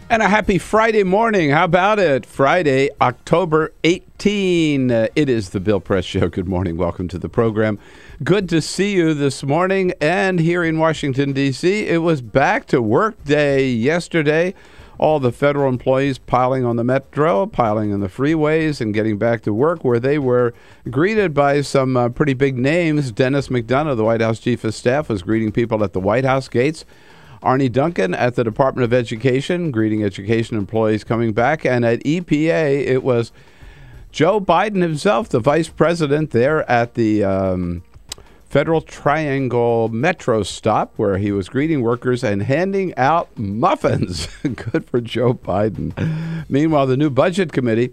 And a happy Friday morning. How about it? Friday, October 18. It is the Bill Press Show. Good morning. Welcome to the program. Good to see you this morning. And here in Washington, D.C., it was back to work day yesterday. All the federal employees piling on the metro, piling on the freeways, and getting back to work, where they were greeted by some pretty big names. Dennis McDonough, the White House Chief of Staff, was greeting people at the White House gates. Arnie Duncan at the Department of Education, greeting education employees coming back. And at EPA, it was Joe Biden himself, the vice president, there at the Federal Triangle Metro stop, where he was greeting workers and handing out muffins. Good for Joe Biden. Meanwhile, the new Budget Committee,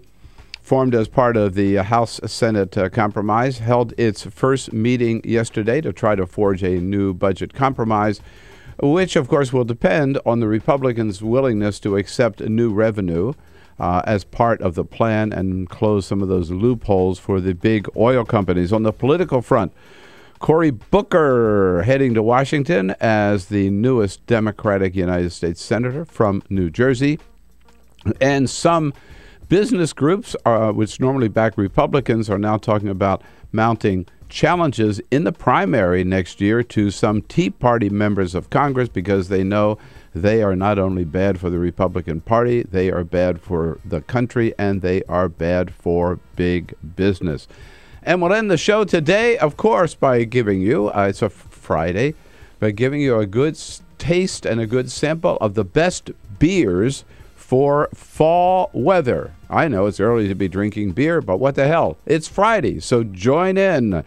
formed as part of the House-Senate compromise, held its first meeting yesterday to try to forge a new budget compromise, which, of course, will depend on the Republicans' willingness to accept new revenue as part of the plan and close some of those loopholes for the big oil companies. On the political front, Cory Booker heading to Washington as the newest Democratic United States Senator from New Jersey. And some business groups, which normally back Republicans, are now talking about mounting challenges in the primary next year to some Tea Party members of Congress, because they know they are not only bad for the Republican Party, they are bad for the country, and they are bad for big business. And we'll end the show today, of course, by giving you, it's a Friday, by giving you a good taste and a good sample of the best beers for fall weather. I know it's early to be drinking beer, but what the hell? It's Friday, so join in.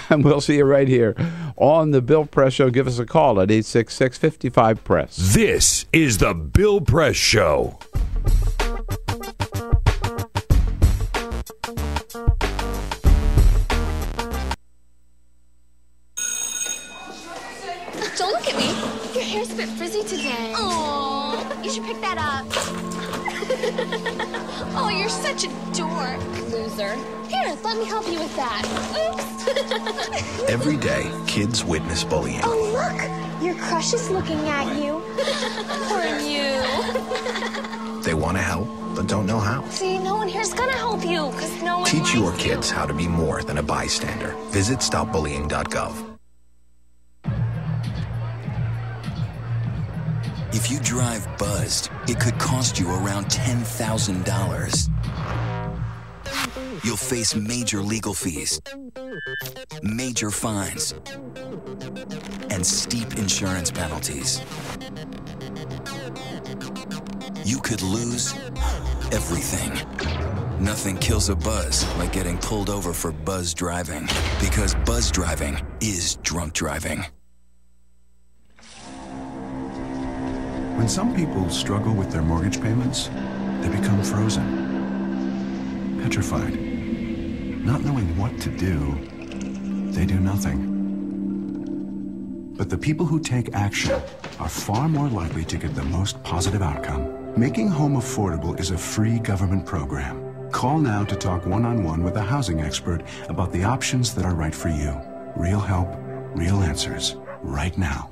And we'll see you right here on the Bill Press Show. Give us a call at 866-55-PRESS. This is the Bill Press Show. Don't look at me. Your hair's a bit frizzy today. Oh, you should pick that up. Oh, you're such a dork, loser. Here, let me help you with that. Oops. Every day, kids witness bullying. Oh, look. Your crush is looking at you. Poor you. They want to help, but don't know how. See, no one here's gonna help you, because no one Teach your likes kids how to be more than a bystander. Visit stopbullying.gov. If you drive buzzed, it could cost you around $10,000. You'll face major legal fees, major fines, and steep insurance penalties. You could lose everything. Nothing kills a buzz like getting pulled over for buzz driving, because buzz driving is drunk driving. When some people struggle with their mortgage payments, they become frozen, petrified. Not knowing what to do, they do nothing. But the people who take action are far more likely to get the most positive outcome. Making home affordable is a free government program. Call now to talk one-on-one with a housing expert about the options that are right for you. Real help, real answers, right now.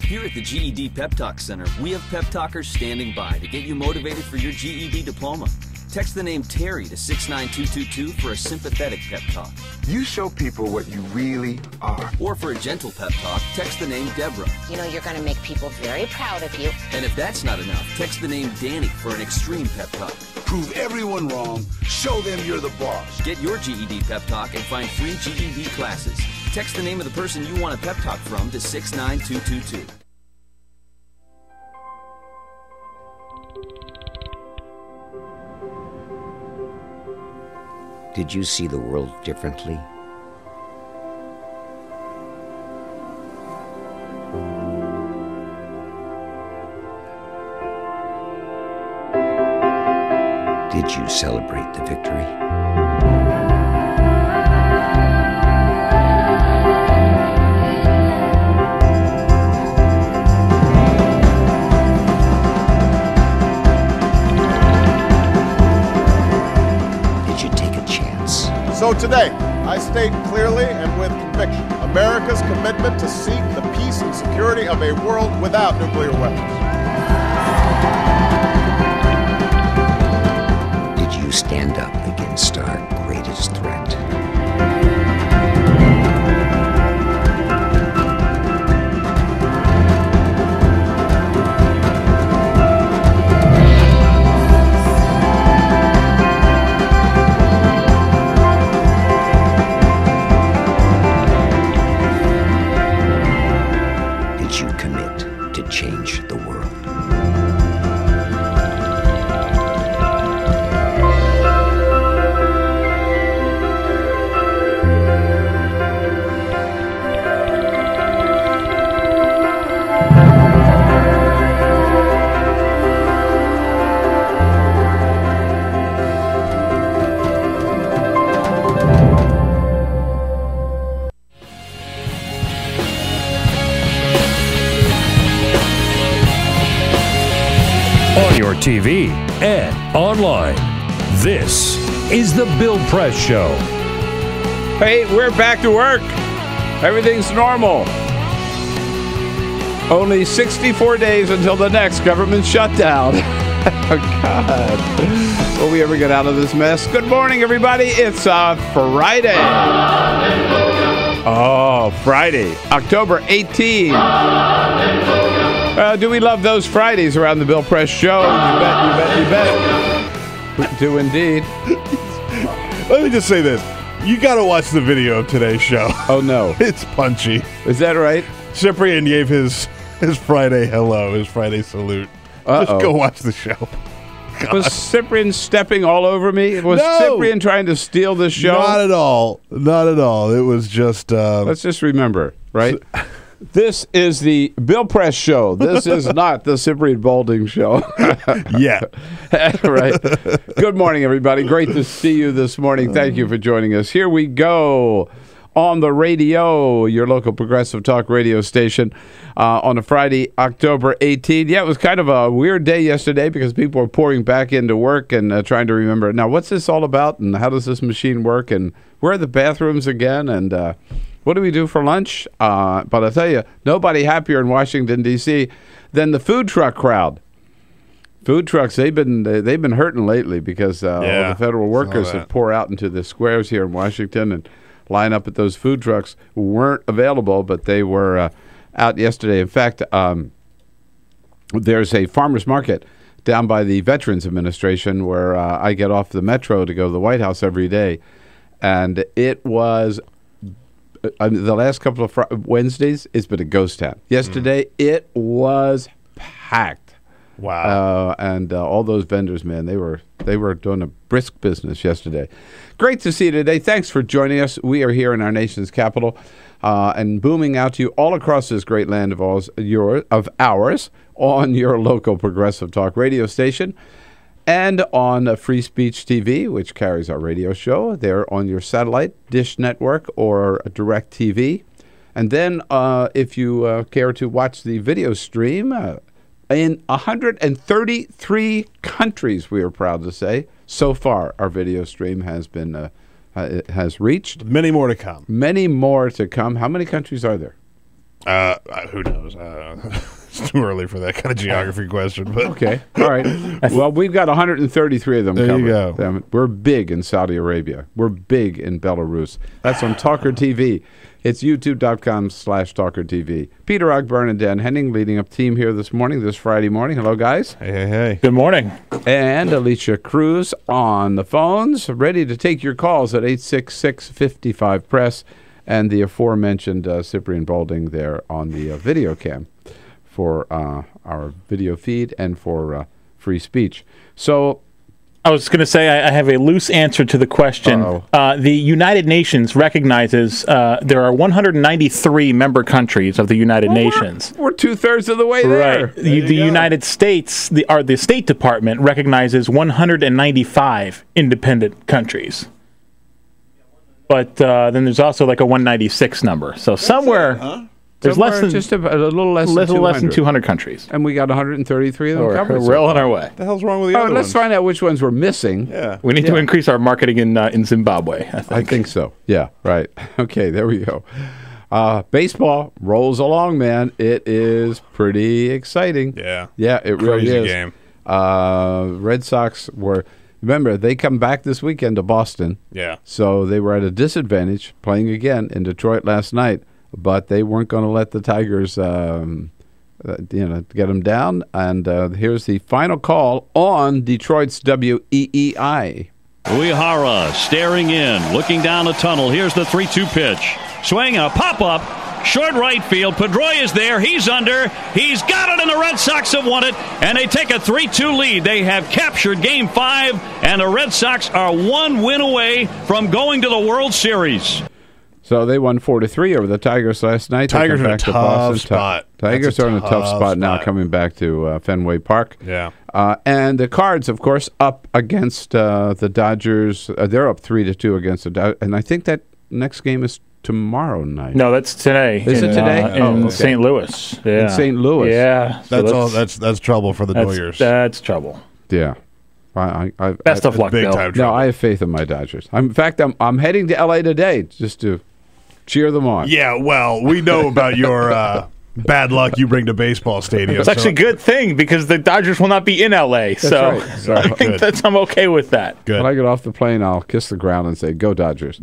Here at the GED Pep Talk Center, we have pep talkers standing by to get you motivated for your GED diploma. Text the name Terry to 69222 for a sympathetic pep talk. You show people what you really are. Or for a gentle pep talk, text the name Deborah. You know you're going to make people very proud of you. And if that's not enough, text the name Danny for an extreme pep talk. Prove everyone wrong. Show them you're the boss. Get your GED pep talk and find free GED classes. Text the name of the person you want a pep talk from to 69222. Did you see the world differently? Did you celebrate the victory? So today, I state clearly and with conviction America's commitment to seek the peace and security of a world without nuclear weapons. Did you stand up against our greatest threat? Change the world. Your TV and online. This is the Bill Press Show. Hey, we're back to work. Everything's normal. Only 64 days until the next government shutdown. Oh, God. Will we ever get out of this mess? Good morning, everybody. It's Friday. Oh, Friday, October 18th. Do we love those Fridays around the Bill Press Show? You bet, you bet, you bet. We do indeed. Let me just say this. You got to watch the video of today's show. Oh, no. It's punchy. Is that right? Cyprian gave his Friday hello, his Friday salute. Just go watch the show. God. Was Cyprian stepping all over me? Was Cyprian trying to steal the show? Not at all. Not at all. It was just... Let's just remember, right? This is the Bill Press Show. This is not the Cyprian Balding Show. Yeah. Right. Good morning, everybody. Great to see you this morning. Thank you for joining us. Here we go. on the radio, your local progressive talk radio station, on a Friday, October 18. Yeah, it was kind of a weird day yesterday because people were pouring back into work and trying to remember, now, what's this all about and how does this machine work and where are the bathrooms again and what do we do for lunch? But I tell you, nobody happier in Washington, D.C. than the food truck crowd. Food trucks, they've been hurting lately because all the federal workers that pour out into the squares here in Washington and line up at those food trucks weren't available, but they were out yesterday. In fact, there's a farmer's market down by the Veterans Administration where I get off the metro to go to the White House every day, and it was the last couple of Wednesdays, it's been a ghost town. Yesterday, it was packed. Wow. And all those vendors, man, they were doing a brisk business yesterday. Great to see you today. Thanks for joining us. We are here in our nation's capital and booming out to you all across this great land of ours on your local progressive talk radio station and on Free Speech TV, which carries our radio show. They're on your satellite, Dish Network, or Direct TV. And then if you care to watch the video stream, in 133 countries, we are proud to say, so far our video stream has been has reached. Many more to come. Many more to come. How many countries are there? Who knows? It's too early for that kind of geography question. But okay, all right. Well, we've got 133 of them covered. There you go. We're big in Saudi Arabia. We're big in Belarus. That's on TawkrTV. It's youtube.com/TawkrTV. Peter Ogburn and Dan Henning leading up team here this Friday morning. Hello, guys. Hey. Good morning. And Alicia Cruz on the phones, ready to take your calls at 866-55-PRESS. And the aforementioned Cyprian Balding there on the video cam for our video feed and for free speech. So I was going to say I have a loose answer to the question. The United Nations recognizes there are 193 member countries of the United Nations. We're two-thirds of the way there. Right. The United States, the State Department recognizes 195 independent countries. But then there's also like a 196 number. So somewhere there's less than just a little less than 200 countries. And we got 133 of them covered. We're well on our way. What the hell's wrong with the other ones? Let's find out which ones we're missing. Yeah. We need to increase our marketing in Zimbabwe, I think so. Yeah, right. Okay, there we go. Baseball rolls along, man. It is pretty exciting. Yeah. Yeah, it really is. Crazy game. Red Sox were... Remember, they come back this weekend to Boston. Yeah. So they were at a disadvantage playing again in Detroit last night, but they weren't going to let the Tigers, get them down. And here's the final call on Detroit's WEEI. Uehara staring in, looking down the tunnel. Here's the 3-2 pitch. Swing, a pop-up. Short right field. Pedroia is there. He's under. He's got it, and the Red Sox have won it, and they take a 3-2 lead. They have captured Game 5, and the Red Sox are one win away from going to the World Series. So they won 4-3 over the Tigers last night. Tigers are in a tough spot. Tigers are in a tough spot now, coming back to Fenway Park. Yeah. And the Cards, of course, up against the Dodgers. They're up 3-2 against the Dodgers, and I think that next game is tomorrow night. No, that's today. Is it today? In St. Louis. Yeah. In St. Louis. Yeah. So that's trouble for the Dodgers. That's trouble. Yeah. Best of luck, Bill. No, I have faith in my Dodgers. In fact, I'm heading to L.A. today just to cheer them on. Yeah, well, we know about your bad luck you bring to baseball stadiums. It's actually a good thing because the Dodgers will not be in L.A. That's so right. I think I'm okay with that. Good. When I get off the plane, I'll kiss the ground and say, "Go Dodgers."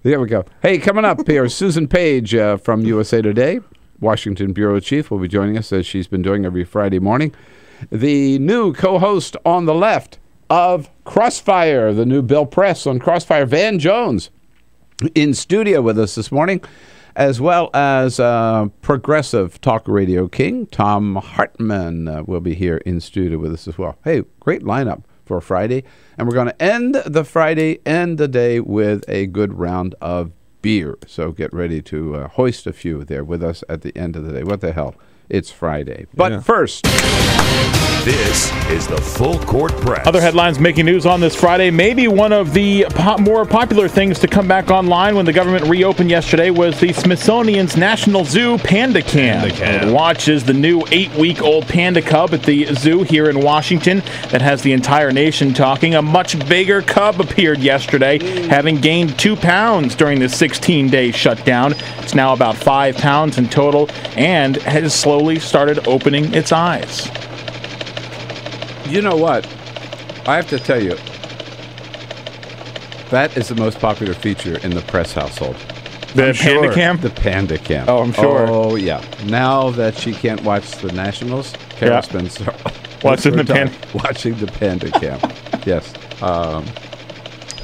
There we go. Hey, coming up here, Susan Page from USA Today, Washington Bureau Chief, will be joining us as she's been doing every Friday morning. The new co-host on the left of Crossfire, the new Bill Press on Crossfire, Van Jones, in studio with us this morning, as well as progressive talk radio king Tom Hartman will be here in studio with us as well. Hey, great lineup for Friday, and we're going to end the day with a good round of beer. So get ready to hoist a few there with us at the end of the day. What the hell? it's Friday. But first, this is the Full Court Press. Other headlines making news on this Friday. Maybe one of the more popular things to come back online when the government reopened yesterday was the Smithsonian's National Zoo Panda Cam. Watches the new 8-week-old panda cub at the zoo here in Washington that has the entire nation talking. A much bigger cub appeared yesterday, having gained 2 pounds during the 16-day shutdown. It's now about 5 pounds in total and has slowly started opening its eyes. You know what? I have to tell you, that is the most popular feature in the press household. The Panda Cam? The Panda Cam. Oh, I'm sure. Oh, yeah. Now that she can't watch the Nationals, Carol spends watching the Panda Cam. Yes.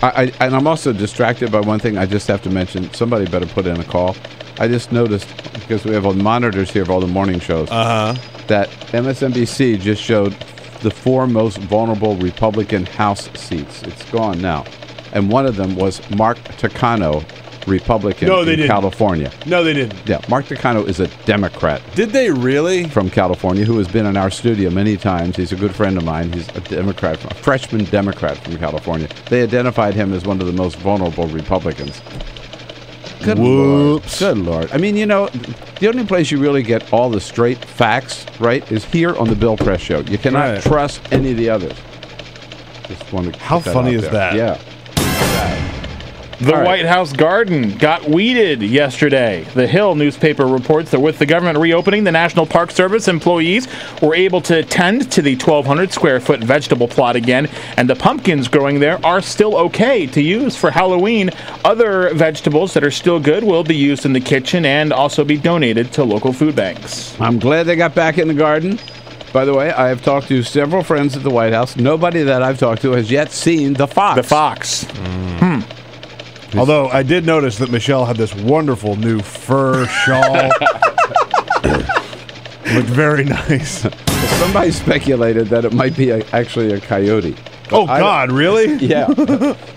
And I'm also distracted by one thing I just have to mention. Somebody better put in a call. I just noticed, because we have all the monitors here of all the morning shows, that MSNBC just showed the 4 most vulnerable Republican House seats. It's gone now. And one of them was Mark Takano, Republican in California. No, they didn't. Yeah, Mark Takano is a Democrat. Did they really? From California, who has been in our studio many times. He's a good friend of mine. He's a Democrat, a freshman Democrat from California. They identified him as one of the most vulnerable Republicans. Good Lord. Good Lord. I mean, you know, the only place you really get all the straight facts, right, is here on the Bill Press Show. You cannot trust any of the others. Just want to How funny is that? Yeah. The White House garden got weeded yesterday. The Hill newspaper reports that with the government reopening, the National Park Service employees were able to tend to the 1,200 square foot vegetable plot again, and the pumpkins growing there are still okay to use for Halloween. Other vegetables that are still good will be used in the kitchen and also be donated to local food banks. I'm glad they got back in the garden. By the way, I have talked to several friends at the White House. Nobody that I've talked to has yet seen the fox. The fox. Although I did notice that Michelle had this wonderful new fur shawl. Looked very nice. Somebody speculated that it might be actually a coyote. Oh, God, really? Yeah.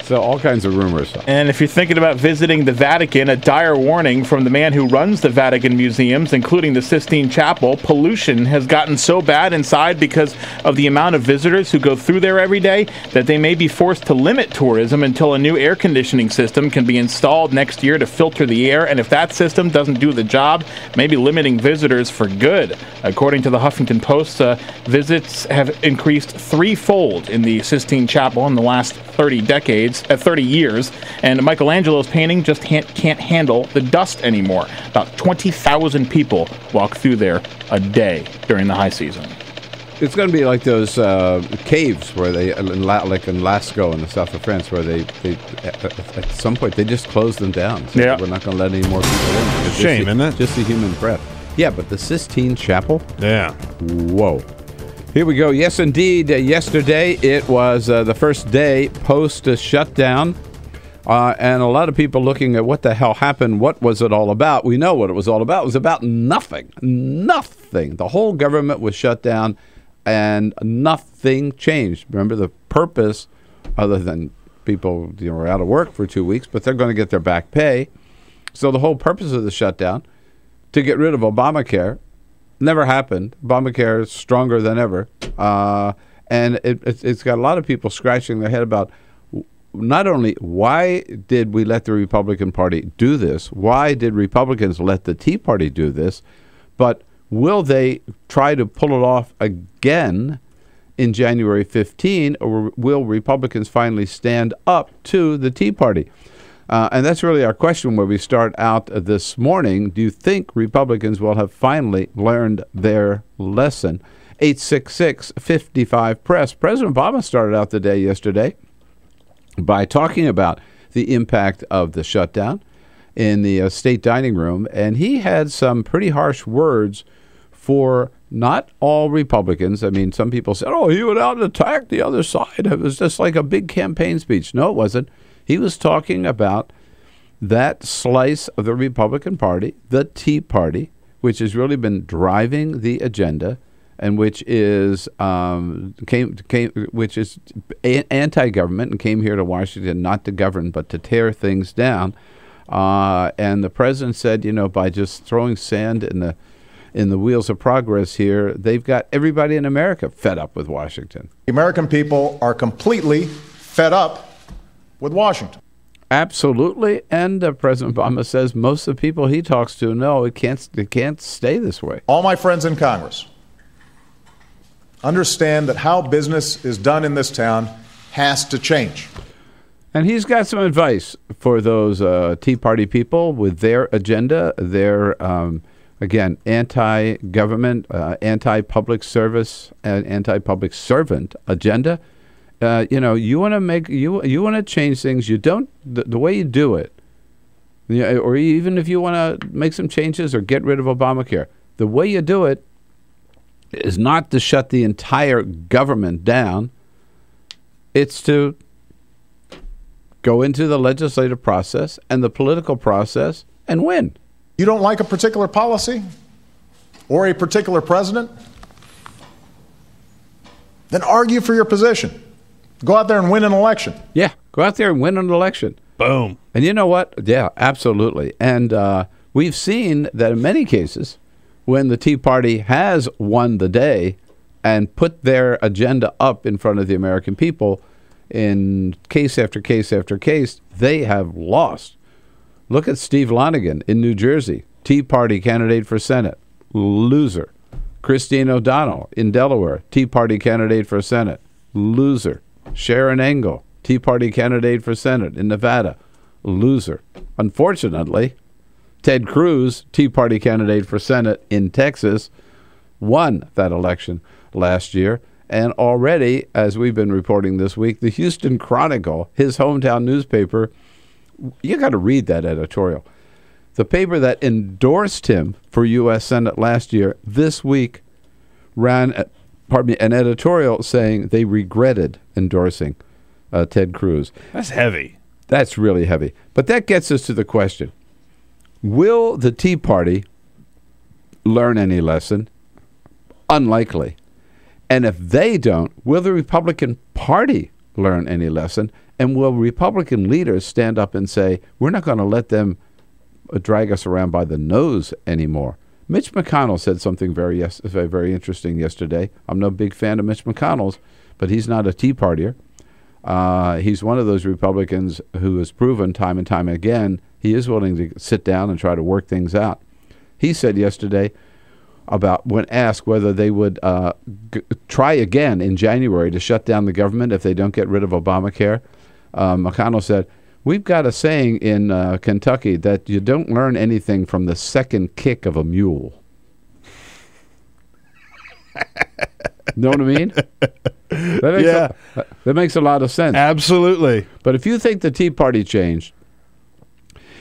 So all kinds of rumors. And if you're thinking about visiting the Vatican, a dire warning from the man who runs the Vatican museums, including the Sistine Chapel. Pollution has gotten so bad inside because of the amount of visitors who go through there every day that they may be forced to limit tourism until a new air conditioning system can be installed next year to filter the air. And if that system doesn't do the job, maybe limiting visitors for good. According to the Huffington Post, visits have increased threefold in the Sistine Chapel in the last 30 years, and Michelangelo's painting just can't handle the dust anymore. About 20,000 people walk through there a day during the high season. It's going to be like those caves where they, like in Lascaux in the south of France, where they at some point they just close them down. So we're not going to let any more people in. Shame, isn't it? Just the human breath. Yeah, but the Sistine Chapel? Yeah. Whoa. Here we go. Yes, indeed. Yesterday, it was the first day post-shutdown, and a lot of people looking at what the hell happened. What was it all about? We know what it was all about. It was about nothing. Nothing. The whole government was shut down, and nothing changed. Remember, the purpose, other than people were out of work for 2 weeks, but they're going to get their back pay. So the whole purpose of the shutdown, to get rid of Obamacare, never happened. Obamacare is stronger than ever. And it's got a lot of people scratching their head about not only why did we let the Republican Party do this, why did Republicans let the Tea Party do this, but will they try to pull it off again in January 15, or will Republicans finally stand up to the Tea Party? And that's really our question where we start out this morning. Do you think Republicans will have finally learned their lesson? 866-55-PRESS. President Obama started out the day yesterday by talking about the impact of the shutdown in the state dining room, and he had some pretty harsh words for not all Republicans. I mean, some people said, oh, he went out and attacked the other side. It was just like a big campaign speech. No, it wasn't. He was talking about that slice of the Republican Party, the Tea Party, which has really been driving the agenda, and which is which is anti-government and came here to Washington not to govern but to tear things down. And the president said, by just throwing sand in in the wheels of progress here, they've got everybody in America fed up with Washington. The American people are completely fed up with Washington. Absolutely, and President Obama says most of the people he talks to know it can't stay this way. All my friends in Congress understand that how business is done in this town has to change. And he's got some advice for those Tea Party people with their agenda, their, again, anti-government, anti-public service, and anti-public servant agenda. You want to make you want to change things. You don't the way you do it, or even if you want to make some changes or get rid of Obamacare, the way you do it is not to shut the entire government down. It's to go into the legislative process and the political process and win. You don't like a particular policy or a particular president? Then argue for your position. Go out there and win an election. Yeah, go out there and win an election. Boom. And you know what? Yeah, absolutely. And we've seen that in many cases, when the Tea Party has won the day and put their agenda up in front of the American people, in case after case after case, they have lost. Look at Steve Lonigan in New Jersey, Tea Party candidate for Senate, loser. Christine O'Donnell in Delaware, Tea Party candidate for Senate, loser. Sharon Engel, Tea Party candidate for Senate in Nevada, loser. Unfortunately, Ted Cruz, Tea Party candidate for Senate in Texas, won that election last year. And already, as we've been reporting this week, the Houston Chronicle, his hometown newspaper, you got to read that editorial. The paper that endorsed him for U.S. Senate last year, this week ran an editorial saying they regretted endorsing Ted Cruz. That's heavy. That's really heavy. But that gets us to the question, will the Tea Party learn any lesson? Unlikely. And if they don't, will the Republican Party learn any lesson? And will Republican leaders stand up and say, we're not going to let them drag us around by the nose anymore? Mitch McConnell said something very interesting yesterday. I'm no big fan of Mitch McConnell's, but he's not a Tea Partier. He's one of those Republicans who has proven time and time again he is willing to sit down and try to work things out. He said yesterday, about when asked whether they would try again in January to shut down the government if they don't get rid of Obamacare, McConnell said, we've got a saying in Kentucky that you don't learn anything from the second kick of a mule. Know what I mean? That makes a lot of sense. Absolutely. But if you think the Tea Party changed,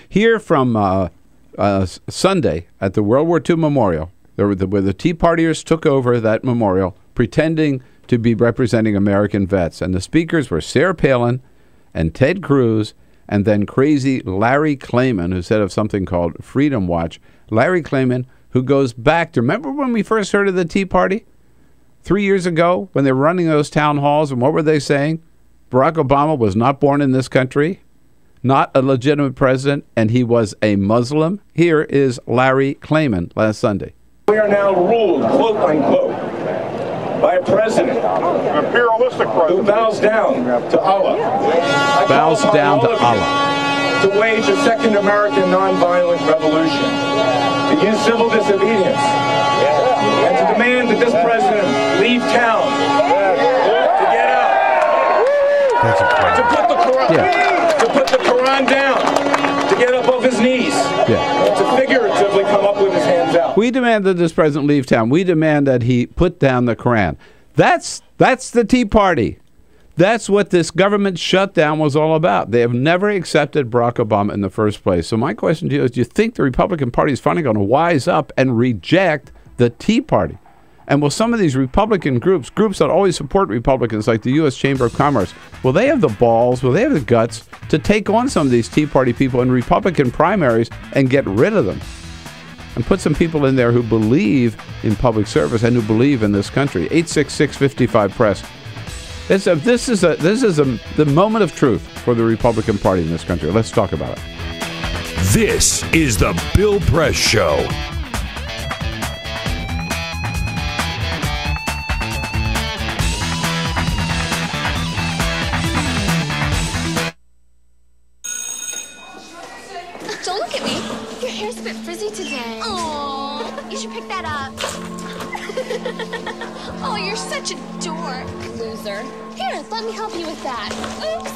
here from Sunday at the World War II Memorial, where the Tea Partiers took over that memorial, pretending to be representing American vets. And the speakers were Sarah Palin and Ted Cruz, and then crazy Larry Klayman, who said of something called Freedom Watch. Larry Klayman, who goes back to, remember when we first heard of the Tea Party? 3 years ago, when they were running those town halls, and what were they saying? Barack Obama was not born in this country, not a legitimate president, and he was a Muslim. Here is Larry Klayman last Sunday. We are now ruled, quote unquote, by a president, an imperialistic president, who bows down to Allah. Bows down to Allah. To wage a second American nonviolent revolution, to use civil disobedience, and to demand that this president leave town, to get out, to put the Quran down, to get up off his knees, to figuratively come up with his hands out. We demand that this president leave town. We demand that he put down the Quran. That's the Tea Party. That's what this government shutdown was all about. They have never accepted Barack Obama in the first place. So my question to you is, do you think the Republican Party is finally going to wise up and reject the Tea Party? And will some of these Republican groups that always support Republicans, like the U.S. Chamber of Commerce, will they have the balls, will they have the guts to take on some of these Tea Party people in Republican primaries and get rid of them? And put some people in there who believe in public service and who believe in this country. 866-55-PRESS. This is the moment of truth for the Republican Party in this country. Let's talk about it. This is the Bill Press Show. Don't look at me. Your hair's a bit frizzy today. Oh, you should pick that up. Oh, you're such a dork, loser. Here, let me help you with that. Oops.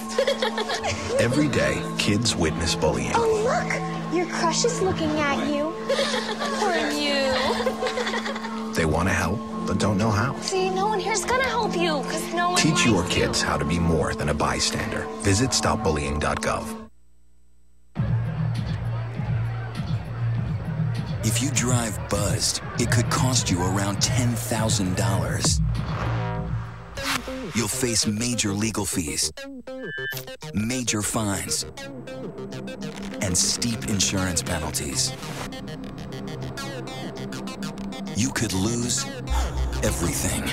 Every day, kids witness bullying. Oh, look. Your crush is looking at you. Poor you. They want to help, but don't know how. See, no one here's gonna help you, because no one Teach your likes kids how to be more than a bystander. Visit stopbullying.gov. If you drive buzzed, it could cost you around $10,000. You'll face major legal fees, major fines, and steep insurance penalties. You could lose everything.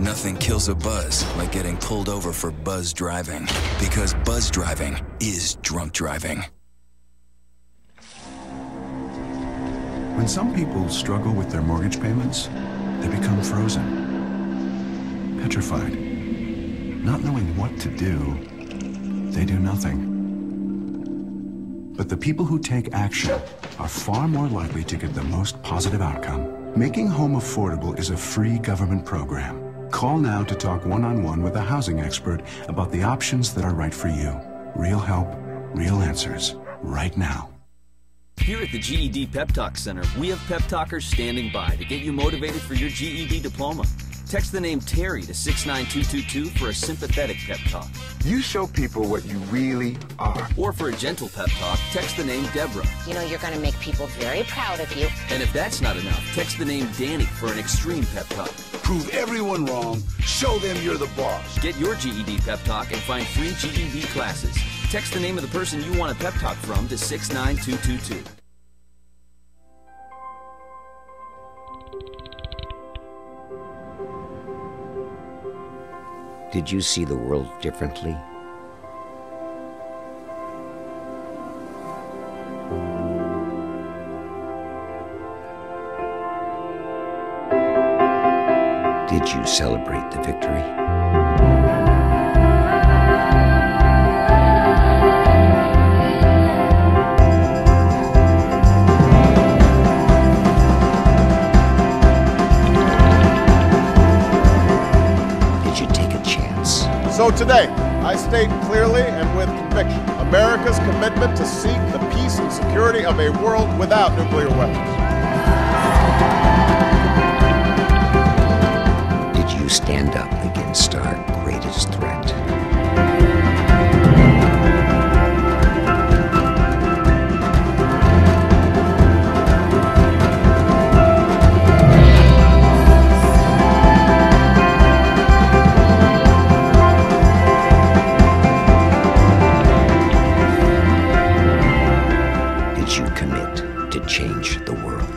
Nothing kills a buzz like getting pulled over for buzz driving, because buzz driving is drunk driving. When some people struggle with their mortgage payments, they become frozen, petrified. Not knowing what to do, they do nothing. But the people who take action are far more likely to get the most positive outcome. Making home affordable is a free government program. Call now to talk one-on-one with a housing expert about the options that are right for you. Real help, real answers, right now. Here at the GED Pep Talk Center, we have pep talkers standing by to get you motivated for your GED diploma. Text the name Terry to 69222 for a sympathetic pep talk. You show people what you really are. Or for a gentle pep talk, text the name Deborah. You know you're going to make people very proud of you. And if that's not enough, text the name Danny for an extreme pep talk. Prove everyone wrong. Show them you're the boss. Get your GED pep talk and find free GED classes. Text the name of the person you want a pep talk from to 69222. Did you see the world differently? Did you celebrate the victory? So today, I state clearly and with conviction America's commitment to seek the peace and security of a world without nuclear weapons. Did you stand up against our greatest threat? Change the world.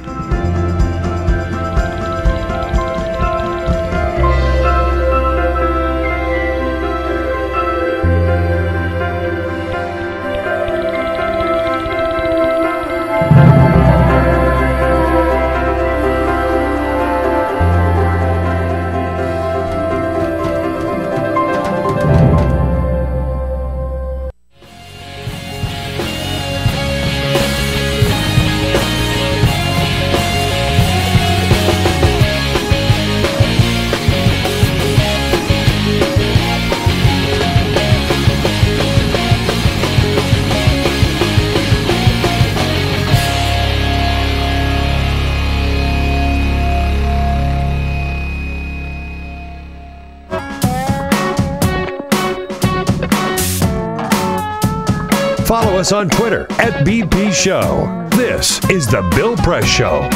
Follow us on Twitter @BP Show. This is The Bill Press Show.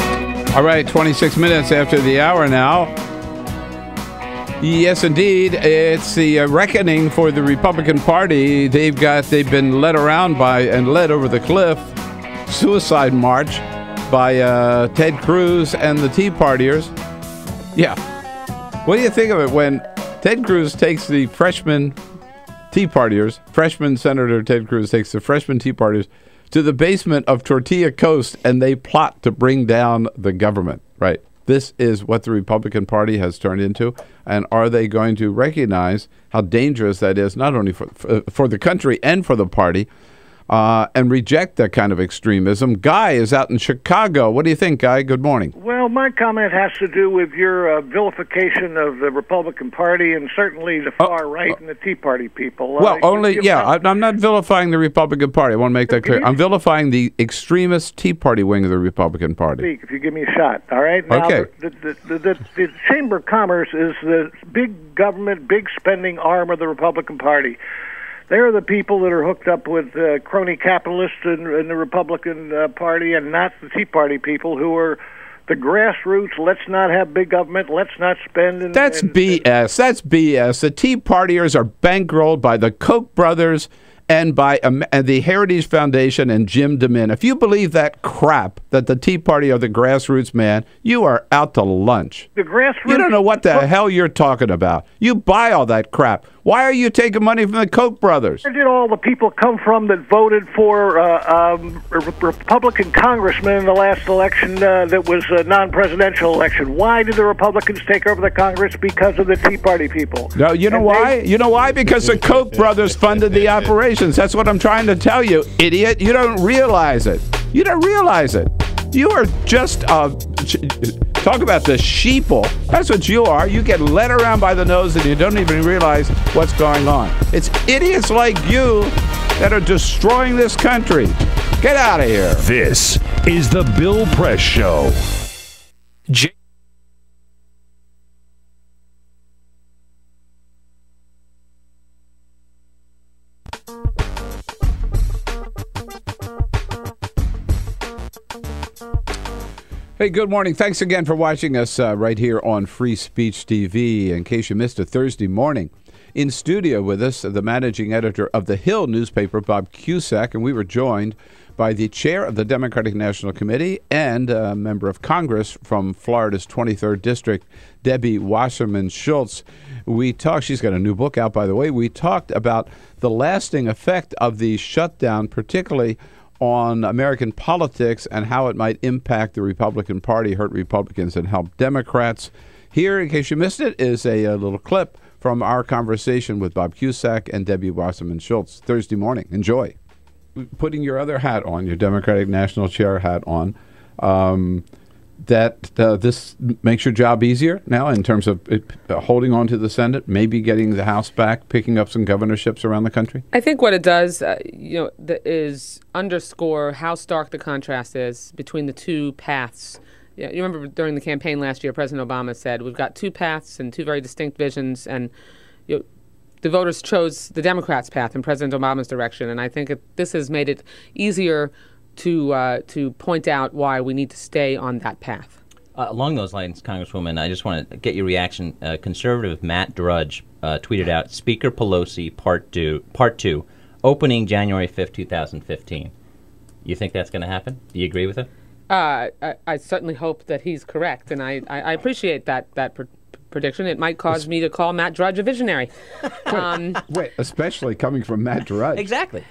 All right, 26 minutes after the hour now. Yes, indeed. It's the reckoning for the Republican Party. They've been led around by and led over the cliff. Suicide march by Ted Cruz and the Tea Partiers. Yeah. What do you think of it when Ted Cruz takes the freshman Tea Partiers, freshman Senator Ted Cruz takes the freshman Tea Partiers to the basement of Tortilla Coast, and they plot to bring down the government, right? This is what the Republican Party has turned into, and are they going to recognize how dangerous that is, not only for the country and for the party? and reject that kind of extremism. Guy is out in Chicago. What do you think, Guy? Good morning. Well, my comment has to do with your vilification of the Republican Party and certainly the far right and the Tea Party people. I'm not vilifying the Republican Party. I want to make that clear. I'm vilifying the extremist Tea Party wing of the Republican Party. Speak if you give me a shot, all right? Now, okay. The Chamber of Commerce is the big government, big spending arm of the Republican Party. They're the people that are hooked up with crony capitalists in the Republican Party and not the Tea Party people who are the grassroots. Let's not have big government. Let's not spend. That's BS. That's BS. The Tea Partiers are bankrolled by the Koch brothers and by the Heritage Foundation and Jim DeMint. If you believe that crap, that the Tea Party are the grassroots, man, you are out to lunch. The grassroots. You don't know what the hell you're talking about. You buy all that crap. Why are you taking money from the Koch brothers? Where did all the people come from that voted for Republican congressmen in the last election that was a non-presidential election? Why did the Republicans take over the Congress? Because of the Tea Party people. No, you know why? You know why? Because the Koch brothers funded the operations. That's what I'm trying to tell you, idiot. You don't realize it. You don't realize it. You are just talk about the sheeple. That's what you are. You get led around by the nose and you don't even realize what's going on. It's idiots like you that are destroying this country. Get out of here. This is the Bill Press Show. Hey, good morning. Thanks again for watching us right here on Free Speech TV. In case you missed a Thursday morning, in studio with us, the managing editor of The Hill newspaper, Bob Cusack, and we were joined by the chair of the Democratic National Committee and a member of Congress from Florida's 23rd District, Debbie Wasserman Schultz. We talked, she's got a new book out, by the way. We talked about the lasting effect of the shutdown, particularly on American politics and how it might impact the Republican Party, hurt Republicans and help Democrats. Here, in case you missed it, is a little clip from our conversation with Bob Cusack and Debbie Wasserman Schultz Thursday morning. Enjoy. Putting your other hat on, your Democratic National Chair hat on, this makes your job easier now in terms of holding on to the Senate, maybe getting the House back, picking up some governorships around the country? I think what it does, is underscore how stark the contrast is between the two paths. You remember during the campaign last year, President Obama said, we've got two paths and two very distinct visions, and the voters chose the Democrats' path in President Obama's direction, and I think this has made it easier to point out why we need to stay on that path. Along those lines, Congresswoman, I just want to get your reaction. Conservative Matt Drudge tweeted out, Speaker Pelosi, Part 2, opening January 5th, 2015. You think that's going to happen? Do you agree with it? I certainly hope that he's correct, and I appreciate that prediction. It might cause me to call Matt Drudge a visionary. Wait, especially coming from Matt Drudge. Exactly.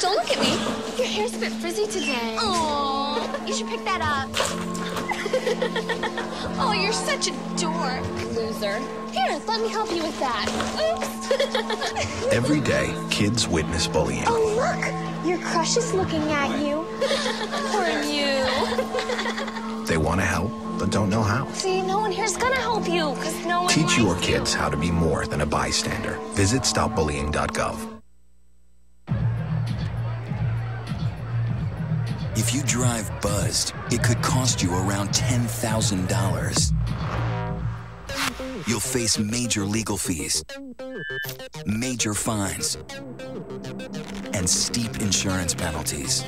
Don't look at me. Your hair's a bit frizzy today. Aww, you should pick that up. Oh, you're such a dork, loser. Here, let me help you with that. Oops. Every day, kids witness bullying. Oh, look, your crush is looking at you. Poor you. They want to help, but don't know how. See, no one here's gonna help you, because no one Teach your likes kids how to be more than a bystander. Visit stopbullying.gov. If you drive buzzed, it could cost you around $10,000. You'll face major legal fees, major fines, and steep insurance penalties.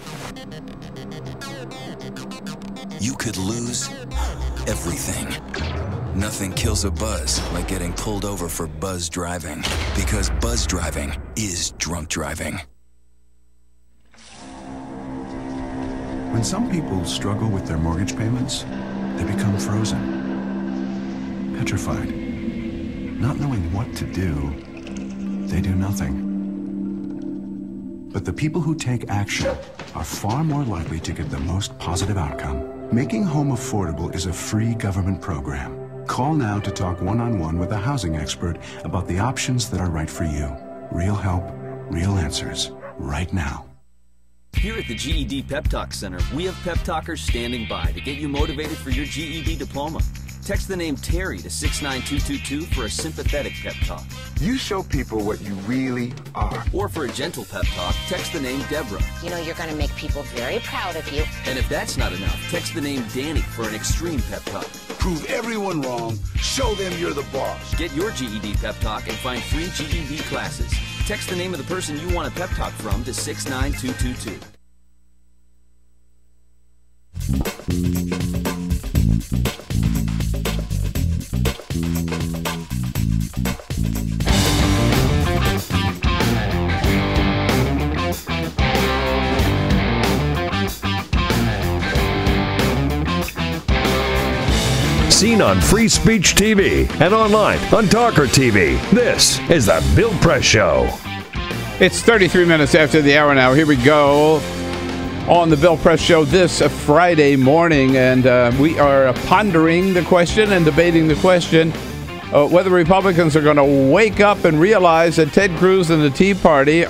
You could lose everything. Nothing kills a buzz like getting pulled over for buzz driving, because buzz driving is drunk driving. When some people struggle with their mortgage payments, they become frozen, petrified. Not knowing what to do, they do nothing. But the people who take action are far more likely to get the most positive outcome. Making Home Affordable is a free government program. Call now to talk one-on-one with a housing expert about the options that are right for you. Real help, real answers, right now. Here at the GED Pep Talk Center, we have Pep Talkers standing by to get you motivated for your GED diploma. Text the name Terry to 69222 for a sympathetic pep talk. You show people what you really are. Or for a gentle pep talk, text the name Deborah. You know, you're going to make people very proud of you. And if that's not enough, text the name Danny for an extreme pep talk. Prove everyone wrong. Show them you're the boss. Get your GED pep talk and find free GED classes. Text the name of the person you want a pep talk from to 69222. Seen on Free Speech TV and online on TawkrTV. This is the Bill Press Show. It's 33 minutes after the hour now. Here we go on the Bill Press Show this Friday morning, and we are pondering the question and debating the question whether Republicans are going to wake up and realize that Ted Cruz and the Tea Party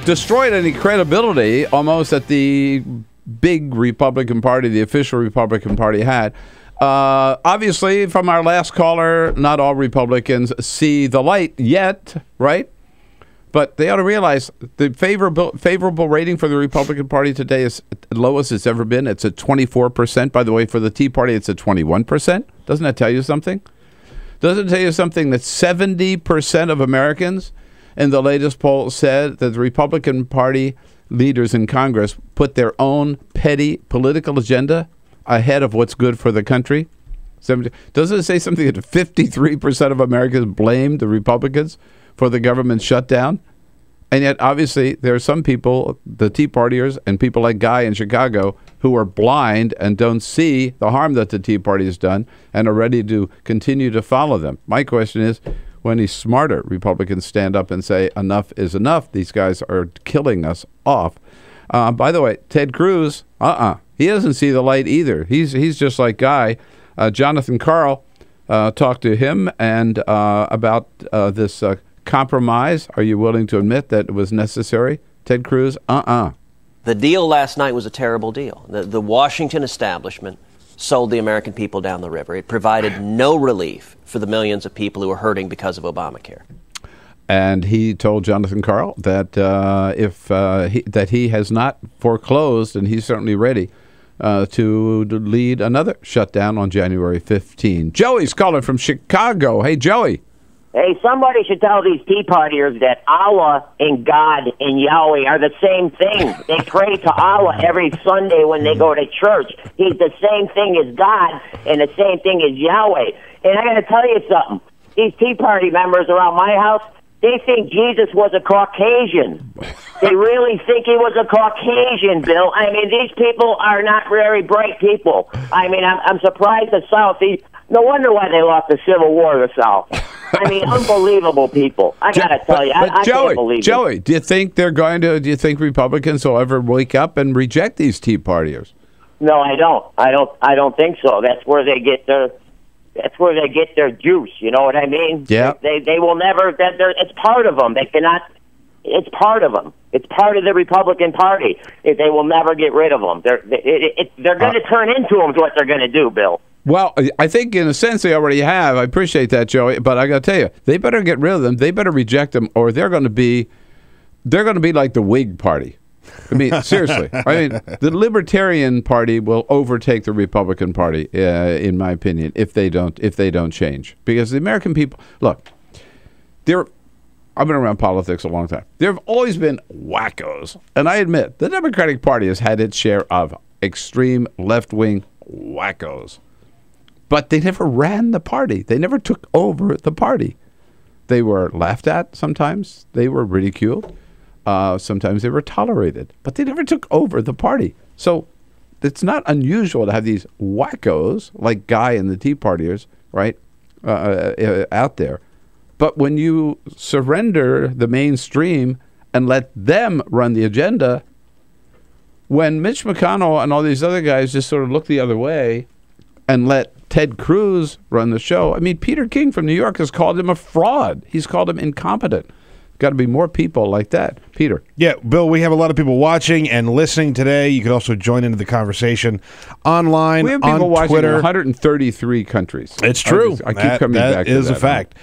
destroyed any credibility almost that the big Republican Party, the official Republican Party, had. Obviously, from our last caller, not all Republicans see the light yet, right? But they ought to realize the favorable rating for the Republican Party today is the lowest it's ever been. It's at 24%. By the way, for the Tea Party, it's at 21%. Doesn't that tell you something? Doesn't it tell you something that 70% of Americans in the latest poll said that the Republican Party leaders in Congress put their own petty political agenda ahead of what's good for the country? Doesn't it say something that 53% of Americans blamed the Republicans for the government shutdown? And yet, obviously, there are some people, the Tea Partiers and people like Guy in Chicago, who are blind and don't see the harm that the Tea Party has done and are ready to continue to follow them. My question is, when these smarter Republicans stand up and say enough is enough, these guys are killing us off. By the way, Ted Cruz, he doesn't see the light either. He's just like Guy. Jonathan Karl talked to him and about this compromise. Are you willing to admit that it was necessary? Ted Cruz, The deal last night was a terrible deal. The Washington establishment sold the American people down the river. It provided no relief for the millions of people who are hurting because of Obamacare. And he told Jonathan Karl that that he has not foreclosed, and he's certainly ready to lead another shutdown on January 15. Joey's calling from Chicago. Hey, Joey. Hey, somebody should tell these Tea Partiers that Allah and God and Yahweh are the same thing. They pray to Allah every Sunday when they go to church. He's the same thing as God and the same thing as Yahweh. And I got to tell you something. These Tea Party members around my house, they think Jesus was a Caucasian. They really think he was a Caucasian, Bill. I mean, these people are not very bright people. I mean, I'm surprised the South. No wonder why they lost the Civil War, the South. I mean, unbelievable people. I got to tell you, I can't believe it. Joey, do you think do you think Republicans will ever wake up and reject these Tea Partiers? No, I don't. I don't think so. That's where they get their juice. You know what I mean? Yeah. They will never. It's part of them. They cannot. It's part of them. It's part of the Republican Party. They will never get rid of them. They're going to turn into them. Is what they're going to do, Bill. Well, I think in a sense they already have. I appreciate that, Joey. But I got to tell you, they better get rid of them. They better reject them, or they're going to be like the Whig Party. I mean, seriously. I mean, the Libertarian Party will overtake the Republican Party, in my opinion, if they don't change. Because the American people, look, I've been around politics a long time. There have always been wackos, and I admit the Democratic Party has had its share of extreme left-wing wackos. But they never ran the party. They never took over the party. They were laughed at sometimes. They were ridiculed. Sometimes they were tolerated. But they never took over the party. So it's not unusual to have these wackos like Guy and the Tea Partiers, right, out there. But when you surrender the mainstream and let them run the agenda, when Mitch McConnell and all these other guys just sort of look the other way and let Ted Cruz run the show. I mean, Peter King from New York has called him a fraud. He's called him incompetent. Got to be more people like that. Peter. Yeah, Bill, we have a lot of people watching and listening today. You can also join into the conversation online, we have people on watching Twitter. in 133 countries. It's true. I keep coming back to that. That is a fact.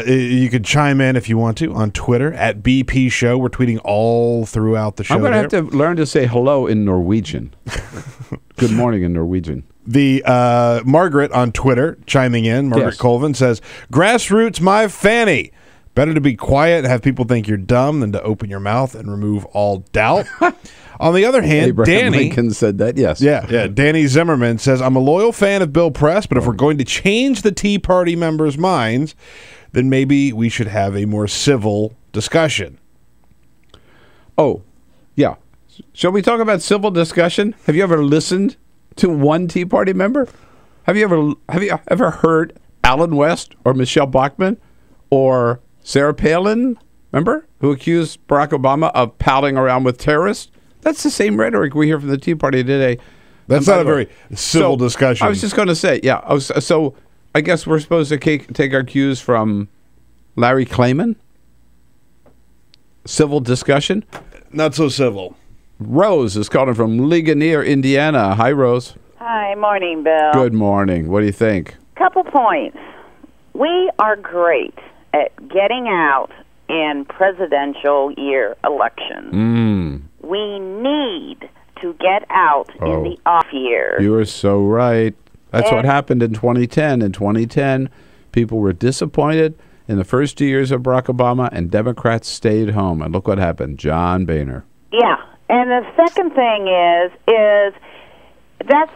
You can chime in if you want to on Twitter at BP Show. We're tweeting all throughout the show. I'm going to have to learn to say hello in Norwegian. Good morning in Norwegian. The Margaret on Twitter chiming in, Margaret Colvin says, "Grassroots my fanny. Better to be quiet and have people think you're dumb than to open your mouth and remove all doubt." On the other hand, Abraham Danny Lincoln said that, yes. Yeah. Danny Zimmerman says, "I'm a loyal fan of Bill Press, but if we're going to change the Tea Party members' minds, then maybe we should have a more civil discussion." Oh, yeah. Shall we talk about civil discussion? Have you ever listened to one Tea Party member? Have you ever heard Alan West or Michelle Bachmann or Sarah Palin, remember, who accused Barack Obama of palling around with terrorists? That's the same rhetoric we hear from the Tea Party today. That's not a very civil discussion. I was just going to say, yeah. So I guess we're supposed to take our cues from Larry Klayman? Civil discussion? Not so civil. Rose is calling from Ligonier, Indiana. Hi, Rose. Hi, morning, Bill. Good morning. What do you think? Couple points. We are great at getting out in presidential year elections. We need to get out in the off years. You are so right. That's what happened in 2010. In 2010, people were disappointed in the first 2 years of Barack Obama, and Democrats stayed home. And look what happened. John Boehner. Yeah. And the second thing is that's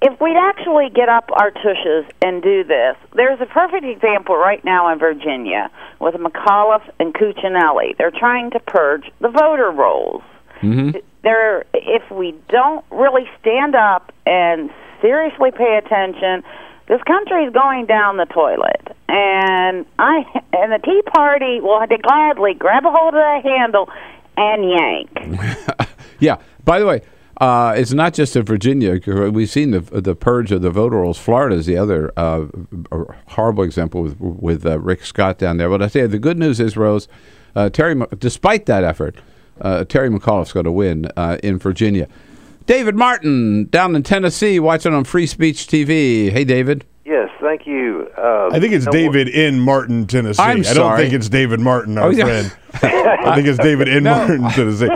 if we'd actually get up our tushes and do this, there's a perfect example right now in Virginia with McAuliffe and Cuccinelli. They're trying to purge the voter rolls. If we don't really stand up and seriously pay attention, this country is going down the toilet. And the Tea Party will gladly grab a hold of that handle and yank. Yeah. By the way, it's not just in Virginia. We've seen the purge of the voter rolls. Florida is the other horrible example with Rick Scott down there. But I tell you, the good news is, Rose, despite that effort, Terry McAuliffe's going to win in Virginia. David Martin down in Tennessee watching on Free Speech TV. Hey, David. Yes, thank you. I think it's David in Martin, Tennessee. I'm sorry. I don't think it's David Martin, our friend. I think it's David in Martin, Tennessee.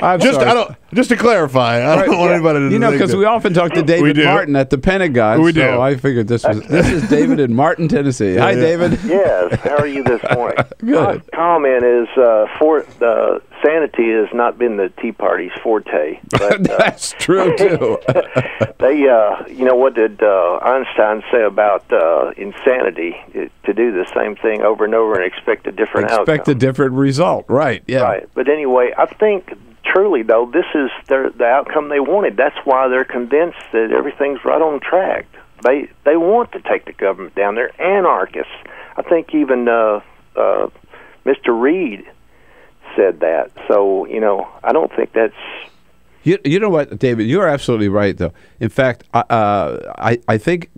Just to clarify, I don't want anybody to think because we often talk to David Martin at the Pentagon. We do. So I figured this is David in Martin, Tennessee. Hi, David. Yes, how are you this morning? Good. My comment is sanity has not been the Tea Party's forte. But, that's true, too. What did Einstein say about insanity? To do the same thing over and over and expect a different outcome. Expect a different result, right, yeah. Right, but anyway, I think truly, though, this is the outcome they wanted. That's why they're convinced that everything's right on track. They want to take the government down. They're anarchists. I think even Mr. Reid said that. So, I don't think that's... You know what, David? You're absolutely right, though. In fact, I think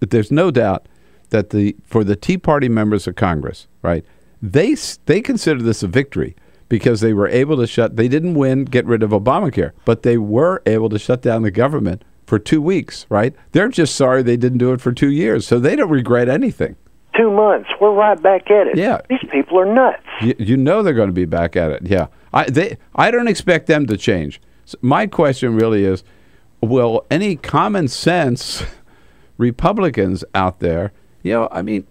there's no doubt that for the Tea Party members of Congress, right, they consider this a victory because they were able to they didn't get rid of Obamacare, but they were able to shut down the government for 2 weeks, right? They're just sorry they didn't do it for 2 years, so they don't regret anything. 2 months, we're right back at it. Yeah. These people are nuts. You know they're going to be back at it, yeah. I don't expect them to change. So my question really is, will any common sense Republicans out there,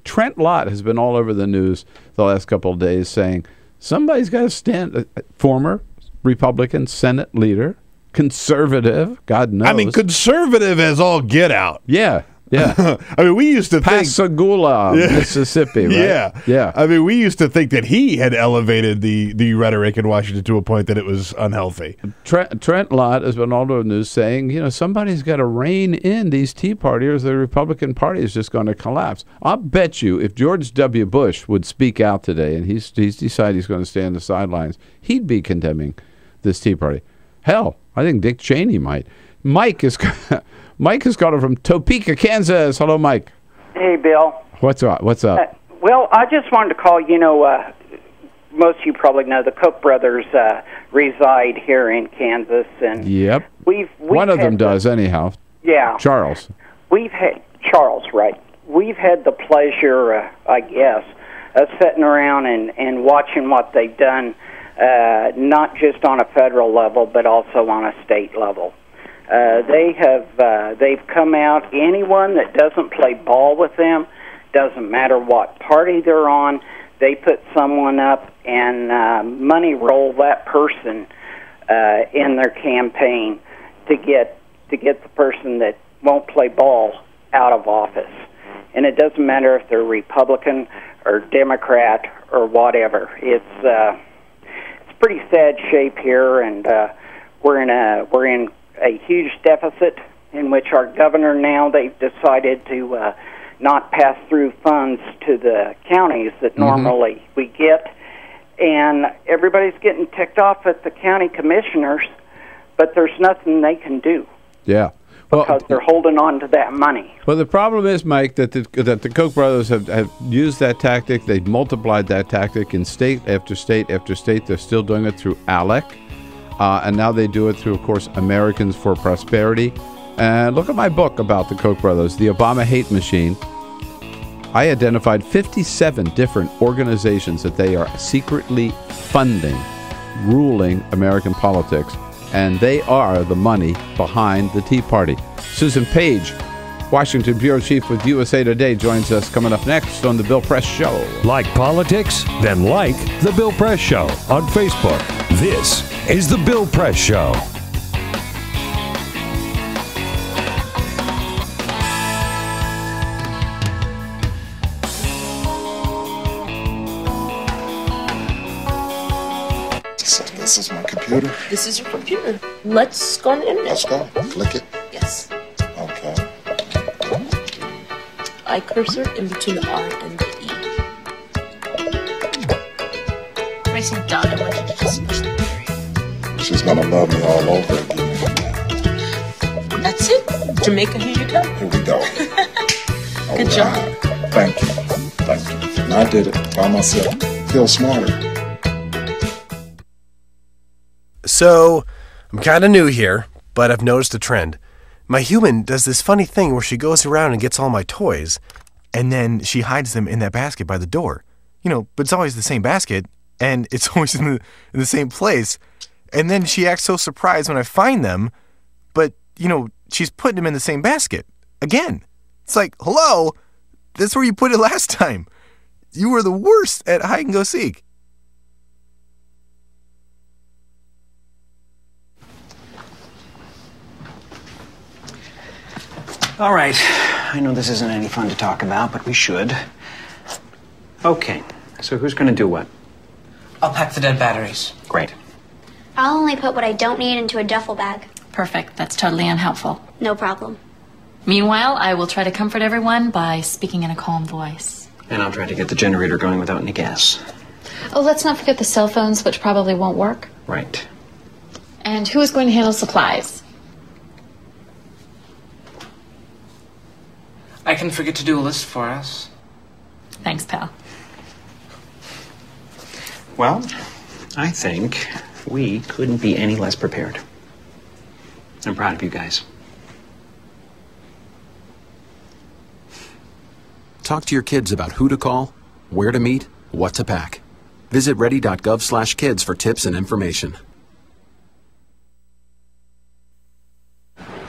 Trent Lott has been all over the news the last couple of days saying somebody's got to stand, former Republican Senate leader, conservative, God knows. Conservative as all get out. Yeah. Yeah. We used to think Pascagoula, Mississippi, right? Yeah. We used to think that he had elevated the rhetoric in Washington to a point that it was unhealthy. Trent Lott has been all over the news saying, somebody's got to rein in these Tea Partiers. The Republican Party is just going to collapse. I'll bet you if George W. Bush would speak out today and he's decided he's going to stay on the sidelines, he'd be condemning this Tea Party. Hell, I think Dick Cheney might. Mike is calling from Topeka, Kansas. Hello, Mike. Hey, Bill. What's up? Well, I just wanted to call. Most of you probably know the Koch brothers reside here in Kansas, and Yep. we've One of them does, anyhow. Yeah. Charles. We've had Charles, right? We've had the pleasure, I guess, of sitting around and watching what they've done, not just on a federal level, but also on a state level. They've come out. Anyone that doesn't play ball with them, doesn't matter what party they're on, they put someone up and money roll that person in their campaign to get the person that won't play ball out of office. And it doesn't matter if they're Republican or Democrat or whatever. It's pretty sad shape here, and we're in a huge deficit in which our governor now, they've decided to not pass through funds to the counties that normally we get, and everybody's getting ticked off at the county commissioners, but there's nothing they can do. Yeah. Because they're holding on to that money. Well, the problem is, Mike, that the Koch brothers have used that tactic. They've multiplied that tactic in state after state after state. They're still doing it through ALEC, and now they do it through, of course, Americans for Prosperity. And look at my book about the Koch brothers, The Obama Hate Machine. I identified 57 different organizations that they are secretly funding, ruling American politics. And they are the money behind the Tea Party. Susan Page, Washington Bureau Chief with USA Today, joins us coming up next on The Bill Press Show. Like politics? Then like The Bill Press Show on Facebook. This is The Bill Press Show. This is my computer. This is your computer. Let's go on the internet. Let's go. Click it. Yes. Okay. I cursor in between the R and the E. Pressing down, I want you to just push the period. She's gonna love me all over again. That's it. Jamaica, here you go. Here we go. Good job. Thank you. Thank you. And I did it by myself. Feel smarter. So, I'm kind of new here, but I've noticed a trend. My human does this funny thing where she goes around and gets all my toys, and then she hides them in that basket by the door. But it's always the same basket, and it's always in the same place. And then she acts so surprised when I find them, but, she's putting them in the same basket. Again. It's like, hello, that's where you put it last time. You were the worst at hide and go seek. All right. I know this isn't any fun to talk about, but we should. Okay. So who's going to do what? I'll pack the dead batteries. Great. I'll only put what I don't need into a duffel bag. Perfect. That's totally unhelpful. No problem. Meanwhile, I will try to comfort everyone by speaking in a calm voice. And I'll try to get the generator going without any gas. Oh, let's not forget the cell phones, which probably won't work. Right. And who is going to handle supplies? I can forget to do a list for us. Thanks, pal. Well, I think we couldn't be any less prepared. I'm proud of you guys. Talk to your kids about who to call, where to meet, what to pack. Visit ready.gov/kids for tips and information.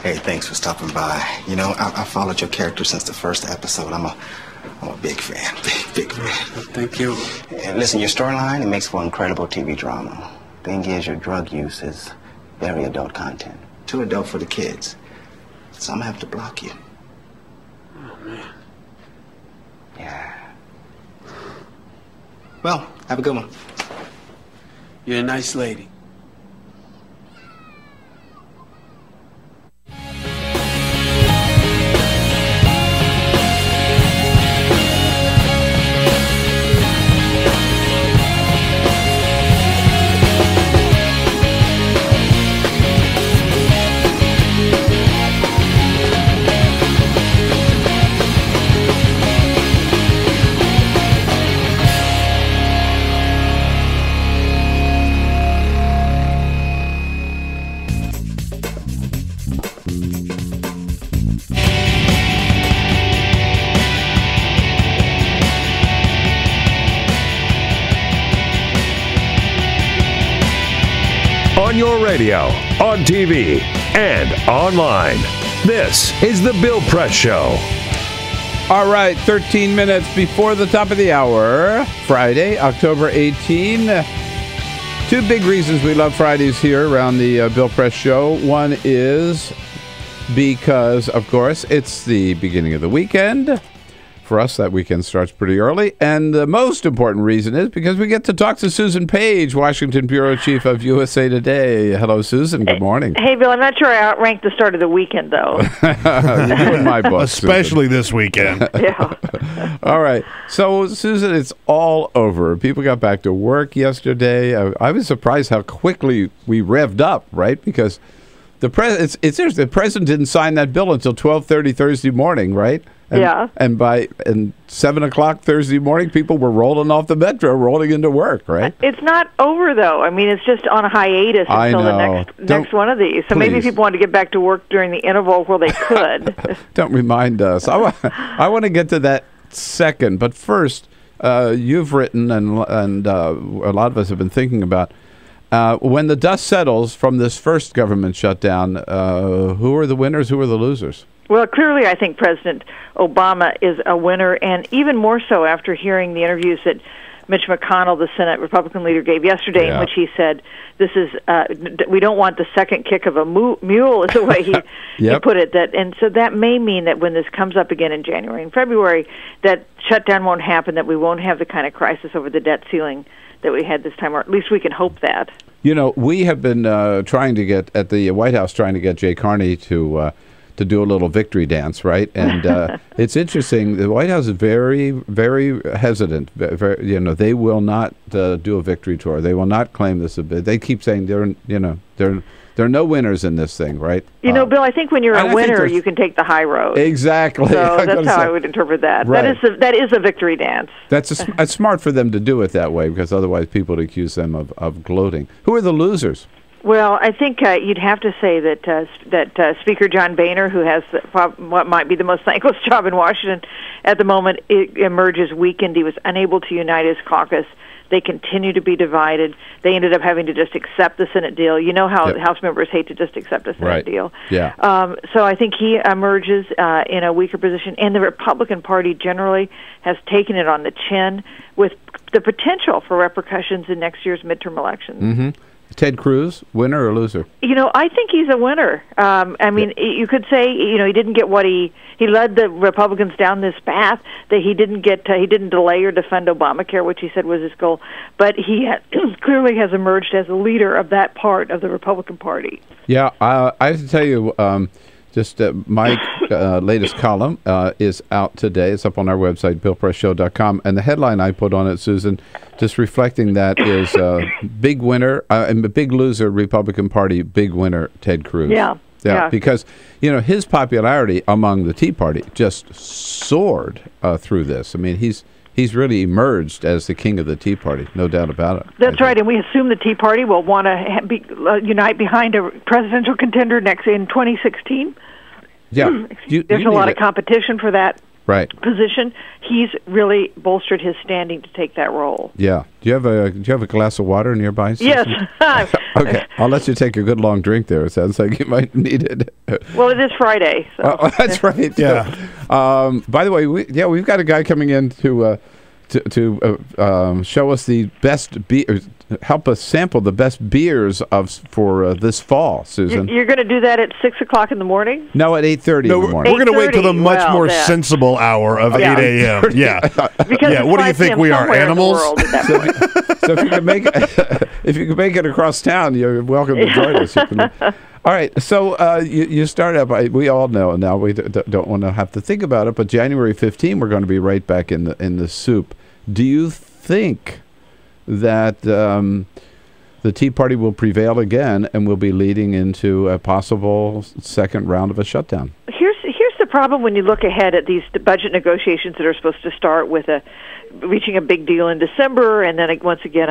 Hey, thanks for stopping by. I followed your character since the first episode. I'm a big fan. Big fan. Thank you. And listen, your storyline, it makes for incredible TV drama. Thing is, your drug use is very adult content. Too adult for the kids. So I'm gonna have to block you. Oh, man. Yeah. Well, have a good one. You're a nice lady. your radio, on TV, and online. This is The Bill Press Show. All right, 13 minutes before the top of the hour, Friday, October 18. Two big reasons we love Fridays here around the Bill Press Show. One is because, of course, it's the beginning of the weekend. For us, that weekend starts pretty early. And the most important reason is because we get to talk to Susan Page, Washington Bureau Chief of USA Today. Hello, Susan. Good morning. Hey, Bill, I'm not sure I outranked the start of the weekend, though. You're in my book, especially this weekend. Yeah. All right. So, Susan, it's all over. People got back to work yesterday. I was surprised how quickly we revved up, right? Because the president didn't sign that bill until 12:30 Thursday morning, right? And by 7 o'clock Thursday morning, people were rolling off the metro, rolling into work, right? It's not over, though. I mean, it's just on a hiatus until the next one of these. So maybe people want to get back to work during the interval where they could. Don't remind us. I want to get to that second. But first, you've written, and a lot of us have been thinking about, when the dust settles from this first government shutdown, who are the winners, who are the losers? Well, clearly, I think President Obama is a winner, and even more so after hearing the interviews that Mitch McConnell, the Senate Republican leader, gave yesterday, in which he said, "This is we don't want the second kick of a mule," is the way he put it. And so that may mean that when this comes up again in January and February, that shutdown won't happen, that we won't have the kind of crisis over the debt ceiling that we had this time, or at least we can hope that. You know, we have been trying to get at the White House, trying to get Jay Carney to do a little victory dance, right? And it's interesting. The White House is very, very hesitant. They will not do a victory tour. They will not claim this a bit. They keep saying there are no winners in this thing, right? You know, Bill, I think when you're a winner, you can take the high road. Exactly. So that's how I would interpret that. Right. That is a victory dance. It's smart for them to do it that way, because otherwise people would accuse them of gloating. Who are the losers? Well, I think you'd have to say that Speaker John Boehner, who has what might be the most thankless job in Washington at the moment, emerges weakened. He was unable to unite his caucus. They continue to be divided. They ended up having to just accept the Senate deal. You know how House members hate to just accept a Senate deal. Yeah. So I think he emerges in a weaker position, and the Republican Party generally has taken it on the chin with the potential for repercussions in next year's midterm elections. Mm-hmm. Ted Cruz, winner or loser? You know, I think he's a winner. I mean, you could say, he didn't get what he led the Republicans down this path that he didn't get. He didn't delay or defend Obamacare, which he said was his goal. But he clearly has emerged as a leader of that part of the Republican Party. Yeah, I have to tell you, my latest column is out today. It's up on our website, BillPressShow.com. And the headline I put on it, Susan, just reflecting that, is big winner and big loser, Republican Party, big winner, Ted Cruz. Yeah. Because, his popularity among the Tea Party just soared through this. I mean, he's really emerged as the king of the Tea Party, no doubt about it. That's right, and we assume the Tea Party will want to unite behind a presidential contender in 2016. Yeah, there's a lot of competition for that position. He's really bolstered his standing to take that role. Yeah. Do you have a glass of water nearby, Susan? Yes. Okay, I'll let you take a good long drink there. It sounds like you might need it. Well, it is Friday. So. Oh, that's right. Yeah. By the way, we've got a guy coming in to show us the best beer, help us sample the best beers for this fall, Susan. You're going to do that at 6 o'clock in the morning? No, at 8:30 in the morning. We're going to wait till the much more sensible hour of 8 a.m. Yeah. What do you think we are, animals? So if you can make it across town, you're welcome to join us. All right, so you start up. We all know now. We don't want to have to think about it, but January 15, we're going to be right back in the soup. Do you think that the Tea Party will prevail again and will be leading into a possible second round of a shutdown? Here's the problem when you look ahead at these budget negotiations that are supposed to start with reaching a big deal in December, and then once again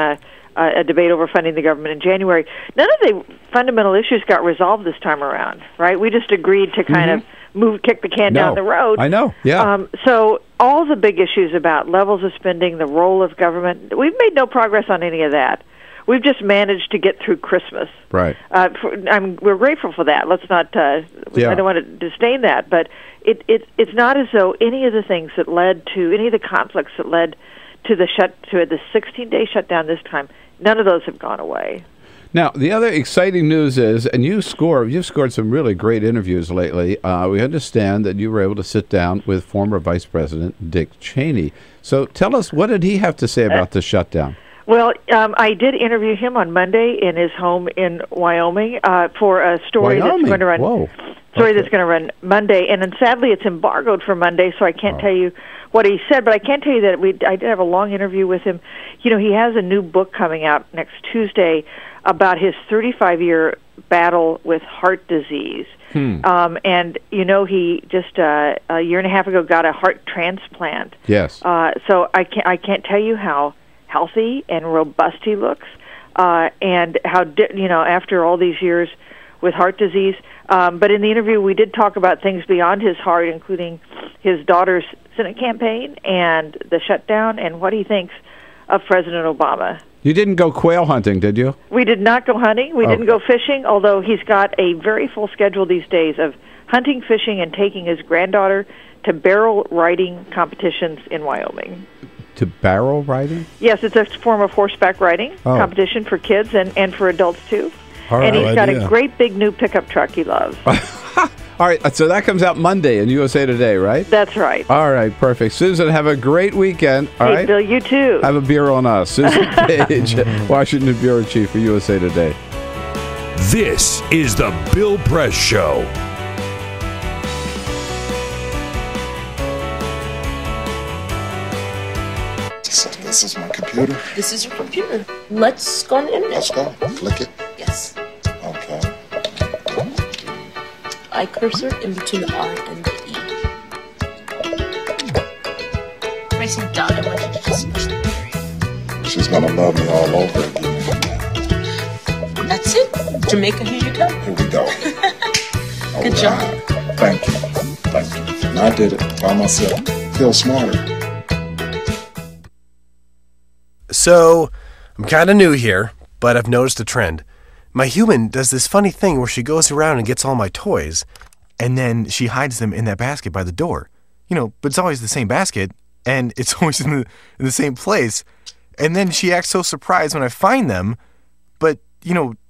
a debate over funding the government in January. None of the fundamental issues got resolved this time around, right? We just agreed to kind of kick the can down the road. I know, yeah. So all the big issues about levels of spending, the role of government, we've made no progress on any of that. we've just managed to get through Christmas. Right. We're grateful for that. Let's not. I don't want to disdain that, but it's not as though any of the things that led to any of the conflicts that led to the 16-day shutdown this time, none of those have gone away. Now, the other exciting news is, and you've scored some really great interviews lately. We understand that you were able to sit down with former Vice President Dick Cheney. So tell us, what did he have to say about the shutdown? Well, I did interview him on Monday in his home in Wyoming for a story that's going to run. That's going to run Monday, and then sadly it's embargoed for Monday, so I can't tell you what he said. But I can tell you that I did have a long interview with him. You know, he has a new book coming out next Tuesday about his 35-year battle with heart disease. And, you know, he just a year and a half ago got a heart transplant. Yes. So I can't tell you how healthy and robust he looks, and how, after all these years with heart disease. But in the interview, we did talk about things beyond his heart, including his daughter's Senate campaign and the shutdown and what he thinks of President Obama. You didn't go quail hunting, did you? We did not go hunting. We didn't go fishing, although he's got a very full schedule these days of hunting, fishing, and taking his granddaughter to barrel riding competitions in Wyoming. To barrel riding? Yes, it's a form of horseback riding competition for kids and for adults, too. And he's got a great big new pickup truck he loves. All right, so that comes out Monday in USA Today, right? That's right. All right, perfect. Susan, have a great weekend. All right, Bill, you too. Have a beer on us. Susan Page, Washington Bureau Chief for USA Today. This is the Bill Press Show. So this is my computer. This is your computer. Let's go on the internet. Let's go. Click it. Yes. Okay. I cursor in between the R and the E. Racing dot, I want you to just push the period. She's gonna love me all over again. That's it. Jamaica, here you go. Here we go. Good job. Thank you. Thank you. And I did it by myself. Feel smarter. So, I'm kind of new here, but I've noticed a trend. My human does this funny thing where she goes around and gets all my toys, and then she hides them in that basket by the door. But it's always the same basket, and it's always in the same place. And then she acts so surprised when I find them, but,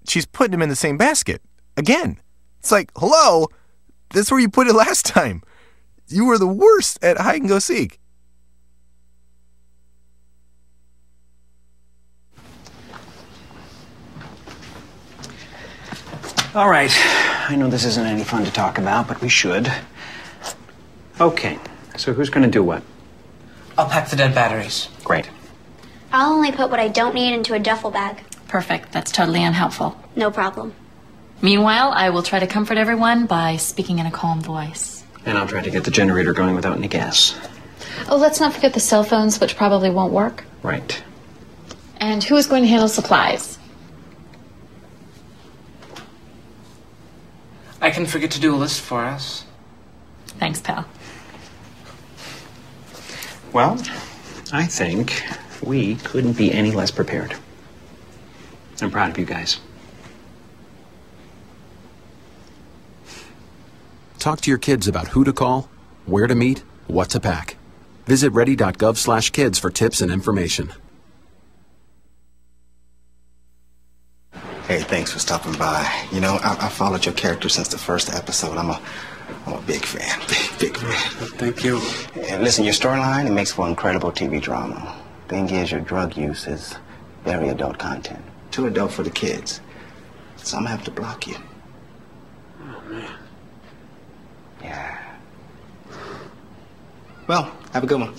she's putting them in the same basket. Again. It's like, hello? That's where you put it last time. You were the worst at hide and go seek. All right. I know this isn't any fun to talk about, but we should. Okay. So who's going to do what? I'll pack the dead batteries. Great. I'll only put what I don't need into a duffel bag. Perfect. That's totally unhelpful. No problem. Meanwhile, I will try to comfort everyone by speaking in a calm voice. And I'll try to get the generator going without any gas. Oh, let's not forget the cell phones, which probably won't work. Right. And who is going to handle supplies? I can forget to do a list for us. Thanks, pal. Well, I think we couldn't be any less prepared. I'm proud of you guys. Talk to your kids about who to call, where to meet, what to pack. Visit ready.gov/kids for tips and information. Hey, thanks for stopping by. I followed your character since the first episode. I'm a big fan. Big fan. Thank you. And listen, your storyline, it makes for incredible TV drama. Thing is, your drug use is very adult content. Too adult for the kids. So I'm gonna have to block you. Oh, man. Yeah. Well, have a good one.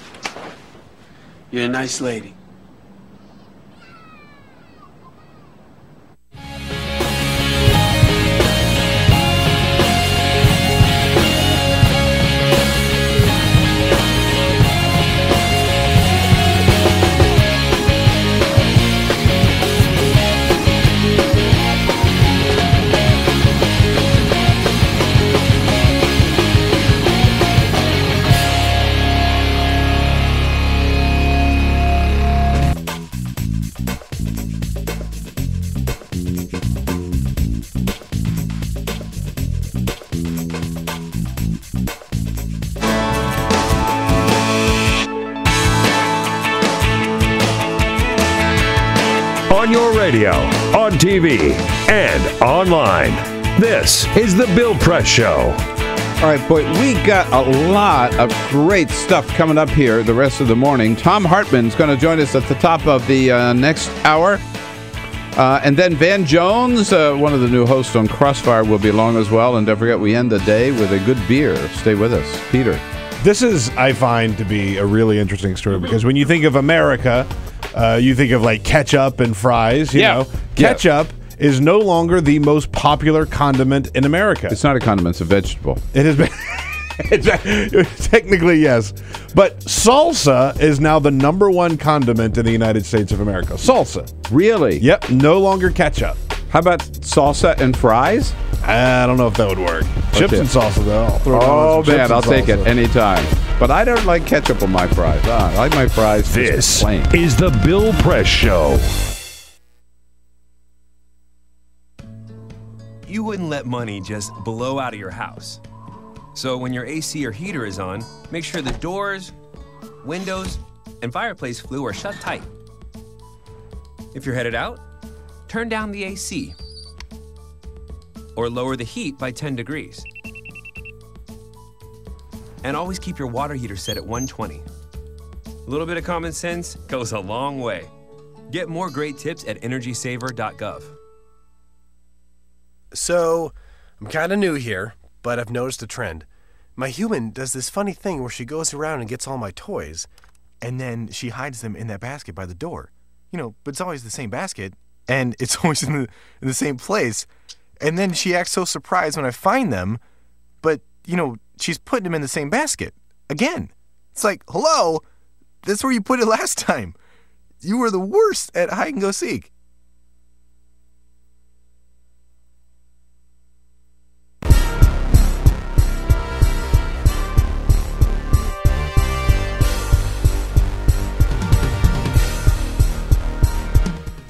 You're a nice lady. on your radio, on TV, and online. This is The Bill Press Show. All right, boy, we got a lot of great stuff coming up here the rest of the morning. Tom Hartman's going to join us at the top of the next hour. And then Van Jones, one of the new hosts on Crossfire, will be along as well. And don't forget, we end the day with a good beer. Stay with us. Peter. This is, I find, to be a really interesting story because when you think of America, you think of like ketchup and fries. You know, ketchup is no longer the most popular condiment in America. It's not a condiment, it's a vegetable. It has been technically, yes. But salsa is now the #1 condiment in the United States of America. Salsa. Really? Yep, no longer ketchup. How about salsa and fries? I don't know if that would work. Chips and salsa, though. I'll throw oh, man, I'll take it anytime. But I don't like ketchup on my fries. I like my fries This plain. is the Bill Press Show. You wouldn't let money just blow out of your house. So when your AC or heater is on, make sure the doors, windows, and fireplace flue are shut tight. If you're headed out, turn down the AC or lower the heat by 10 degrees. And always keep your water heater set at 120. A little bit of common sense goes a long way. Get more great tips at energysaver.gov. So, I'm kind of new here, but I've noticed a trend. My human does this funny thing where she goes around and gets all my toys, and then she hides them in that basket by the door. You know, but it's always the same basket, and it's always in the same place. And then she acts so surprised when I find them, but, you know, she's putting them in the same basket. Again. It's like, hello, that's where you put it last time. You were the worst at hide and go seek.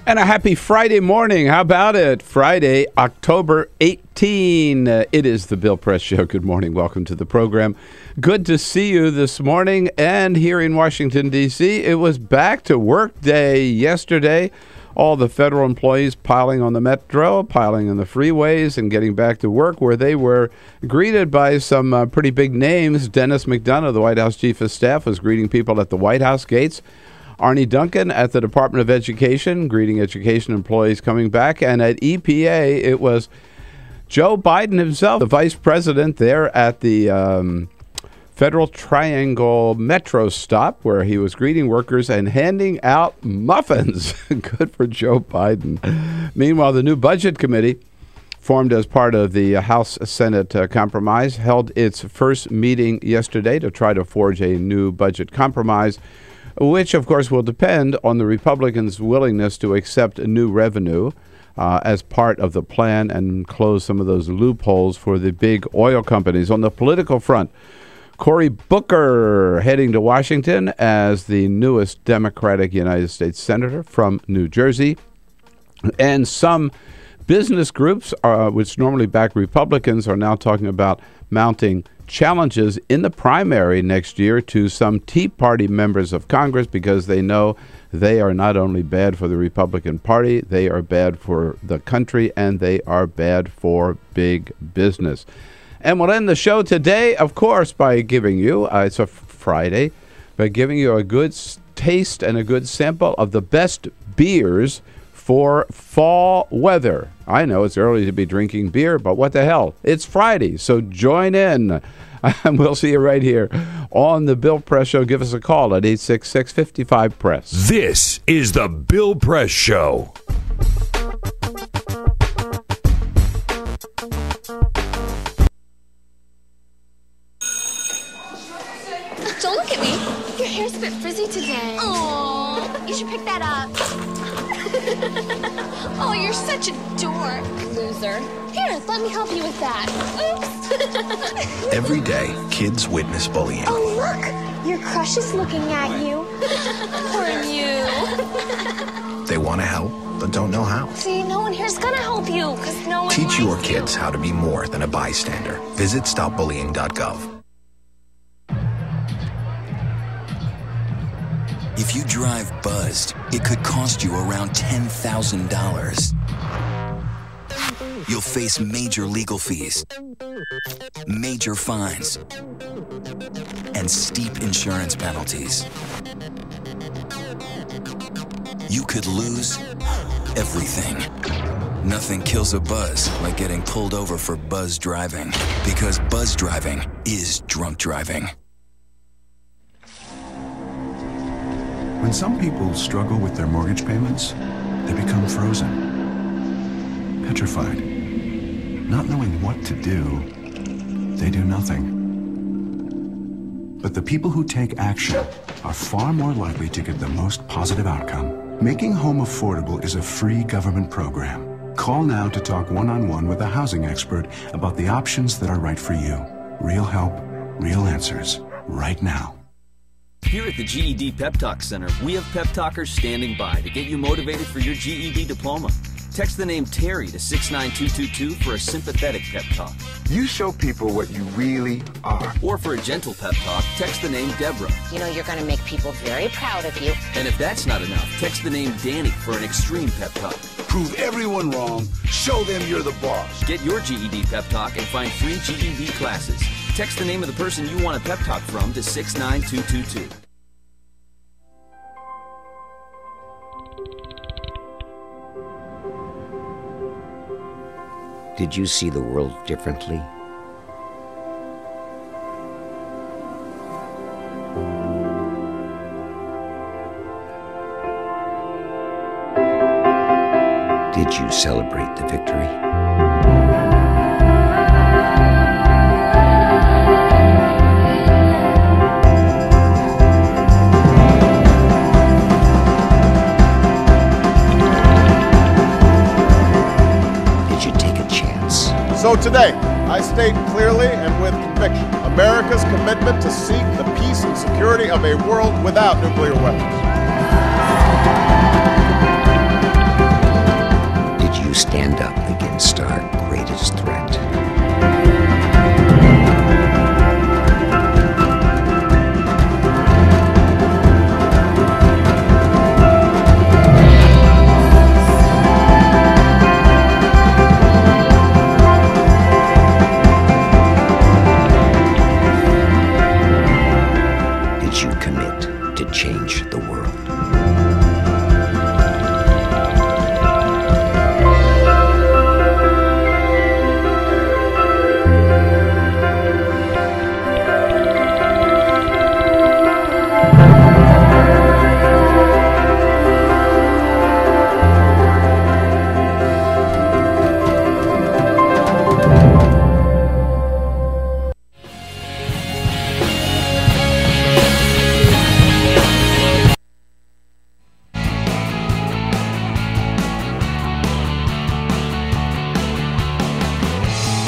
And a happy Friday morning. How about it? Friday, October 18. It is the Bill Press Show. Good morning. Welcome to the program. Good to see you this morning. And here in Washington, D.C., it was back to work day yesterday. All the federal employees piling on the metro, piling on the freeways, and getting back to work, where they were greeted by some pretty big names. Dennis McDonough, the White House Chief of Staff, was greeting people at the White House gates. Arnie Duncan at the Department of Education, greeting education employees coming back. And at EPA, it was Joe Biden himself, the vice president, there at the Federal Triangle Metro stop, where he was greeting workers and handing out muffins. Good for Joe Biden. Meanwhile, the new Budget Committee, formed as part of the House-Senate compromise, held its first meeting yesterday to try to forge a new budget compromise, which, of course, will depend on the Republicans' willingness to accept new revenue as part of the plan and close some of those loopholes for the big oil companies. On the political front, Cory Booker heading to Washington as the newest Democratic United States Senator from New Jersey. And some business groups, which normally back Republicans, are now talking about mounting challenges in the primary next year to some Tea Party members of Congress, because they know they are not only bad for the Republican Party, they are bad for the country, and they are bad for big business. And we'll end the show today, of course, by giving you, it's a Friday, by giving you a good taste and a good sample of the best beers for fall weather. I know it's early to be drinking beer, but what the hell? It's Friday, so join in. And we'll see you right here on the Bill Press Show. Give us a call at 866-55-PRESS. This is the Bill Press Show. Don't look at me. Your hair's a bit frizzy today. Oh, you should pick that up. Oh, you're such a dork, loser. Here, let me help you with that. Oops. Every day, kids witness bullying. Oh, look. Your crush is looking at you. Poor you. They want to help, but don't know how. See, no one here's gonna help you, because no one Teach your likes kids how to be more than a bystander. Visit stopbullying.gov. If you drive buzzed, it could cost you around $10,000. You'll face major legal fees, major fines, and steep insurance penalties. You could lose everything. Nothing kills a buzz like getting pulled over for buzz driving, because buzz driving is drunk driving. When some people struggle with their mortgage payments, they become frozen, petrified. Not knowing what to do, they do nothing. But the people who take action are far more likely to get the most positive outcome. Making home affordable is a free government program. Call now to talk one-on-one with a housing expert about the options that are right for you. Real help, real answers, right now. Here at the GED Pep Talk Center, we have pep talkers standing by to get you motivated for your GED diploma. Text the name Terry to 69222 for a sympathetic pep talk. You show people what you really are. Or for a gentle pep talk, text the name Deborah. You know you're going to make people very proud of you. And if that's not enough, text the name Danny for an extreme pep talk. Prove everyone wrong. Show them you're the boss. Get your GED pep talk and find free GED classes. Text the name of the person you want a pep talk from to 69222. Did you see the world differently? Did you celebrate the victory? So today, I state clearly and with conviction America's commitment to seek the peace and security of a world without nuclear weapons. Did you stand up against our greatest threat? Change the world.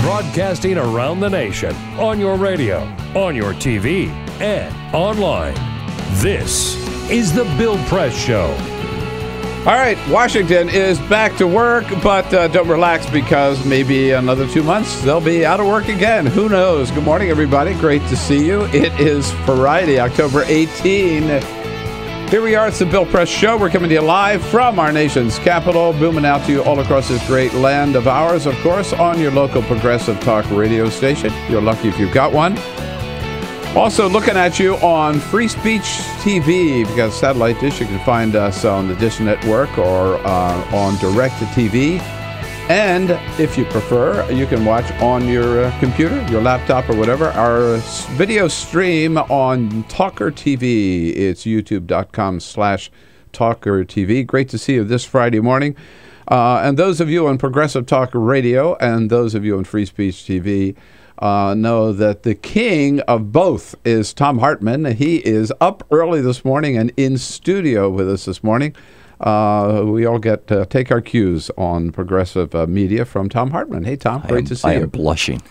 Broadcasting around the nation, on your radio, on your TV, and online. This is The Bill Press Show. All right, Washington is back to work, but don't relax because maybe another 2 months they'll be out of work again. Who knows? Good morning, everybody. Great to see you. It is Friday, October 18. Here we are. It's the Bill Press Show. We're coming to you live from our nation's capital, booming out to you all across this great land of ours, of course, on your local progressive talk radio station. You're lucky if you've got one. Also looking at you on Free Speech TV. If you've got a satellite dish, you can find us on the Dish Network or on Direct-to-TV. And if you prefer, you can watch on your computer, your laptop, or whatever, our video stream on TawkrTV. It's youtube.com/TawkrTV. Great to see you this Friday morning. And those of you on Progressive Talk Radio and those of you on Free Speech TV know that the king of both is Thom Hartmann. He is up early this morning and in studio with us this morning. We all get take our cues on progressive media from Thom Hartmann. Hey, Tom, great to see you. I am blushing.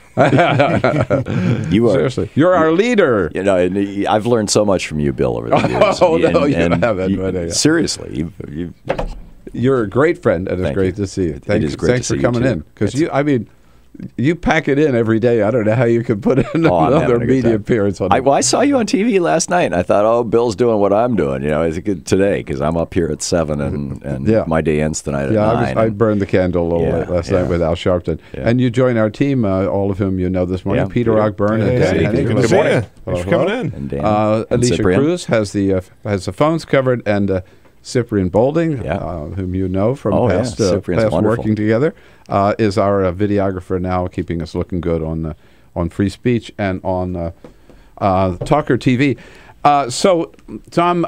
You are seriously. You're our leader. You know, I've learned so much from you, Bill, over the years. Oh no, you haven't. Seriously, you're a great friend, and it's great to see you. It is great Thanks to for see coming you too. in because I mean, You pack it in every day. I don't know how you could put in another media appearance on it. I saw you on TV last night, and I thought, oh, Bill's doing what I'm doing. It's good today because I'm up here at 7, and my day ends tonight at 9. I burned the candle a little late last night with Al Sharpton. Yeah. And you join our team, all of whom you know this morning, Peter Ogburn and Dan Hennig. Good morning. Thanks for coming in. And Dan, Alicia Cruz has the phones covered, and Cyprian Bolding, whom you know from past working together, is our videographer now, keeping us looking good on free speech and on TawkrTV. So, Tom,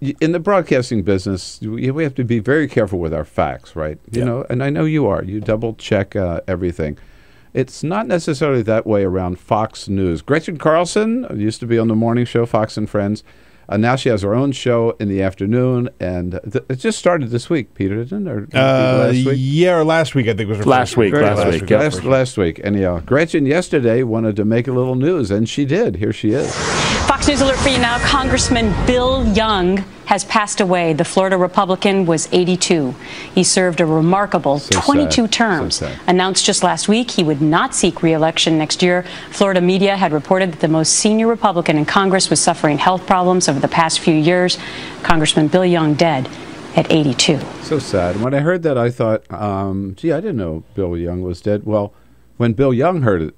in the broadcasting business, we have to be very careful with our facts, right? You know, and I know you are. You double check everything. It's not necessarily that way around Fox News. Gretchen Carlson used to be on the morning show, Fox and Friends. Now she has her own show in the afternoon, and it just started this week, Peter, didn't it? Or last week? Yeah, or last week, I think was her last week. Last week. Anyhow, Gretchen yesterday wanted to make a little news, and she did. Here she is. Fox News alert for you now. Congressman Bill Young has passed away. The Florida Republican was 82. He served a remarkable 22 terms. Announced just last week he would not seek re-election next year. Florida media had reported that the most senior Republican in Congress was suffering health problems over the past few years. Congressman Bill Young dead at 82. So sad. When I heard that, I thought, gee, I didn't know Bill Young was dead. Well, when Bill Young heard it,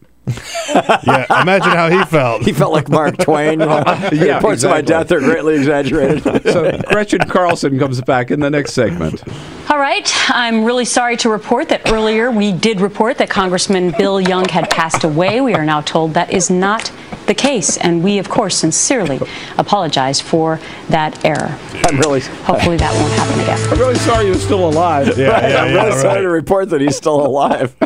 yeah, imagine how he felt. He felt like Mark Twain. Reports of my death are greatly exaggerated. So Gretchen Carlson comes back in the next segment. All right. I'm really sorry to report that earlier we did report that Congressman Bill Young had passed away. We are now told that is not the case, and we, of course, sincerely apologize for that error. Hopefully that won't happen again. I'm really sorry you're still alive. I'm really sorry to report that he's still alive.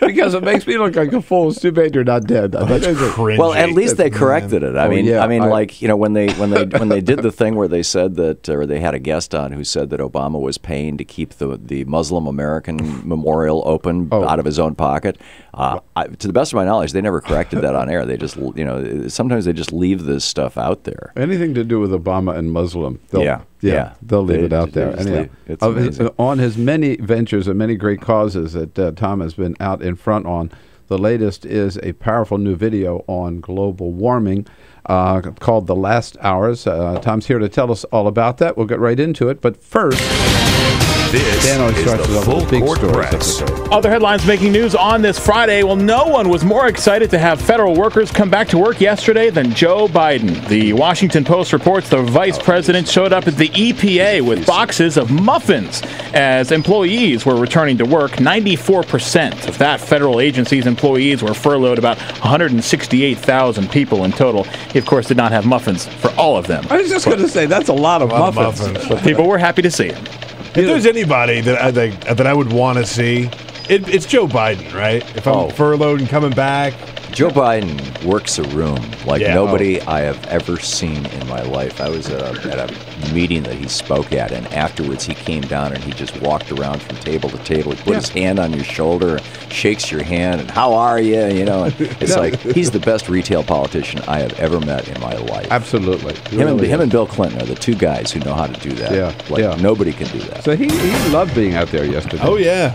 Because it makes me look like a fool. It's too bad you're not dead. Well, at least they corrected it. I mean, like, you know, when they did the thing where they said that, or they had a guest on who said that Obama was paying to keep the Muslim American Memorial open out of his own pocket. To the best of my knowledge, they never corrected that on air. They just, you know, sometimes they just leave this stuff out there. Anything to do with Obama and Muslim, they'll leave it out there. Anyhow, on his many ventures and many great causes that Tom has been out in front on, the latest is a powerful new video on global warming called The Last Hours. Tom's here to tell us all about that. We'll get right into it. But first, this is the Full Court Press. Other headlines making news on this Friday. Well, no one was more excited to have federal workers come back to work yesterday than Joe Biden. The Washington Post reports the vice president showed up at the EPA with boxes of muffins as employees were returning to work. 94% of that federal agency's employees were furloughed, about 168,000 people in total. He, of course, did not have muffins for all of them. I was just going to say, that's a lot of muffins. But people were happy to see him. If there's anybody that I would want to see, it's Joe Biden, right? If I'm furloughed and coming back. Joe Biden works a room like nobody I have ever seen in my life. I was at a meeting that he spoke at, and afterwards he came down and he just walked around from table to table. He put his hand on your shoulder, shakes your hand, and how are you? You know, and it's like he's the best retail politician I have ever met in my life. Absolutely. Him and Bill Clinton are the two guys who know how to do that. Nobody can do that. So he loved being out there yesterday. Oh, yeah.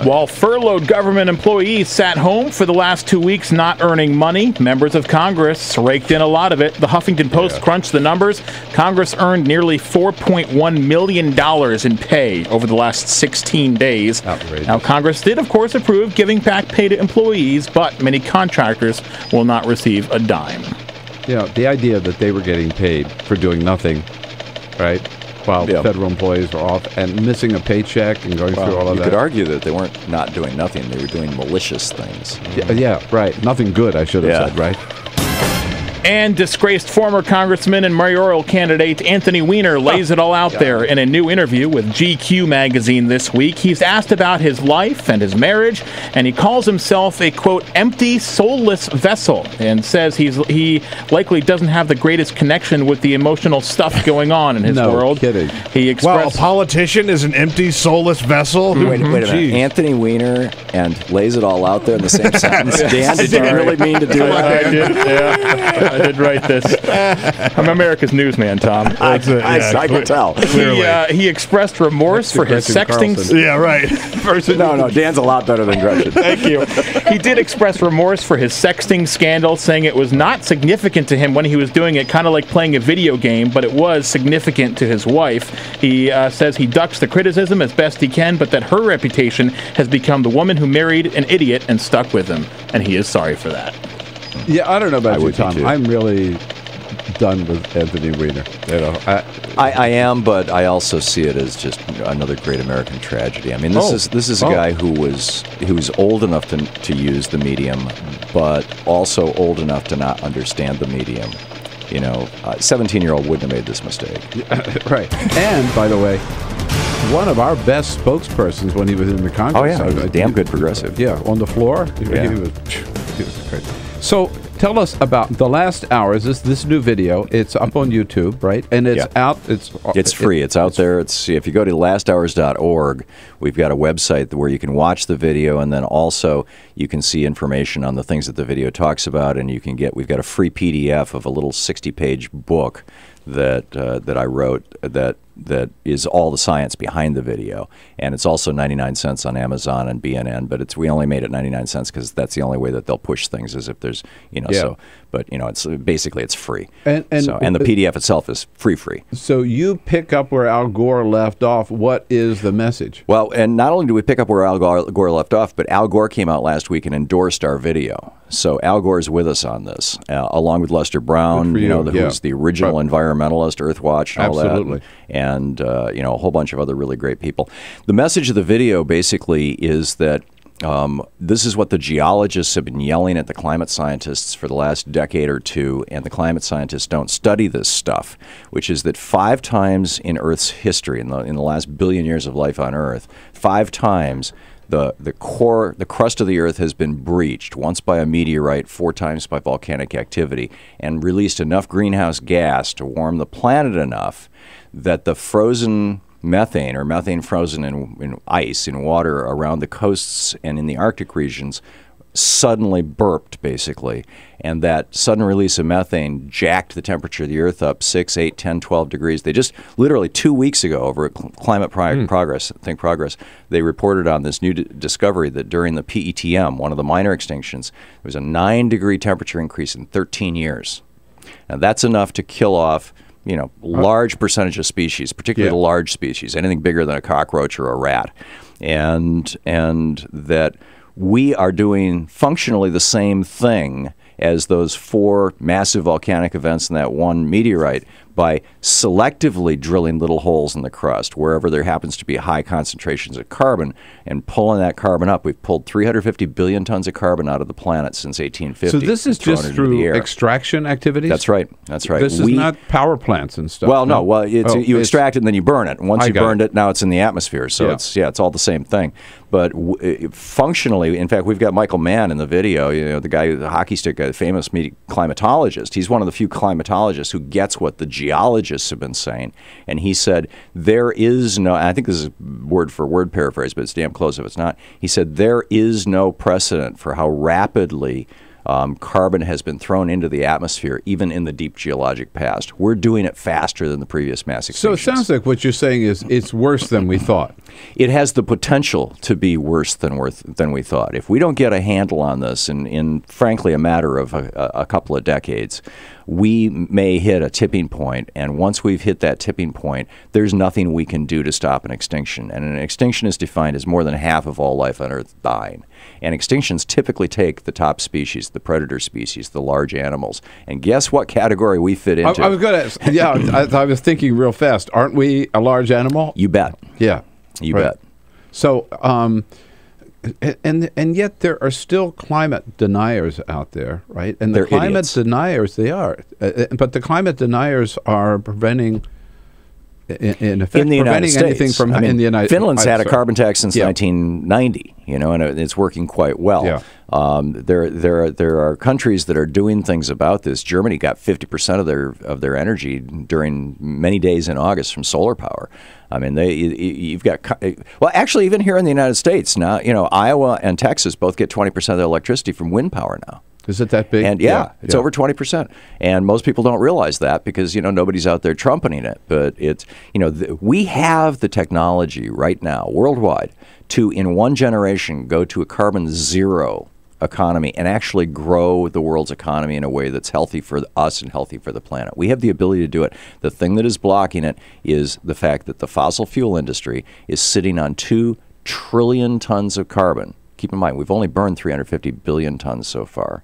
While furloughed government employees sat home for the last 2 weeks not earning money, members of Congress raked in a lot of it. The Huffington Post crunched the numbers. Congress earned nearly $4.1 million in pay over the last 16 days. Outrageous. Now, Congress did, of course, approve giving back pay to employees, but many contractors will not receive a dime. You know, the idea that they were getting paid for doing nothing, right? While federal employees were off and missing a paycheck and going through all of that. You could argue that they weren't not doing nothing. They were doing malicious things. Yeah, right. Nothing good, I should have said, right? And disgraced former congressman and mayoral candidate Anthony Weiner lays it all out there in a new interview with GQ magazine this week. He's asked about his life and his marriage, and he calls himself a, quote, empty, soulless vessel, and says he likely doesn't have the greatest connection with the emotional stuff going on in his world. Kidding. He expressed, a politician is an empty, soulless vessel? Wait a minute. Anthony Weiner and lays it all out there in the same sentence. Dan, did you really mean to do that? I did, yeah. I did write this. I'm America's newsman, Tom. I can tell. He expressed remorse for his sexting. Yeah, right. No, Dan's a lot better than Gretchen. Thank you. He did express remorse for his sexting scandal, saying it was not significant to him when he was doing it, kind of like playing a video game, but it was significant to his wife. He says he ducks the criticism as best he can, but that her reputation has become the woman who married an idiot and stuck with him, and he is sorry for that. Yeah, I don't know about you, Tom. too. I'm really done with Anthony Weiner. I am, but I also see it as just another great American tragedy. I mean, this is a guy who was old enough to use the medium, but also old enough to not understand the medium. You know, a 17-year-old wouldn't have made this mistake. Right. And, by the way, one of our best spokespersons when he was in the Congress. Oh, yeah. He was a damn good progressive. Yeah, on the floor. Yeah. He was great. So, tell us about The Last Hours. This new video. It's up on YouTube, right? And it's out. It's free. It's out there. If you go to lasthours.org, we've got a website where you can watch the video, and then also you can see information on the things that the video talks about, and we've got a free PDF of a little 60-page book that I wrote that is all the science behind the video, and it's also 99 cents on Amazon and BNN, but we only made it 99 cents because that's the only way that they'll push things, is if there's so, but it's basically it's free, and the PDF itself is free. So you pick up where Al Gore left off. What is the message? Well, and not only do we pick up where Al Gore left off, but Al Gore came out last week and endorsed our video. So Al Gore's with us on this, along with Lester Brown, who's the original environmentalist, Earthwatch, and all Absolutely. that, and a whole bunch of other really great people. The message of the video basically is that this is what the geologists have been yelling at the climate scientists for the last decade or two, and the climate scientists don't study this stuff, which is that 5 times in Earth's history, in the last billion years of life on Earth, 5 times the crust of the Earth has been breached, once by a meteorite, 4 times by volcanic activity, and released enough greenhouse gas to warm the planet enough that the frozen methane, or methane frozen in ice, in water around the coasts and in the Arctic regions, suddenly burped, basically. And that sudden release of methane jacked the temperature of the Earth up 6, 8, 10, 12 degrees. They just literally 2 weeks ago, over at Climate Progress, they reported on this new discovery that during the PETM, one of the minor extinctions, there was a 9-degree temperature increase in 13 years. Now, that's enough to kill off large percentage of species, particularly the large species, anything bigger than a cockroach or a rat. And that we are doing functionally the same thing as those 4 massive volcanic events and that one meteorite by selectively drilling little holes in the crust wherever there happens to be high concentrations of carbon and pulling that carbon up. We've pulled 350 billion tons of carbon out of the planet since 1850. So this is just through extraction activities? That's right. That's right. This is not power plants and stuff. Well, no. Well, you extract it and then you burn it. And once you burned it, now it's in the atmosphere. So it's all the same thing. But functionally, in fact, we've got Michael Mann in the video, the guy, the hockey stick guy, the famous climatologist. He's one of the few climatologists who gets what the geologists have been saying. And he said, there is no, I think this is word for word paraphrase, but it's damn close if it's not. He said, there is no precedent for how rapidly carbon has been thrown into the atmosphere, even in the deep geologic past. We're doing it faster than the previous mass extinctions. So it sounds like what you're saying is it's worse than we thought. It has the potential to be worse than we thought. If we don't get a handle on this in frankly, a matter of a couple of decades, we may hit a tipping point, and once we've hit that tipping point, there's nothing we can do to stop an extinction. And an extinction is defined as more than half of all life on Earth dying. And extinctions typically take the top species, the predator species, the large animals. And guess what category we fit into? I was going to, I was thinking real fast. Aren't we a large animal? You bet. Yeah. You bet. So, and yet there are still climate deniers out there, right? And the climate deniers, they are. But the climate deniers are preventing, in effect, in the United States, anything from in the United States. Finland's had a carbon tax since 1990, and it's working quite well. Yeah. There are countries that are doing things about this. Germany got 50% of their energy during many days in August from solar power. I mean, you've got, well, actually, even here in the United States now, Iowa and Texas both get 20% of their electricity from wind power now. Is it that big? And it's over 20%. And most people don't realize that because, nobody's out there trumpeting it. But it's, we have the technology right now worldwide to, in one generation, go to a carbon zero economy and actually grow the world's economy in a way that's healthy for us and healthy for the planet. We have the ability to do it. The thing that is blocking it is the fact that the fossil fuel industry is sitting on 2 trillion tons of carbon. Keep in mind, we've only burned 350 billion tons so far.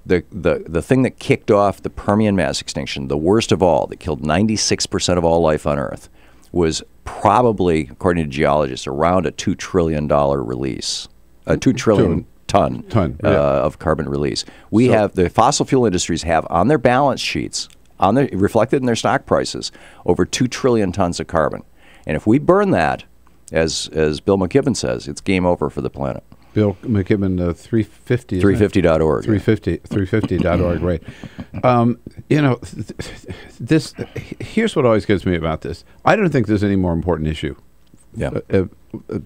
The thing that kicked off the Permian mass extinction, the worst of all, that killed 96% of all life on Earth, was probably, according to geologists, around a $2 trillion release, a 2 trillion ton of carbon release. The fossil fuel industries have on their balance sheets, reflected in their stock prices, over 2 trillion tons of carbon. And if we burn that, as Bill McKibben says, it's game over for the planet. Bill McKibben, 350. 350.org. 350.org, right. Here's what always gets me about this. I don't think there's any more important issue.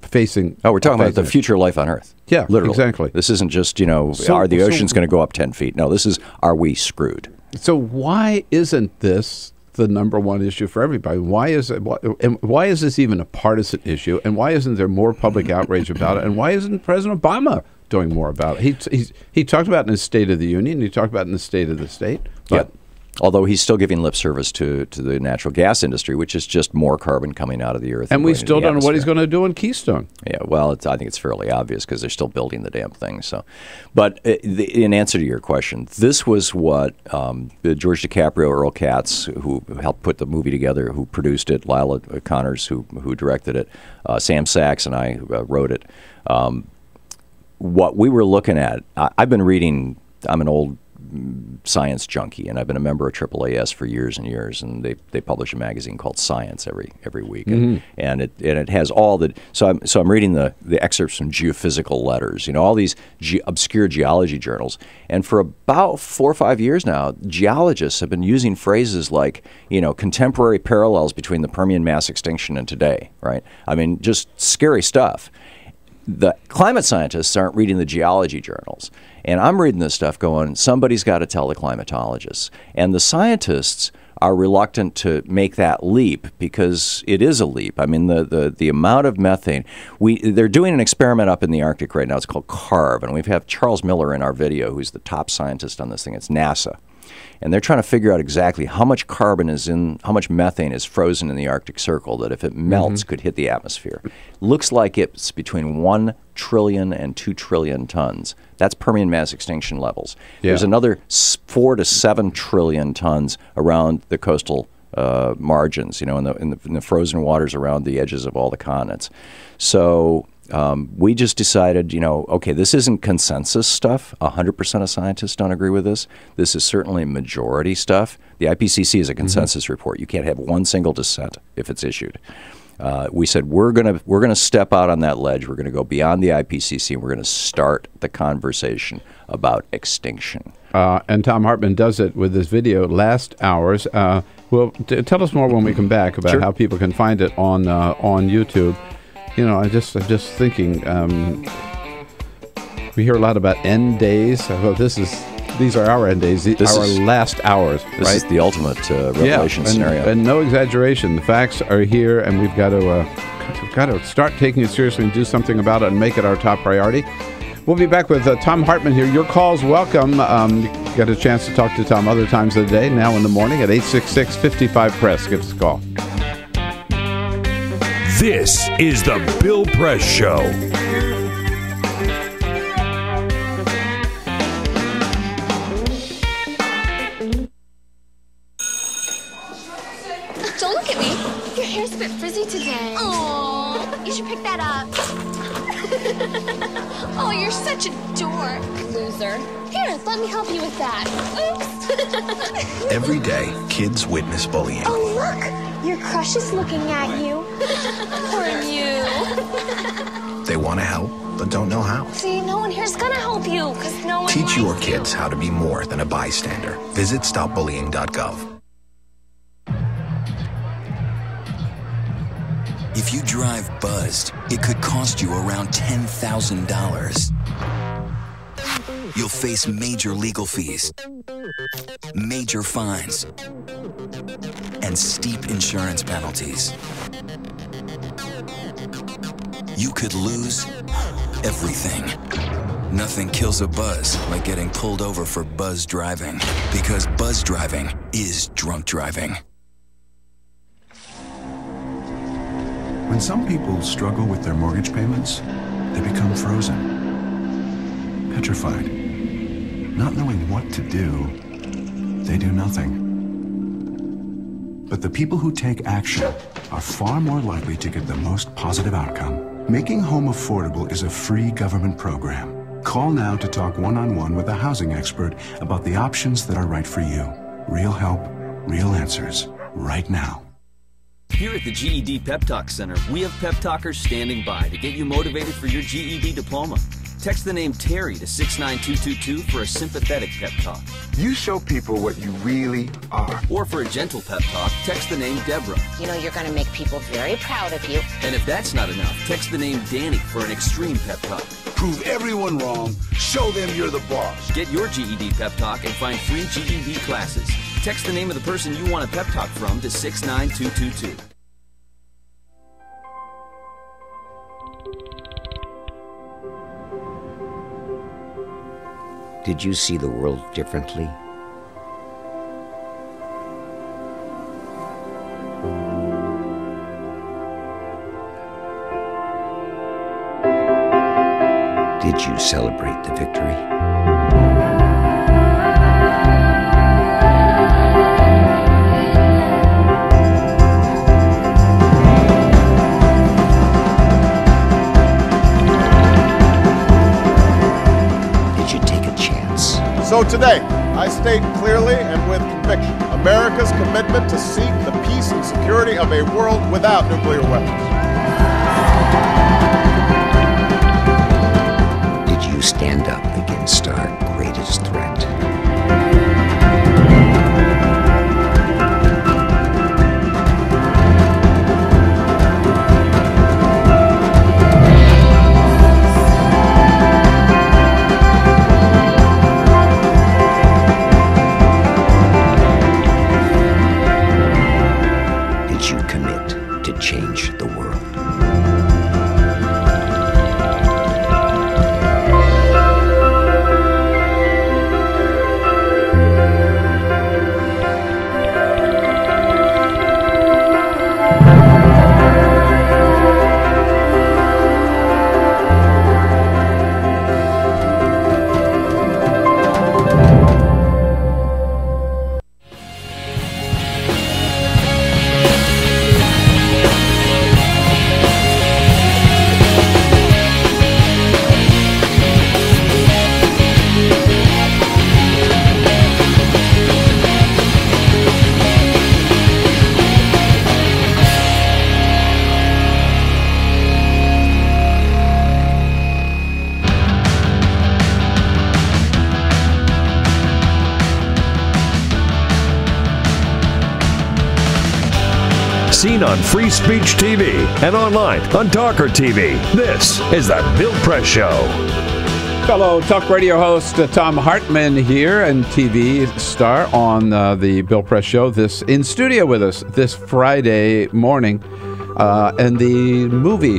Facing. Oh, we're talking about the future of life on Earth. Yeah, literally. Exactly. This isn't just, are the oceans going to go up 10 feet? No, this is, are we screwed? So why isn't this the number one issue for everybody? Why is this even a partisan issue? And why isn't there more public outrage about it? And why isn't President Obama doing more about it? He talked about it in his State of the Union. He talked about it in the State of the State. But although he's still giving lip service to the natural gas industry, which is just more carbon coming out of the earth. And we still don't know what he's going to do in Keystone. Yeah, well, I think it's fairly obvious because they're still building the damn thing. So, but in answer to your question, this was what George DiCaprio, Earl Katz, who helped put the movie together, who produced it, Lila Connors, who directed it, Sam Sachs and I wrote it. What we were looking at, I've been reading, I'm an old science junkie, and I've been a member of AAAS for years and years, and they publish a magazine called Science every week, and it has all the so I'm reading the excerpts from geophysical letters, all these obscure geology journals, and for about 4 or 5 years now, geologists have been using phrases like contemporary parallels between the Permian mass extinction and today, right? I mean, just scary stuff. The climate scientists aren't reading the geology journals. And I'm reading this stuff going, somebody's got to tell the climatologists. And the scientists are reluctant to make that leap because it is a leap. I mean, the amount of methane. They're doing an experiment up in the Arctic right now. It's called CARV. And we have Charles Miller in our video, who's the top scientist on this thing. It's NASA. And they're trying to figure out exactly how much carbon how much methane is frozen in the Arctic Circle that if it melts could hit the atmosphere. Looks like it's between 1 trillion and 2 trillion tons. That's Permian mass extinction levels. Yeah. There's another 4 to 7 trillion tons around the coastal margins, in the frozen waters around the edges of all the continents. So we just decided, okay, this isn't consensus stuff. 100% of scientists don't agree with this. This is certainly majority stuff. The IPCC is a consensus report. You can't have one single dissent if it's issued. We said we're gonna step out on that ledge. We're gonna go beyond the IPCC, and we're gonna start the conversation about extinction. And Thom Hartmann does it with this video, Last Hours. Well, tell us more when we come back about how people can find it on YouTube. I'm just thinking. We hear a lot about end days. Well, these are our end days. Our last hours. This is the ultimate revelation scenario. And no exaggeration. The facts are here, and we've got to start taking it seriously and do something about it and make it our top priority. We'll be back with Thom Hartmann here. Your calls welcome. You get a chance to talk to Thom other times of the day. Now in the morning at 866-55-PRESS. Give us a call. This is the Bill Press Show. Don't look at me. Your hair's a bit frizzy today. Aww, you should pick that up. Oh, you're such a dork, loser. Here, let me help you with that. Oops. Every day, kids witness bullying. Oh, look. Your crush is looking at you. Poor you. They want to help, but don't know how. See, no one here's gonna help you, because no one Teach your kids how to be more than a bystander. Visit stopbullying.gov. If you drive buzzed, it could cost you around $10,000. you'll face major legal fees, major fines, and steep insurance penalties. You could lose everything. Nothing kills a buzz like getting pulled over for buzz driving, because buzz driving is drunk driving. When some people struggle with their mortgage payments, they become frozen, petrified. Not knowing what to do, they do nothing. But the people who take action are far more likely to get the most positive outcome. Making home affordable is a free government program. Call now to talk one-on-one with a housing expert about the options that are right for you. Real help, real answers, right now. Here at the GED Pep Talk Center, we have pep talkers standing by to get you motivated for your GED diploma. Text the name Terry to 69222 for a sympathetic pep talk. You show people what you really are. Or for a gentle pep talk, text the name Deborah. You know you're going to make people very proud of you. And if that's not enough, text the name Danny for an extreme pep talk. Prove everyone wrong. Show them you're the boss. Get your GED pep talk and find free GED classes. Text the name of the person you want a pep talk from to 69222. Did you see the world differently? Did you celebrate the victory? So today, I state clearly and with conviction America's commitment to seek the peace and security of a world without nuclear weapons. Did you stand up against our greatest threat? Change the world. Seen on Free Speech TV and online on TawkrTV. This is the Bill Press Show. Fellow Talk Radio host Tom Hartman here, and TV star on the Bill Press Show. This in studio with us this Friday morning, and the movie,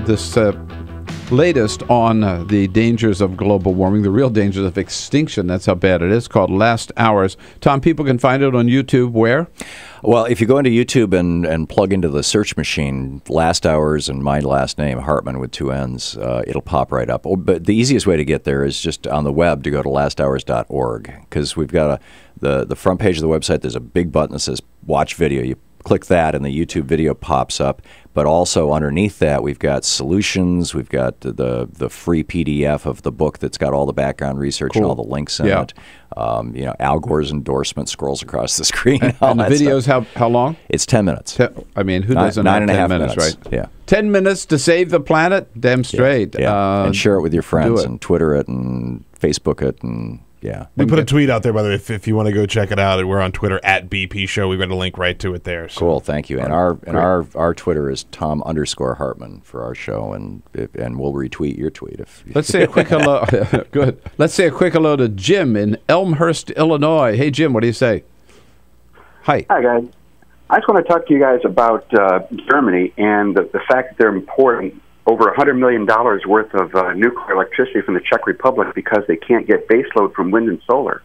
this latest on the dangers of global warming, the real dangers of extinction. That's how bad it is. Called Last Hours. Tom, people can find it on YouTube. Where? Well, if you go into YouTube and plug into the search machine Last Hours and my last name, Hartman with two N's, it'll pop right up. But the easiest way to get there is just on the web to go to lasthours.org, because we've got the front page of the website, there's a big button that says Watch Video. You click that and the YouTube video pops up. But also underneath that, we've got solutions. We've got the free PDF of the book that's got all the background research and all the links in it. You know, Al Gore's endorsement scrolls across the screen. And the video's how long? It's 10 minutes. I mean, who doesn't nine have and a 10 half minutes, right? Yeah. 10 minutes to save the planet? Damn straight. Yeah. And share it with your friends and Twitter it and Facebook it and Yeah. We put a tweet out there, by the way, if you want to go check it out. We're on Twitter at BP Show. We've got a link right to it there. So. Cool, thank you. And our Twitter is Tom_Hartman for our show, and we'll retweet your tweet if. Let's say a quick hello. Good. Let's say a quick hello to Jim in Elmhurst, Illinois. Hey, Jim, what do you say? Hi. Hi, guys. I just want to talk to you guys about Germany and the fact that they're importing over $100 million worth of nuclear electricity from the Czech Republic because they can't get baseload from wind and solar.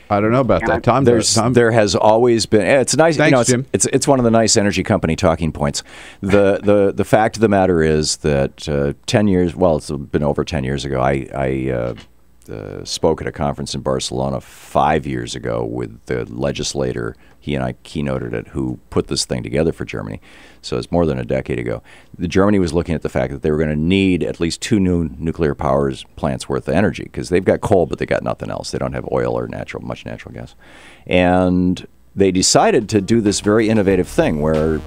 I don't know about that, Tom. There has always been. It's nice. Thanks, Jim. It's one of the nice energy company talking points. The fact of the matter is that 10 years. Well, it's been over 10 years ago. I spoke at a conference in Barcelona 5 years ago with the legislator. He and I keynoted it, who put this thing together for Germany. So it's more than a decade ago. Germany was looking at the fact that they were going to need at least 2 new nuclear power plants worth of energy, because they've got coal, but they got nothing else. They don't have oil or much natural gas. And they decided to do this very innovative thing where,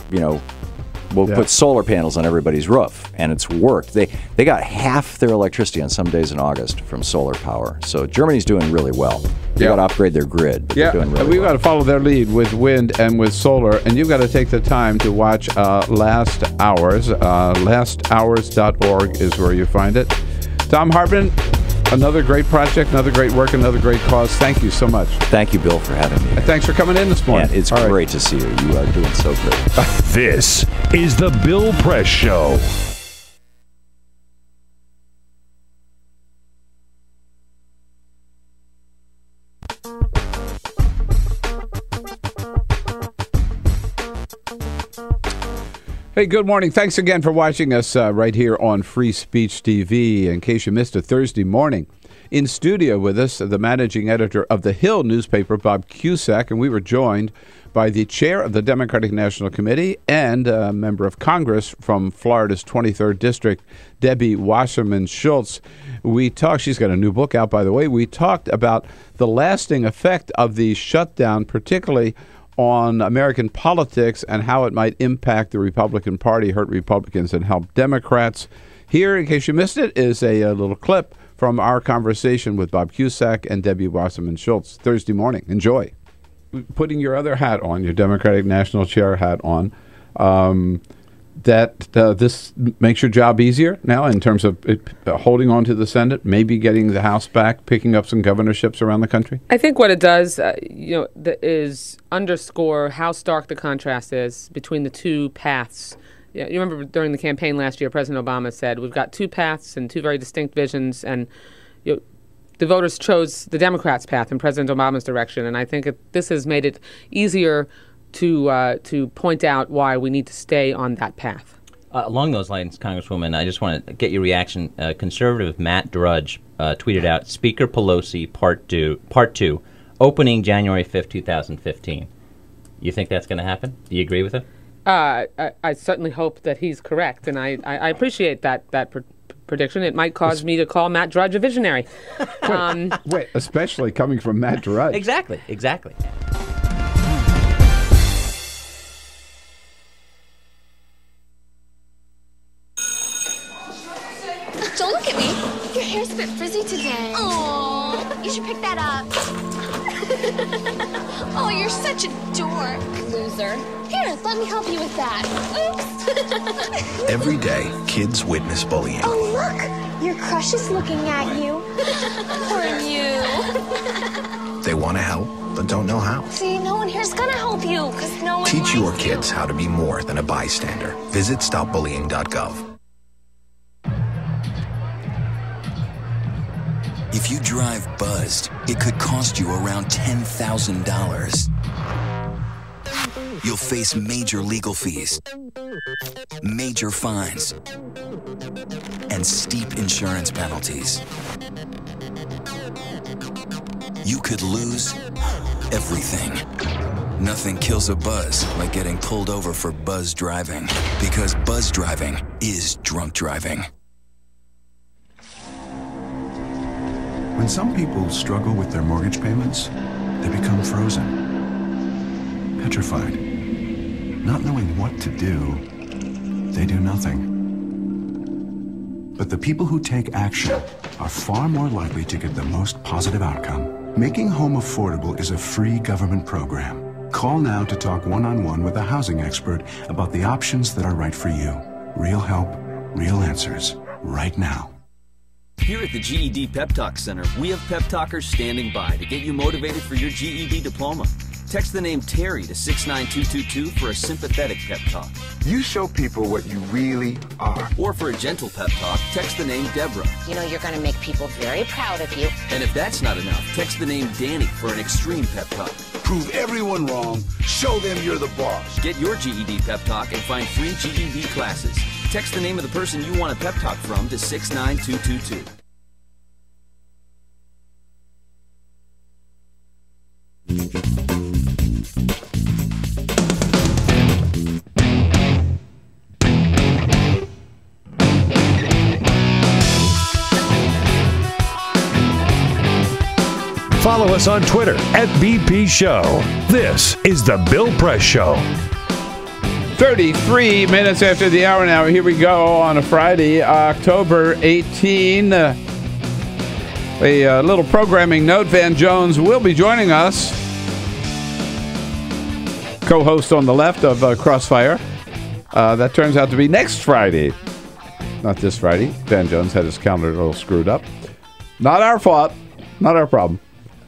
we'll put solar panels on everybody's roof, and it's worked. They got half their electricity on some days in August from solar power. So Germany's doing really well. They got to upgrade their grid, but they're doing really well. We've got to follow their lead with wind and with solar, and you've got to take the time to watch Last Hours. LastHours.org is where you find it. Tom Hartman, another great project, another great work, another great cause. Thank you so much. Thank you, Bill, for having me. And thanks for coming in this morning. Yeah, it's great to see you. You are doing so great. This is the Bill Press Show. Hey, good morning. Thanks again for watching us right here on Free Speech TV. In case you missed a Thursday morning, in studio with us, the managing editor of The Hill newspaper, Bob Cusack, and we were joined by the chair of the Democratic National Committee and a member of Congress from Florida's 23rd District, Debbie Wasserman Schultz. We talked, she's got a new book out, by the way. We talked about the lasting effect of the shutdown, particularly on American politics and how it might impact the Republican Party, hurt Republicans, and help Democrats. Here, in case you missed it, is a little clip from our conversation with Bob Cusack and Debbie Wasserman Schultz Thursday morning. Enjoy. Putting your other hat on, your Democratic National Chair hat on, this makes your job easier now in terms of holding on to the Senate, maybe getting the House back, picking up some governorships around the country? I think what it does, is underscore how stark the contrast is between the two paths. You remember during the campaign last year, President Obama said, we've got two paths and two very distinct visions, and the voters chose the Democrats' path in President Obama's direction, and I think this has made it easier to point out why we need to stay on that path. Along those lines, Congresswoman, I just want to get your reaction. Conservative Matt Drudge tweeted out, Speaker Pelosi, Part 2, opening January 5th, 2015. You think that's going to happen? Do you agree with it? I certainly hope that he's correct, and I appreciate that prediction. It might cause me to call Matt Drudge a visionary. Wait, especially coming from Matt Drudge. Exactly. Don't look at me. Your hair's a bit frizzy today. Oh, you should pick that up. Oh, you're such a dork, loser. Here, let me help you with that. Oops. Every day, kids witness bullying. Oh, look. Your crush is looking at you. Poor you. They want to help, but don't know how. See, no one here's gonna help you, because no one Teach your likes kids how to be more than a bystander. Visit stopbullying.gov. If you drive buzzed, it could cost you around $10,000. You'll face major legal fees, major fines, and steep insurance penalties. You could lose everything. Nothing kills a buzz like getting pulled over for buzz driving, because buzz driving is drunk driving. When some people struggle with their mortgage payments, they become frozen, petrified. Not knowing what to do, they do nothing. But the people who take action are far more likely to get the most positive outcome. Making home affordable is a free government program. Call now to talk one-on-one with a housing expert about the options that are right for you. Real help, real answers, right now. Here at the GED Pep Talk Center, we have pep talkers standing by to get you motivated for your GED diploma. Text the name Terry to 69222 for a sympathetic pep talk. You show people what you really are. Or for a gentle pep talk, text the name Deborah. You know you're going to make people very proud of you. And if that's not enough, text the name Danny for an extreme pep talk. Prove everyone wrong. Show them you're the boss. Get your GED pep talk and find free GED classes. Text the name of the person you want a pep talk from to 69222. Follow us on Twitter @BP Show. This is The Bill Press Show. 33 minutes after the hour now. Here we go on a Friday, October 18. A little programming note. Van Jones will be joining us. Co-host on the left of Crossfire. That turns out to be next Friday. Not this Friday. Van Jones had his calendar a little screwed up. Not our fault. Not our problem.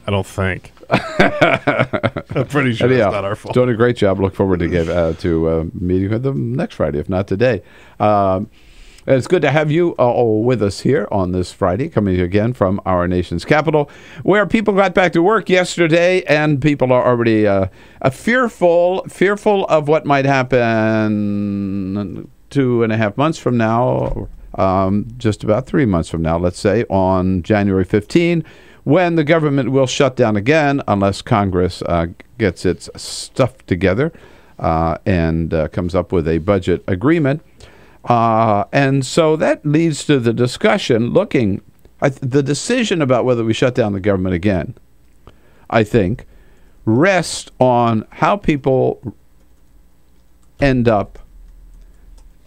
I don't think. I'm pretty sure it's not our fault. Doing a great job. Look forward to meeting with them next Friday, if not today. It's good to have you all with us here on this Friday, coming again from our nation's capital, where people got back to work yesterday, and people are already fearful of what might happen 2.5 months from now, just about 3 months from now, let's say, on January 15, when the government will shut down again unless Congress gets its stuff together and comes up with a budget agreement. And so that leads to the discussion the decision about whether we shut down the government again, I think, rests on how people end up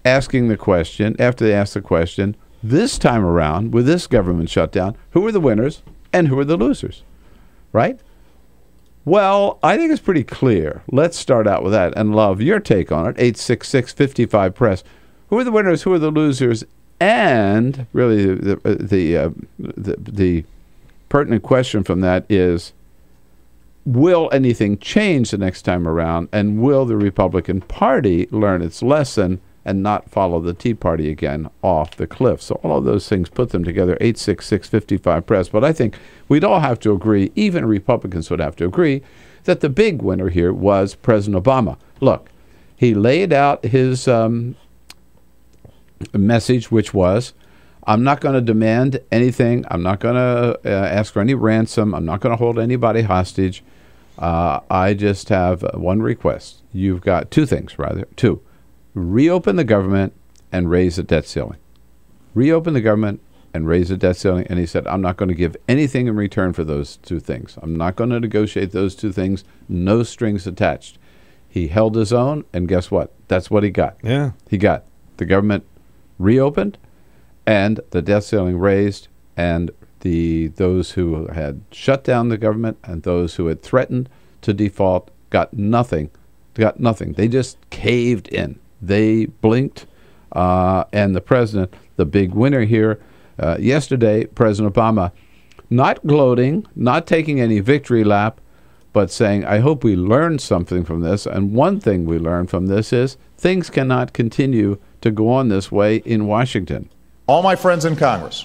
asking the question, after they ask the question, this time around, with this government shutdown, who are the winners and who are the losers, right? Well, I think it's pretty clear. Let's start out with that and love your take on it. 866-55-PRESS. Who are the winners? Who are the losers? And really, the pertinent question from that is, will anything change the next time around? And will the Republican Party learn its lesson and not follow the Tea Party again off the cliff? So all of those things, put them together, 866-55-PRESS. But I think we'd all have to agree, even Republicans would have to agree, that the big winner here was President Obama. Look, he laid out his message, which was, I'm not going to demand anything. I'm not going to ask for any ransom. I'm not going to hold anybody hostage. I just have one request. You've got two things, rather. Two. Reopen the government and raise the debt ceiling. Reopen the government and raise the debt ceiling. And he said, I'm not going to give anything in return for those two things. I'm not going to negotiate those two things. No strings attached. He held his own, and guess what? That's what he got. Yeah. He got the government reopened and the debt ceiling raised, and those who had shut down the government and those who had threatened to default got nothing. They just caved in. They blinked, and the president, the big winner here, yesterday, President Obama, not gloating, not taking any victory lap, but saying, I hope we learned something from this. And one thing we learned from this is things cannot continue to go on this way in Washington. All my friends in Congress,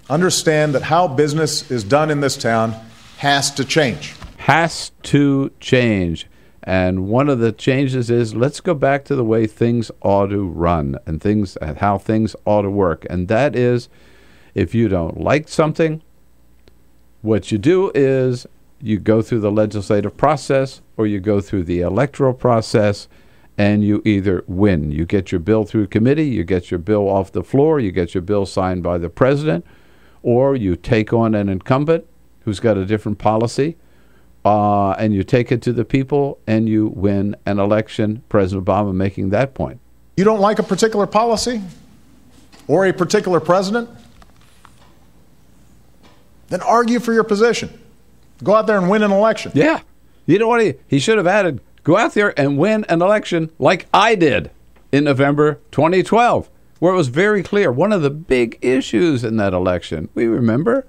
understand that how business is done in this town has to change. Has to change. And one of the changes is, let's go back to the way things ought to run and how things ought to work. And that is, if you don't like something, what you do is you go through the legislative process or you go through the electoral process, and you either win. You get your bill through committee, you get your bill off the floor, you get your bill signed by the president, or you take on an incumbent who's got a different policy, and you take it to the people and you win an election. President Obama making that point. You don't like a particular policy or a particular president? then argue for your position. Go out there and win an election. Yeah. You know what he should have added? Go out there and win an election like I did in November 2012, where it was very clear. One of the big issues in that election, we remember,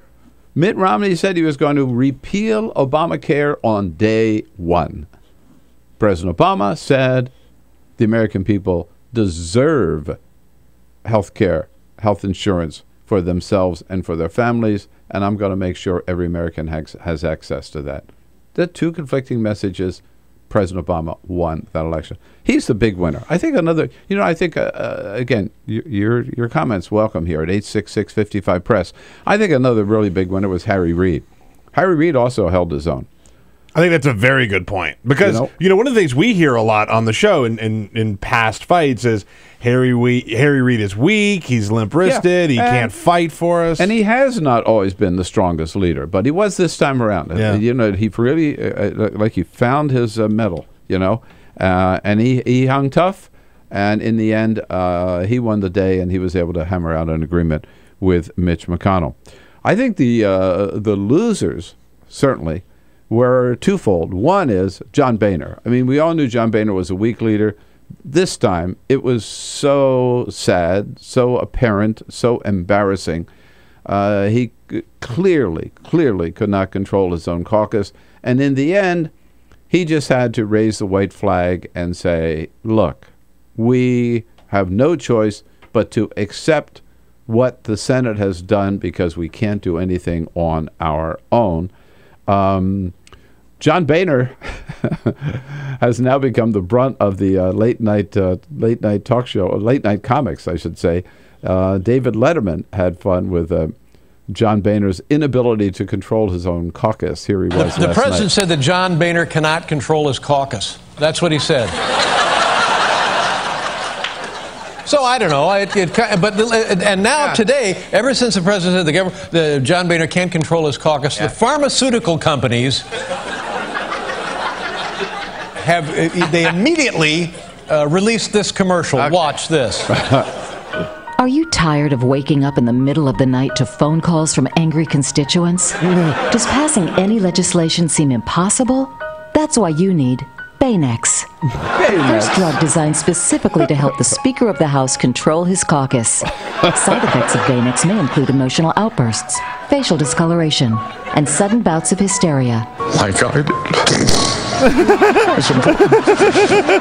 Mitt Romney said he was going to repeal Obamacare on day one. President Obama said the American people deserve health care, health insurance for themselves and for their families, and I'm going to make sure every American has access to that. The two conflicting messages. President Obama won that election. He's the big winner. I think another, again, your comments welcome here at 866-55-PRESS. I think another really big winner was Harry Reid. Harry Reid also held his own. I think that's a very good point because one of the things we hear a lot on the show in past fights is Harry Reid is weak, he's limp-wristed, he can't fight for us, and he has not always been the strongest leader, but he was this time around. Yeah. He really he found his mettle, and he hung tough, and in the end he won the day, and he was able to hammer out an agreement with Mitch McConnell. I think the losers certainly were twofold. One is John Boehner. I mean, we all knew John Boehner was a weak leader. This time, it was so sad, so apparent, so embarrassing. He clearly could not control his own caucus. And in the end, he just had to raise the white flag and say, look, we have no choice but to accept what the Senate has done because we can't do anything on our own. John Boehner has now become the brunt of the late night talk show, late night comics, I should say. David Letterman had fun with John Boehner's inability to control his own caucus. Here he was. The president said that John Boehner cannot control his caucus. That's what he said. So I don't know, and now today, ever since the president said John Boehner can't control his caucus, the pharmaceutical companies they immediately released this commercial. Okay. Watch this. Are you tired of waking up in the middle of the night to phone calls from angry constituents? Does passing any legislation seem impossible? That's why you need Banex. First drug designed specifically to help the Speaker of the House control his caucus. Side effects of Banex may include emotional outbursts, facial discoloration, and sudden bouts of hysteria. Like I did.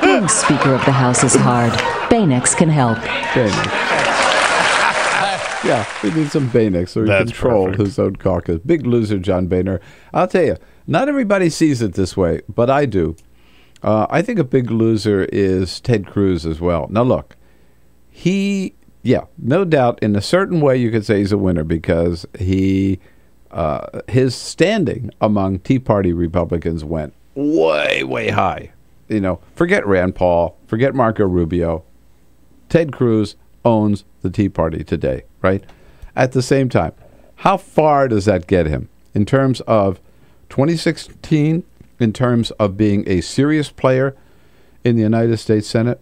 Being Speaker of the House is hard. Banex can help. Yeah, we need some Banex so he controlled his own caucus. Big loser, John Boehner. I'll tell you, not everybody sees it this way, but I do. I think a big loser is Ted Cruz as well. Now, look, no doubt, in a certain way, you could say he's a winner because his standing among Tea Party Republicans went way, way high. Forget Rand Paul, forget Marco Rubio. Ted Cruz owns the Tea Party today, right? At the same time, how far does that get him in terms of 2016? In terms of being a serious player in the United States Senate?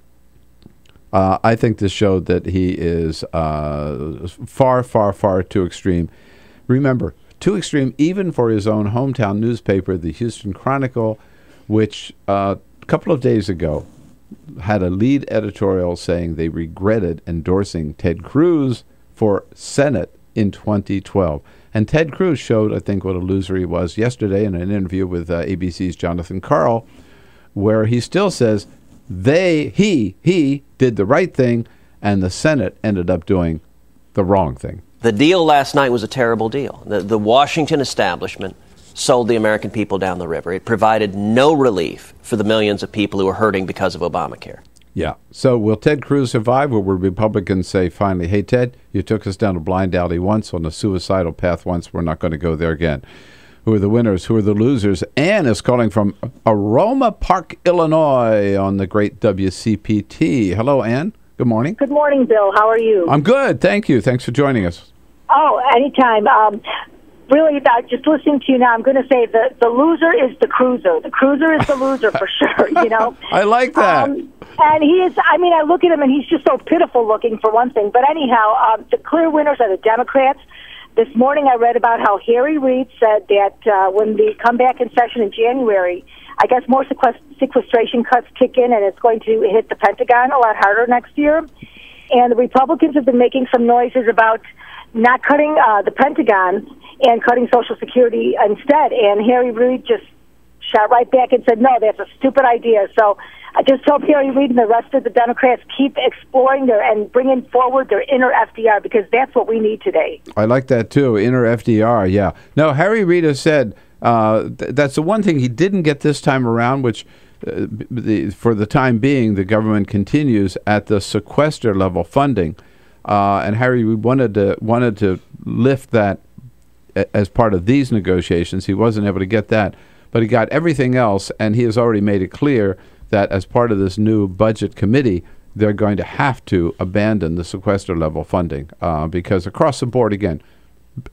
I think this showed that he is far, far, far too extreme. Remember, too extreme even for his own hometown newspaper, the Houston Chronicle, which a couple of days ago had a lead editorial saying they regretted endorsing Ted Cruz for Senate in 2012. And Ted Cruz showed, I think, what a loser he was yesterday in an interview with ABC's Jonathan Karl, where he still says he did the right thing and the Senate ended up doing the wrong thing. The deal last night was a terrible deal. The Washington establishment sold the American people down the river. It provided no relief for the millions of people who are hurting because of Obamacare. Yeah. So will Ted Cruz survive, or will Republicans say finally, hey, Ted, you took us down a blind alley once, on a suicidal path once, we're not going to go there again? Who are the winners? Who are the losers? Ann is calling from Aroma Park, Illinois on the great WCPT. Hello, Ann. Good morning. Good morning, Bill. How are you? I'm good. Thank you. Thanks for joining us. Oh, anytime. Really, just listening to you now, I'm going to say the loser is the cruiser. The cruiser is the loser for sure, I like that. And he is, I look at him and he's just so pitiful looking for one thing. But anyhow, the clear winners are the Democrats. This morning I read about how Harry Reid said that when they come back in session in January, I guess more sequestration cuts kick in, and it's going to hit the Pentagon a lot harder next year. And the Republicans have been making some noises about not cutting the Pentagon and cutting Social Security instead. And Harry Reid just shot right back and said, no, that's a stupid idea. So I just hope Harry Reid and the rest of the Democrats keep exploring and bringing forward their inner FDR, because that's what we need today. I like that too, inner FDR, yeah. No, Harry Reid has said that's the one thing he didn't get this time around, which for the time being, the government continues at the sequester level funding. And Harry Reid wanted to lift that as part of these negotiations. He wasn't able to get that, but he got everything else, and he has already made it clear that as part of this new budget committee, they're going to have to abandon the sequester level funding because across the board, again,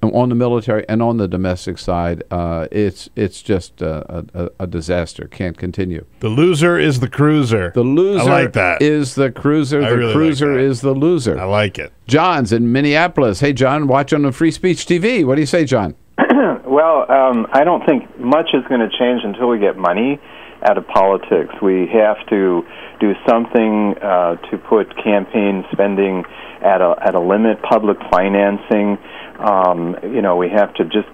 on the military and on the domestic side, it's just a disaster. Can't continue. The loser is the cruiser. The loser I like that. is the cruiser. I The really cruiser like that. is the loser. I like it. John's in Minneapolis. Hey, John, watch on the Free Speech TV. What do you say, John? Well, I don't think much is going to change until we get money out of politics. We have to do something to put campaign spending at a limit, public financing. We have to just,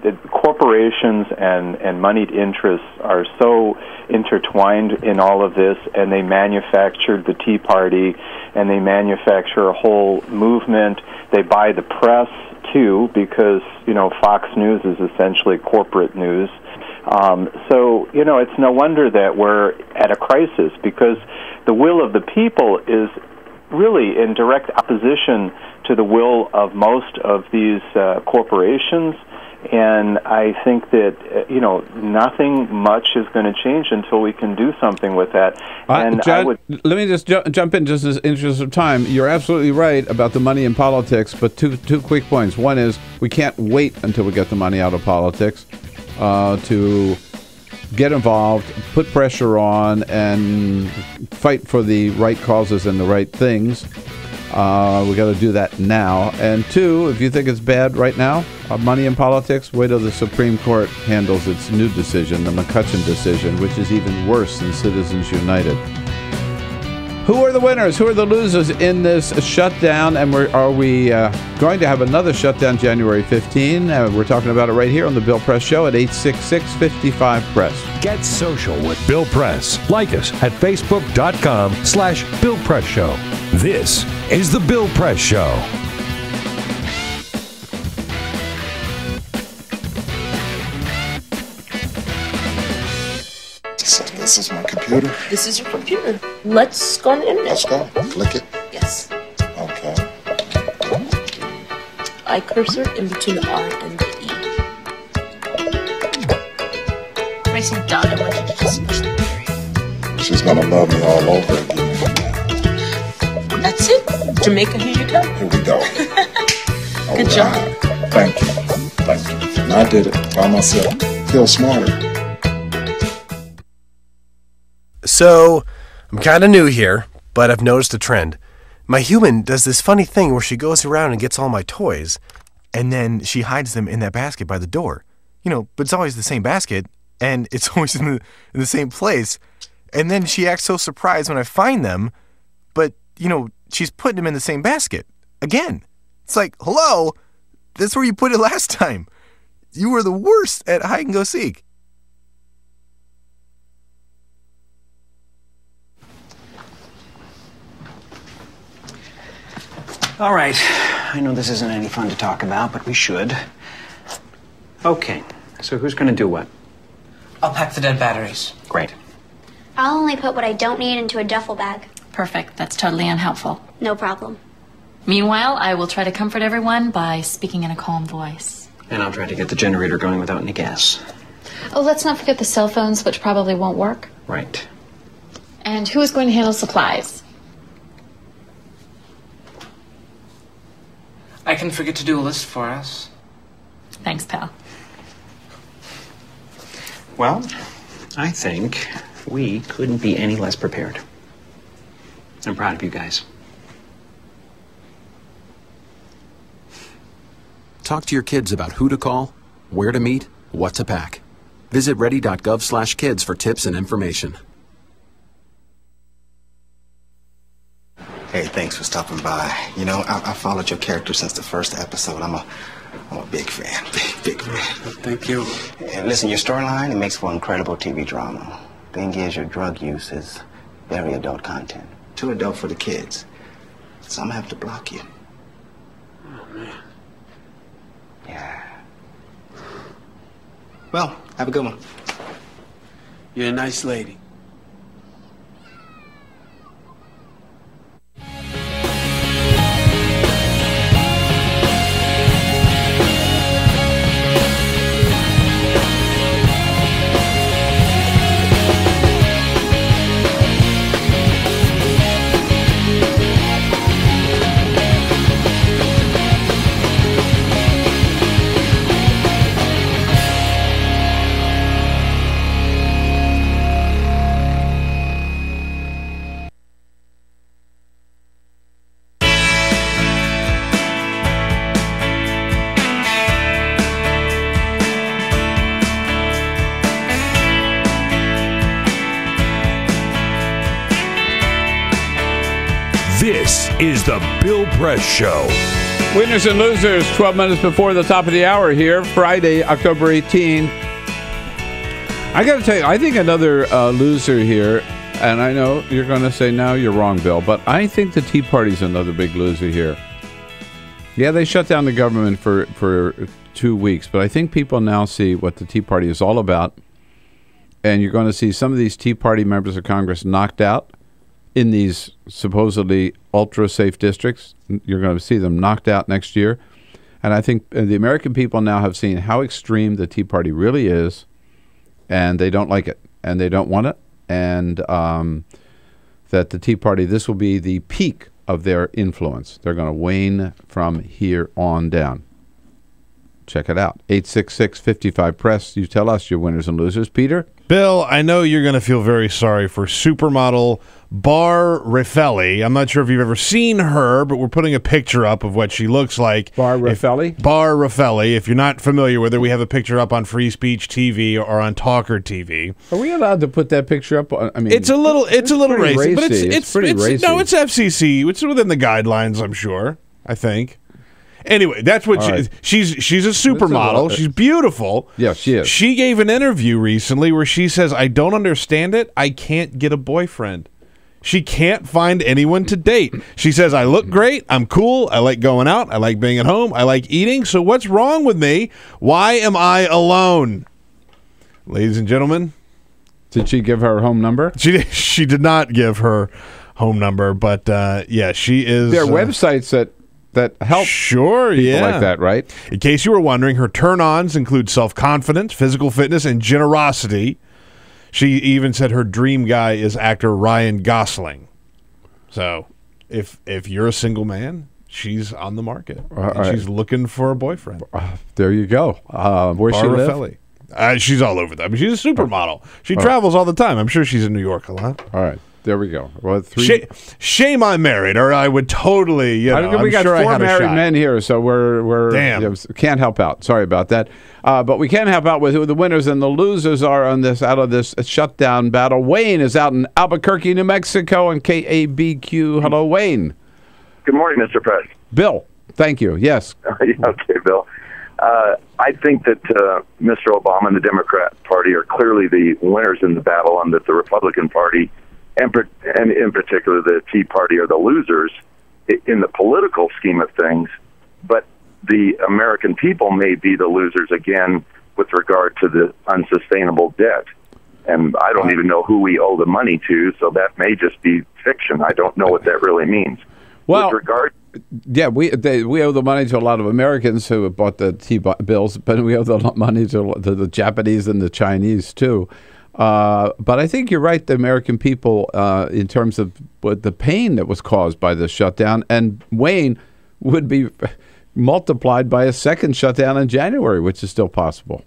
the corporations and moneyed interests are so intertwined in all of this, and they manufactured the Tea Party, and they manufacture a whole movement. They buy the press too, because Fox News is essentially corporate news. So it's no wonder that we're at a crisis, because the will of the people is really in direct opposition to the will of most of these corporations. And I think that, nothing much is going to change until we can do something with that. And John, let me just jump in just in interest of time. You're absolutely right about the money in politics, but two quick points. One is we can't wait until we get the money out of politics to get involved, put pressure on, and fight for the right causes and the right things. We got to do that now. And two, if you think it's bad right now, money in politics, wait till the Supreme Court handles its new decision, the McCutcheon decision, which is even worse than Citizens United. Who are the winners? Who are the losers in this shutdown? And are we going to have another shutdown January 15? We're talking about it right here on the Bill Press Show at 866-55-PRESS. Get social with Bill Press. Like us at Facebook.com/Bill Press Show. This is the Bill Press Show. So this is my computer. This is your computer. Let's go on the internet. Let's go. Click it. Yes. Okay. I cursor in between the R and the E. Racing down, I want you to just push the period. She's gonna love me all over again. That's it. Jamaica, here you go. Here we go. Good job. Thank you. Thank you. And I did it by myself. Feel smarter. So, I'm kind of new here, but I've noticed a trend. My human does this funny thing where she goes around and gets all my toys, and then she hides them in that basket by the door. But it's always the same basket, and it's always in the same place. And then she acts so surprised when I find them, but, she's putting them in the same basket. Again. It's like, hello? That's where you put it last time. You were the worst at hide and go seek. All right. I know this isn't any fun to talk about, but we should. Okay. So who's going to do what? I'll pack the dead batteries. Great. I'll only put what I don't need into a duffel bag. Perfect. That's totally unhelpful. No problem. Meanwhile, I will try to comfort everyone by speaking in a calm voice. And I'll try to get the generator going without any gas. Oh, let's not forget the cell phones, which probably won't work. Right. And who is going to handle supplies? I can forget to do a list for us. Thanks, pal. Well, I think we couldn't be any less prepared. I'm proud of you guys. Talk to your kids about who to call, where to meet, what to pack. Visit ready.gov/kids for tips and information. Hey, thanks for stopping by. You know, I followed your character since the first episode. I'm a big fan. Big fan. Thank you. And listen, your storyline, it makes for incredible TV drama. Thing is, your drug use is very adult content. Too adult for the kids. So I'm gonna have to block you. Oh, man. Yeah. Well, have a good one. You're a nice lady. This is the Bill Press Show. Winners and losers, 12 minutes before the top of the hour here, Friday, October 18. I got to tell you, I think another loser here, and I know you're going to say, no, you're wrong, Bill, but I think the Tea Party's another big loser here. Yeah, they shut down the government for 2 weeks, but I think people now see what the Tea Party is all about, and you're going to see some of these Tea Party members of Congress knocked out in these supposedly ultra-safe districts. You're going to see them knocked out next year. And I think the American people now have seen how extreme the Tea Party really is, and they don't like it, and they don't want it, and that the Tea Party, this will be the peak of their influence. They're going to wane from here on down. Check it out. 866-55-PRESS. You tell us your winners and losers. Peter? Bill, I know you're going to feel very sorry for supermodel Bar Raffelli. I'm not sure if you've ever seen her, but we're putting a picture up of what she looks like. Bar Raffelli? Bar Raffelli. If you're not familiar with her, we have a picture up on Free Speech TV or on TawkrTV. Are we allowed to put that picture up? I mean, it's a little racy, but it's pretty racy. No, it's FCC. It's within the guidelines, I'm sure. I think. Anyway, that's what she's a supermodel. She's beautiful. Yeah, she is. She gave an interview recently where she says, I don't understand it. I can't get a boyfriend. She can't find anyone to date. She says, I look great. I'm cool. I like going out. I like being at home. I like eating. So what's wrong with me? Why am I alone? Ladies and gentlemen. Did she give her home number? She did not give her home number, but yeah, she is. There are websites that help people like that, right? In case you were wondering, her turn-ons include self-confidence, physical fitness, and generosity. She even said her dream guy is actor Ryan Gosling. So, if you're a single man, she's on the market. She's looking for a boyfriend. There you go. Where's she live? She's all over that. I mean, she's a supermodel. She travels all the time. I'm sure she's in New York a lot. All right. There we go. Well, shame I'm married, or I would totally. We got 4 married men here, so we're can't help out. Sorry about that, but we can help out with who the winners and the losers are on this out of this shutdown battle. Wayne is out in Albuquerque, New Mexico, and KABQ. Hello, Wayne. Good morning, Mr. Press. Bill, thank you. Yes. Okay, Bill. I think that Mr. Obama and the Democrat Party are clearly the winners in the battle, and that the Republican Party, and in particular the Tea Party, are the losers in the political scheme of things. But the American people may be the losers again with regard to the unsustainable debt. And I don't even know who we owe the money to, so that may just be fiction. I don't know what that really means. Well, with regard, we owe the money to a lot of Americans who have bought the T-bills, but we owe the money to the Japanese and the Chinese too. But I think you're right, the American people, in terms of what the pain that was caused by the shutdown, and Wayne would be multiplied by a second shutdown in January, which is still possible.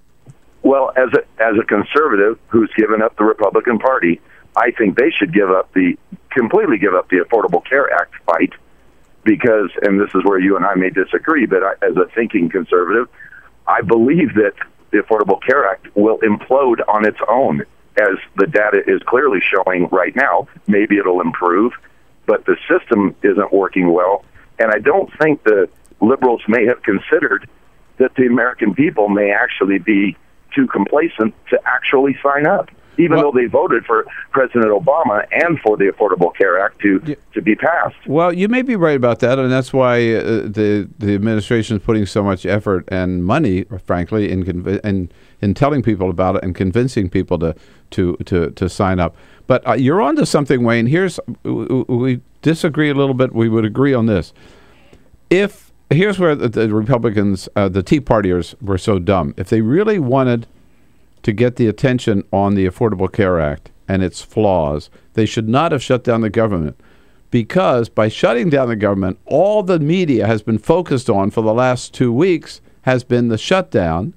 Well, as a conservative who's given up the Republican Party, I think they should completely give up the Affordable Care Act fight because, and this is where you and I may disagree, but as a thinking conservative, I believe that the Affordable Care Act will implode on its own, as the data is clearly showing right now. Maybe it'll improve, but the system isn't working well. And I don't think the liberals may have considered that the American people may actually be too complacent to actually sign up, even though they voted for President Obama and for the Affordable Care Act to be passed. Well, you may be right about that, and that's why the administration is putting so much effort and money, frankly, in telling people about it and convincing people to sign up. But you're on to something, Wayne. We disagree a little bit. We would agree on this. Here's where the Republicans, the Tea Partiers, were so dumb. If they really wanted to get the attention on the Affordable Care Act and its flaws, they should not have shut down the government. Because by shutting down the government, all the media has been focused on for the last 2 weeks has been the shutdown.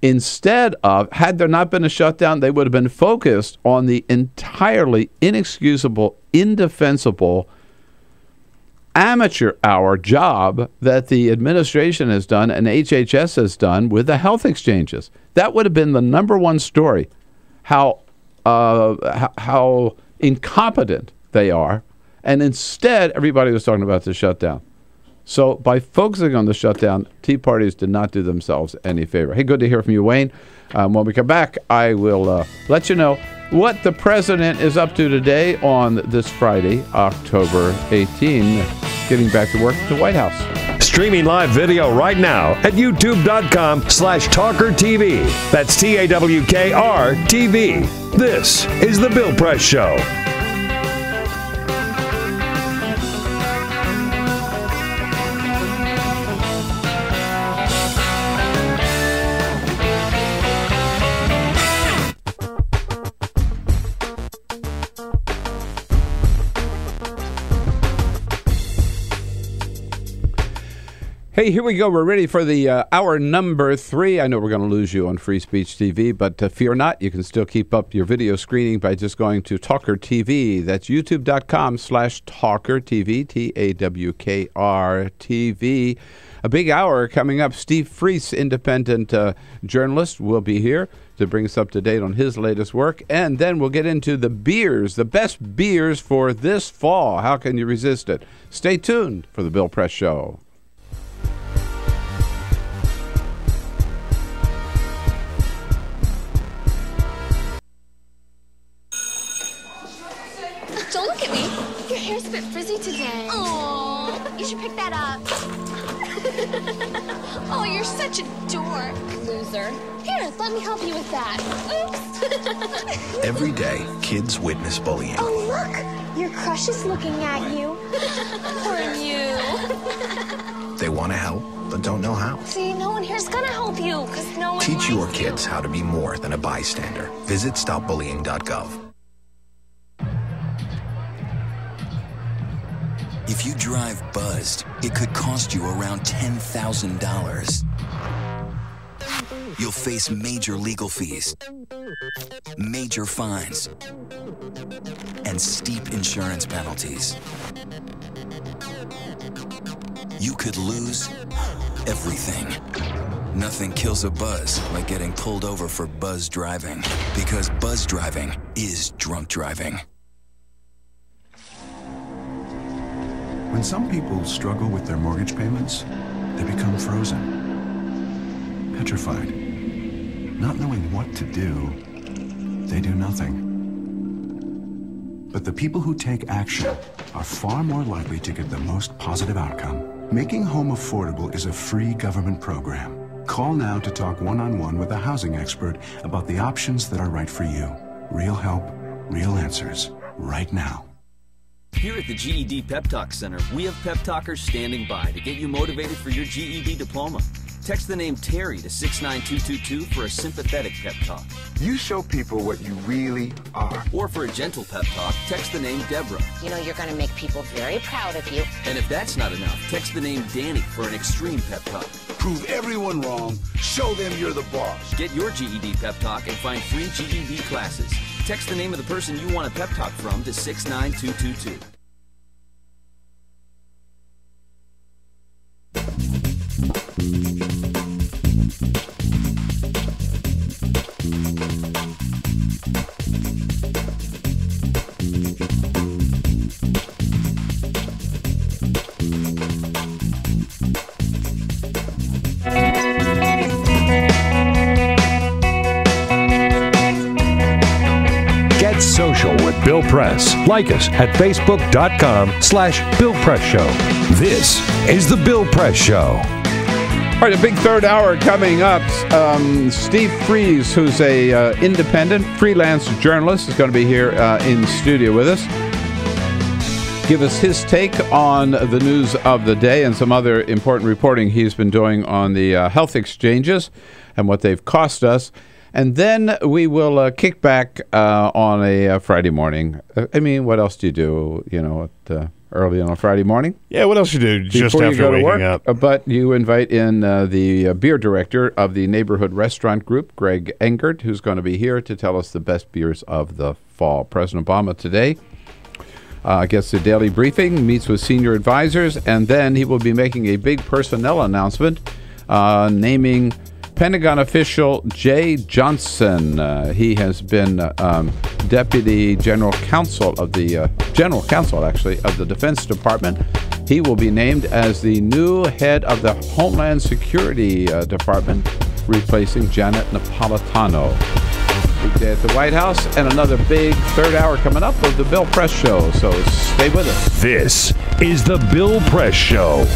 Instead of, had there not been a shutdown, they would have been focused on the entirely inexcusable, indefensible, amateur hour job that the administration has done and HHS has done with the health exchanges. That would have been the number one story, how incompetent they are. And instead, everybody was talking about the shutdown. So by focusing on the shutdown, Tea Parties did not do themselves any favor. Hey, good to hear from you, Wayne. When we come back, I will let you know what the president is up to today on this Friday, October 18, getting back to work at the White House. Streaming live video right now at youtube.com/TawkrTV. That's TAWKR-TV. This is The Bill Press Show. Hey, here we go. We're ready for the hour number 3. I know we're going to lose you on Free Speech TV, but fear not. You can still keep up your video screening by just going to TawkrTV. That's youtube.com/TawkrTV, TAWKR-TV. A big hour coming up. Steve Freese, independent journalist, will be here to bring us up to date on his latest work. And then we'll get into the beers, the best beers for this fall. How can you resist it? Stay tuned for the Bill Press Show. Don't look at me. Your hair's a bit frizzy today. Oh, you should pick that up. Oh, you're such a dork. Loser. Here, let me help you with that. Oops. Every day, kids witness bullying. Oh, look. Your crush is looking at you. Poor you. They want to help, but don't know how. See, no one here's gonna help you, because no one Teach your likes kids how to be more than a bystander. Visit stopbullying.gov. If you drive buzzed, it could cost you around $10,000. You'll face major legal fees, major fines, and steep insurance penalties. You could lose everything. Nothing kills a buzz like getting pulled over for buzz driving, because buzz driving is drunk driving. When some people struggle with their mortgage payments, they become frozen, petrified. Not knowing what to do, they do nothing. But the people who take action are far more likely to get the most positive outcome. Making home affordable is a free government program. Call now to talk one-on-one with a housing expert about the options that are right for you. Real help, real answers, right now. Here at the GED Pep Talk Center, we have pep talkers standing by to get you motivated for your GED diploma. Text the name Terry to 69222 for a sympathetic pep talk. You show people what you really are. Or for a gentle pep talk, text the name Deborah. You know you're going to make people very proud of you. And if that's not enough, text the name Danny for an extreme pep talk. Prove everyone wrong. Show them you're the boss. Get your GED pep talk and find free GED classes. Text the name of the person you want a pep talk from to 69222. Bill Press. Like us at facebook.com/Bill Press Show. This is the Bill Press Show. All right, a big third hour coming up. Steve Fries, who's a independent freelance journalist, is going to be here in studio with us. Give us his take on the news of the day and some other important reporting he's been doing on the health exchanges and what they've cost us. And then we will kick back on a Friday morning. I mean, what else do you do, early on a Friday morning? Yeah, what else you do just before after you go to waking work? up? But you invite in the beer director of the neighborhood restaurant group, Greg Engert, who's going to be here to tell us the best beers of the fall. President Obama today gets the daily briefing, meets with senior advisors, and then he will be making a big personnel announcement naming Pentagon official Jay Johnson. He has been deputy general counsel of the of the Defense Department. He will be named as the new head of the Homeland Security Department, replacing Janet Napolitano. Big day at the White House, and another big third hour coming up of the Bill Press Show. So stay with us. This is the Bill Press Show.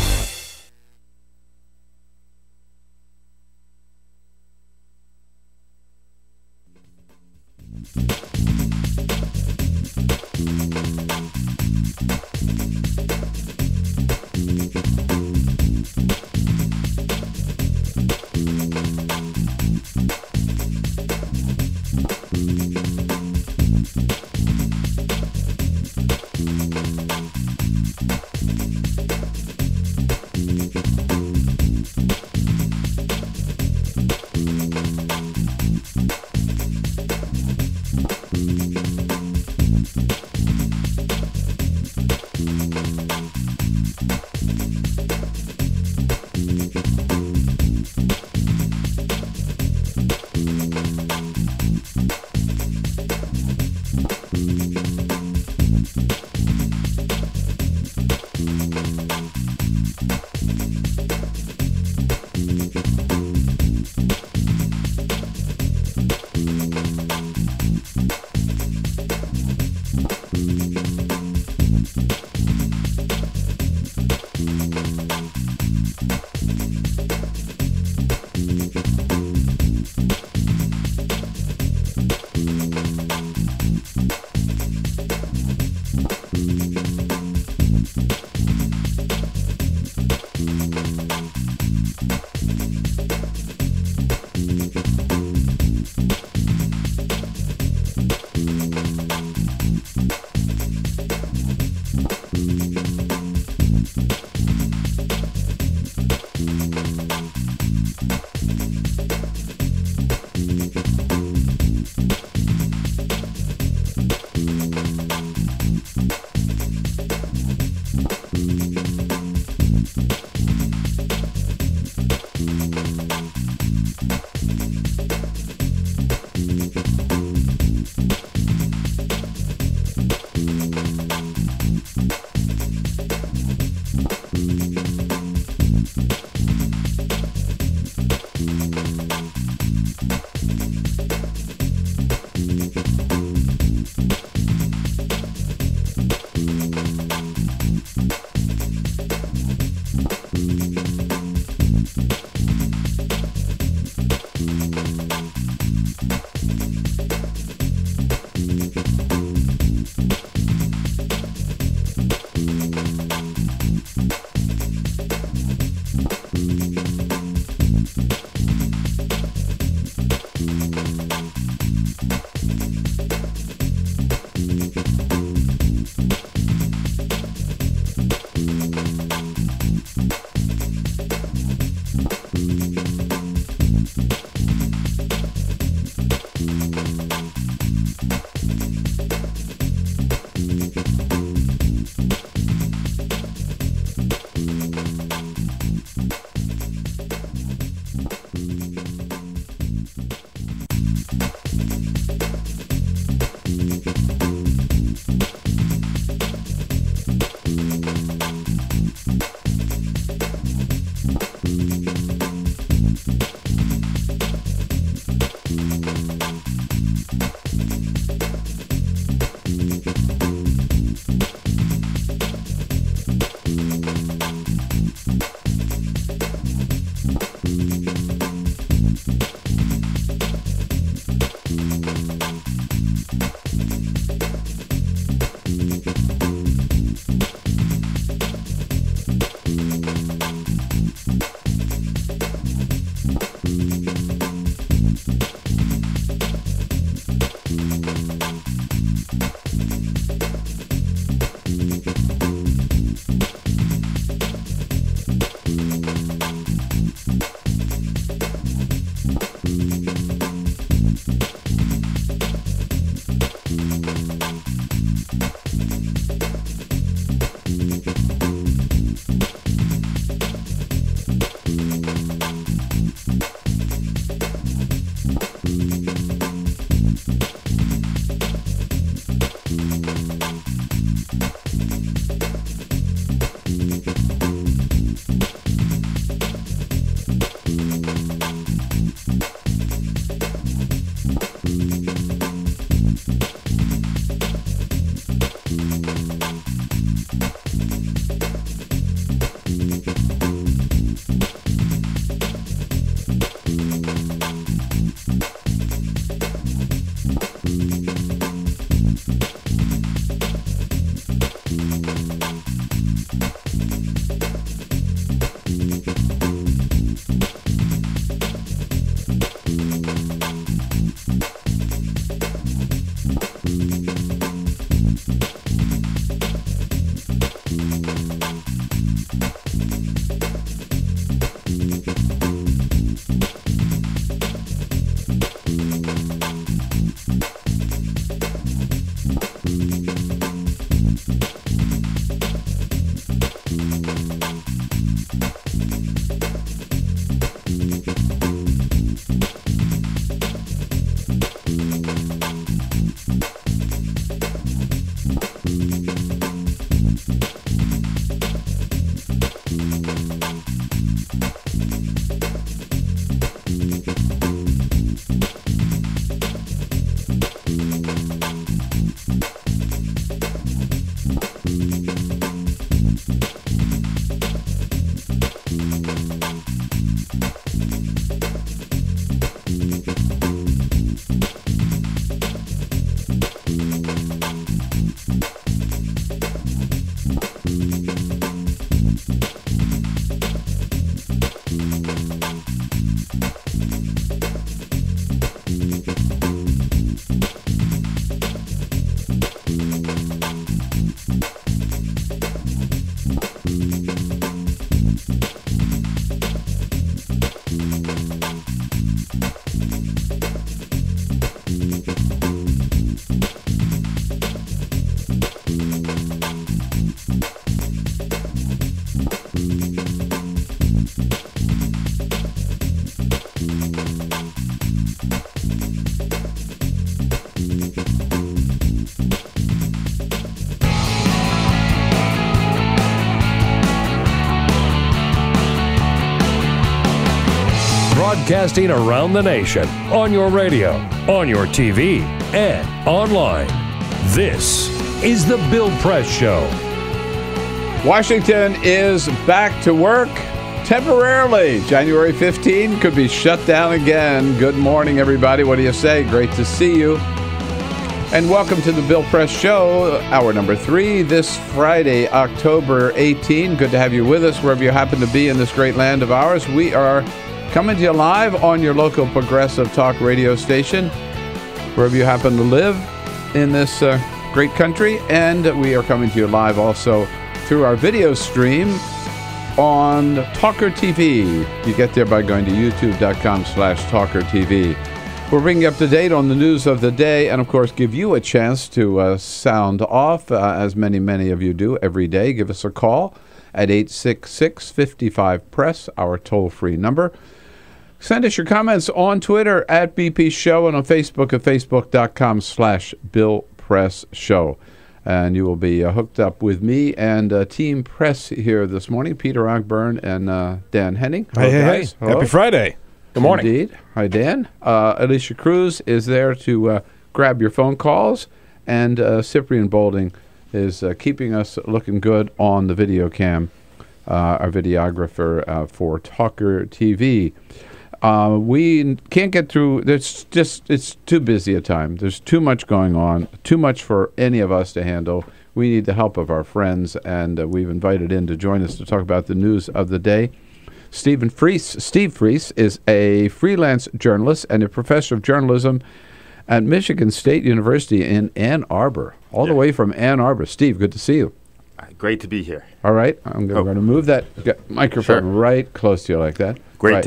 Broadcasting around the nation, on your radio, on your TV, and online. This is the Bill Press Show. Washington is back to work temporarily. January 15 could be shut down again. Good morning, everybody. What do you say? Great to see you. And welcome to the Bill Press Show, hour number 3, this Friday, October 18. Good to have you with us wherever you happen to be in this great land of ours. We are coming to you live on your local progressive talk radio station, wherever you happen to live in this great country. And we are coming to you live also through our video stream on TawkrTV. You get there by going to youtube.com/TawkrTV. We'll bring you up to date on the news of the day and, of course, give you a chance to sound off, as many of you do every day. Give us a call at 866-55-PRESS, our toll-free number. Send us your comments on Twitter at BP Show and on Facebook at facebook.com/BillPressShow. And you will be hooked up with me and Team Press here this morning, Peter Ogburn and Dan Henning. Hello, guys. Hey. Happy Friday. Good morning. Indeed. Hi, Dan. Alicia Cruz is there to grab your phone calls, and Cyprian Bolding is keeping us looking good on the video cam, our videographer for TawkrTV. We can't get through. It's too busy a time. There's too much going on, too much for any of us to handle. we need the help of our friends, and we've invited in to join us to talk about the news of the day. Steve Freese is a freelance journalist and a professor of journalism at Michigan State University in Ann Arbor, all the way from Ann Arbor. Steve, good to see you. Great to be here. All right. I'm going to move that microphone right close to you like that.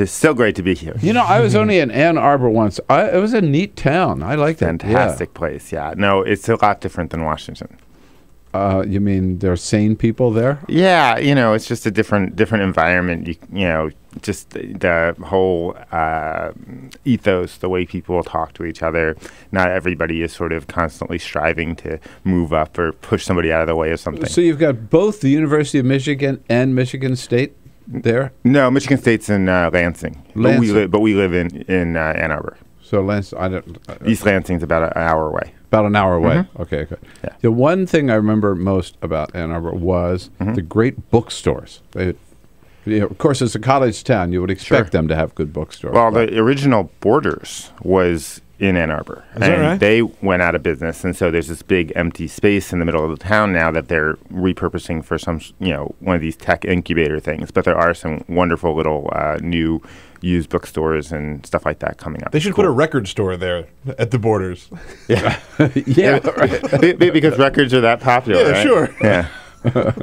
Still great to be here. You know, I was only in Ann Arbor once. It was a neat town. I liked it. Fantastic place, yeah. No, it's a lot different than Washington. You mean there are sane people there? Yeah, it's just a different environment. Just the whole ethos, the way people talk to each other. Not everybody is sort of constantly striving to move up or push somebody out of the way of something. So you've got both the University of Michigan and Michigan State there? No, Michigan State's in Lansing. But we live in Ann Arbor. So Lansing, East Lansing's about an hour away. About an hour away. Mm-hmm. Okay, good. Yeah. The one thing I remember most about Ann Arbor was the great bookstores. Of course, it's a college town. You would expect them to have good bookstores. Well, the original Borders was in Ann Arbor. Is that right? They went out of business, and so there's this big empty space in the middle of the town now that they're repurposing for some, one of these tech incubator things. But there are some wonderful little new used bookstores and stuff like that coming up. They should put a record store there at the Borders. Yeah. Yeah. Because records are that popular, Yeah, right? sure. Yeah.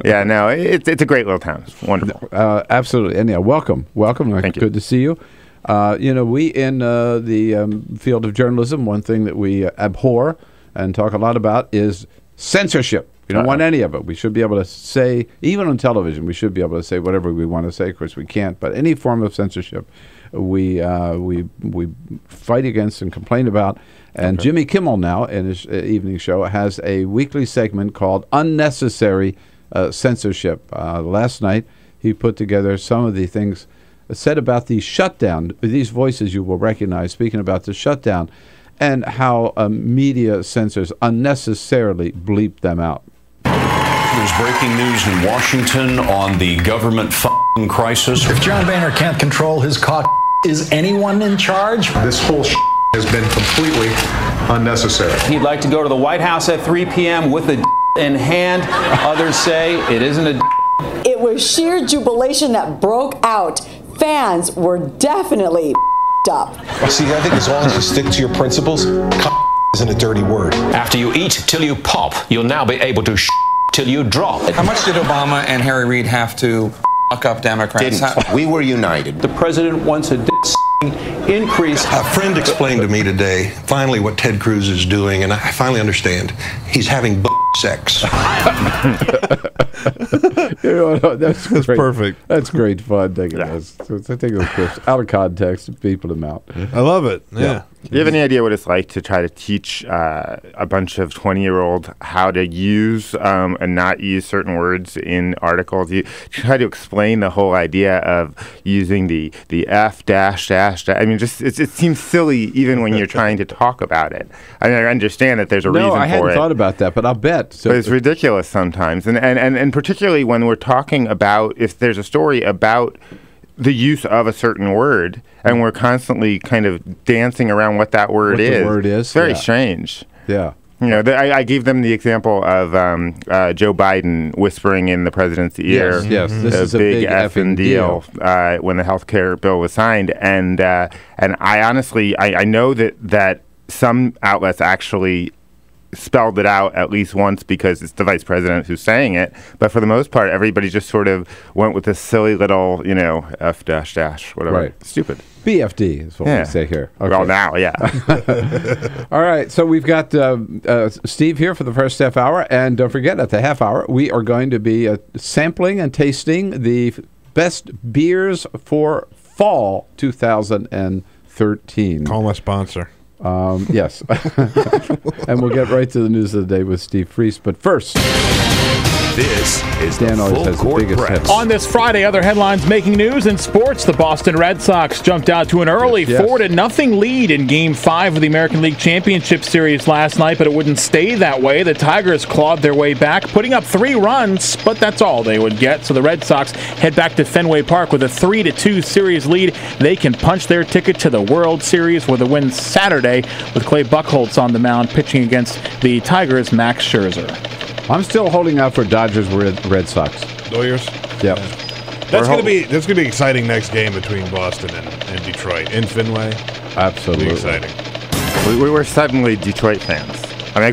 Yeah, no, it's a great little town. It's wonderful. Absolutely. And yeah, welcome. Thank you. Good to see you. We in the field of journalism, one thing that we abhor and talk a lot about is censorship. We don't want any of it. We should be able to say, even on television, we should be able to say whatever we want to say. Of course, we can't. But any form of censorship, we fight against and complain about. And Jimmy Kimmel now, in his evening show, has a weekly segment called Unnecessary Censorship. Last night, he put together some of the things said about the shutdown. These voices you will recognize speaking about the shutdown and how media censors unnecessarily bleep them out. There's breaking news in Washington on the government crisis. If John Boehner can't control his cock, is anyone in charge? This whole has been completely unnecessary. He'd like to go to the White House at 3 p.m. with a in hand. Others say it isn't a. It was sheer jubilation that broke out. Fans were definitely up. See, I think as long as you stick to your principles, isn't a dirty word. After you eat till you pop, you'll now be able to till you drop. How much did Obama and Harry Reid have to fuck up Democrats? We were united. The president wants a increase. A friend explained to me today finally what Ted Cruz is doing, and I finally understand. He's having sex. That's great. Perfect. That's great fun. Taking those clips out of context and people them out. I love it. Yeah. Do you have any idea what it's like to try to teach a bunch of 20-year-olds how to use and not use certain words in articles? You try to explain the whole idea of using the F dash dash. I mean, just it seems silly even when you're trying to talk about it. I mean, I understand that there's a reason for it. No, I hadn't thought about that, but I'll bet. So but it's ridiculous sometimes, and particularly when we're talking about if there's a story about the use of a certain word, and we're constantly kind of dancing around what that word is. The word is. It's very strange. Yeah. I gave them the example of Joe Biden whispering in the president's ear. Yes, this is a big effing deal. When the health care bill was signed, and I honestly I know that some outlets actually spelled it out at least once because it's the vice president who's saying it. But for the most part, everybody just sort of went with this silly little, F dash dash, whatever. Right. Stupid. BFD is what we say here. Okay. Well, now, yeah. All right. So we've got Steve here for the first half hour. And don't forget, at the half hour, we are going to be sampling and tasting the best beers for fall 2013. Call my sponsor. Yes. And we'll get right to the news of the day with Steve Freese. But first, this is Dan the always Full has the Court biggest Press. hits. On this Friday, other headlines making news in sports. The Boston Red Sox jumped out to an early 4-0 lead in Game 5 of the American League Championship Series last night, but it wouldn't stay that way. The Tigers clawed their way back, putting up 3 runs, but that's all they would get. So the Red Sox head back to Fenway Park with a 3-2 series lead. They can punch their ticket to the World Series with a win Saturday with Clay Buchholz on the mound pitching against the Tigers' Max Scherzer. I'm still holding out for Dodgers Red Sox. Lawyers? Yep. That's gonna be exciting next game between Boston and Detroit in Fenway. Absolutely It'll be exciting. We were suddenly Detroit fans. I mean,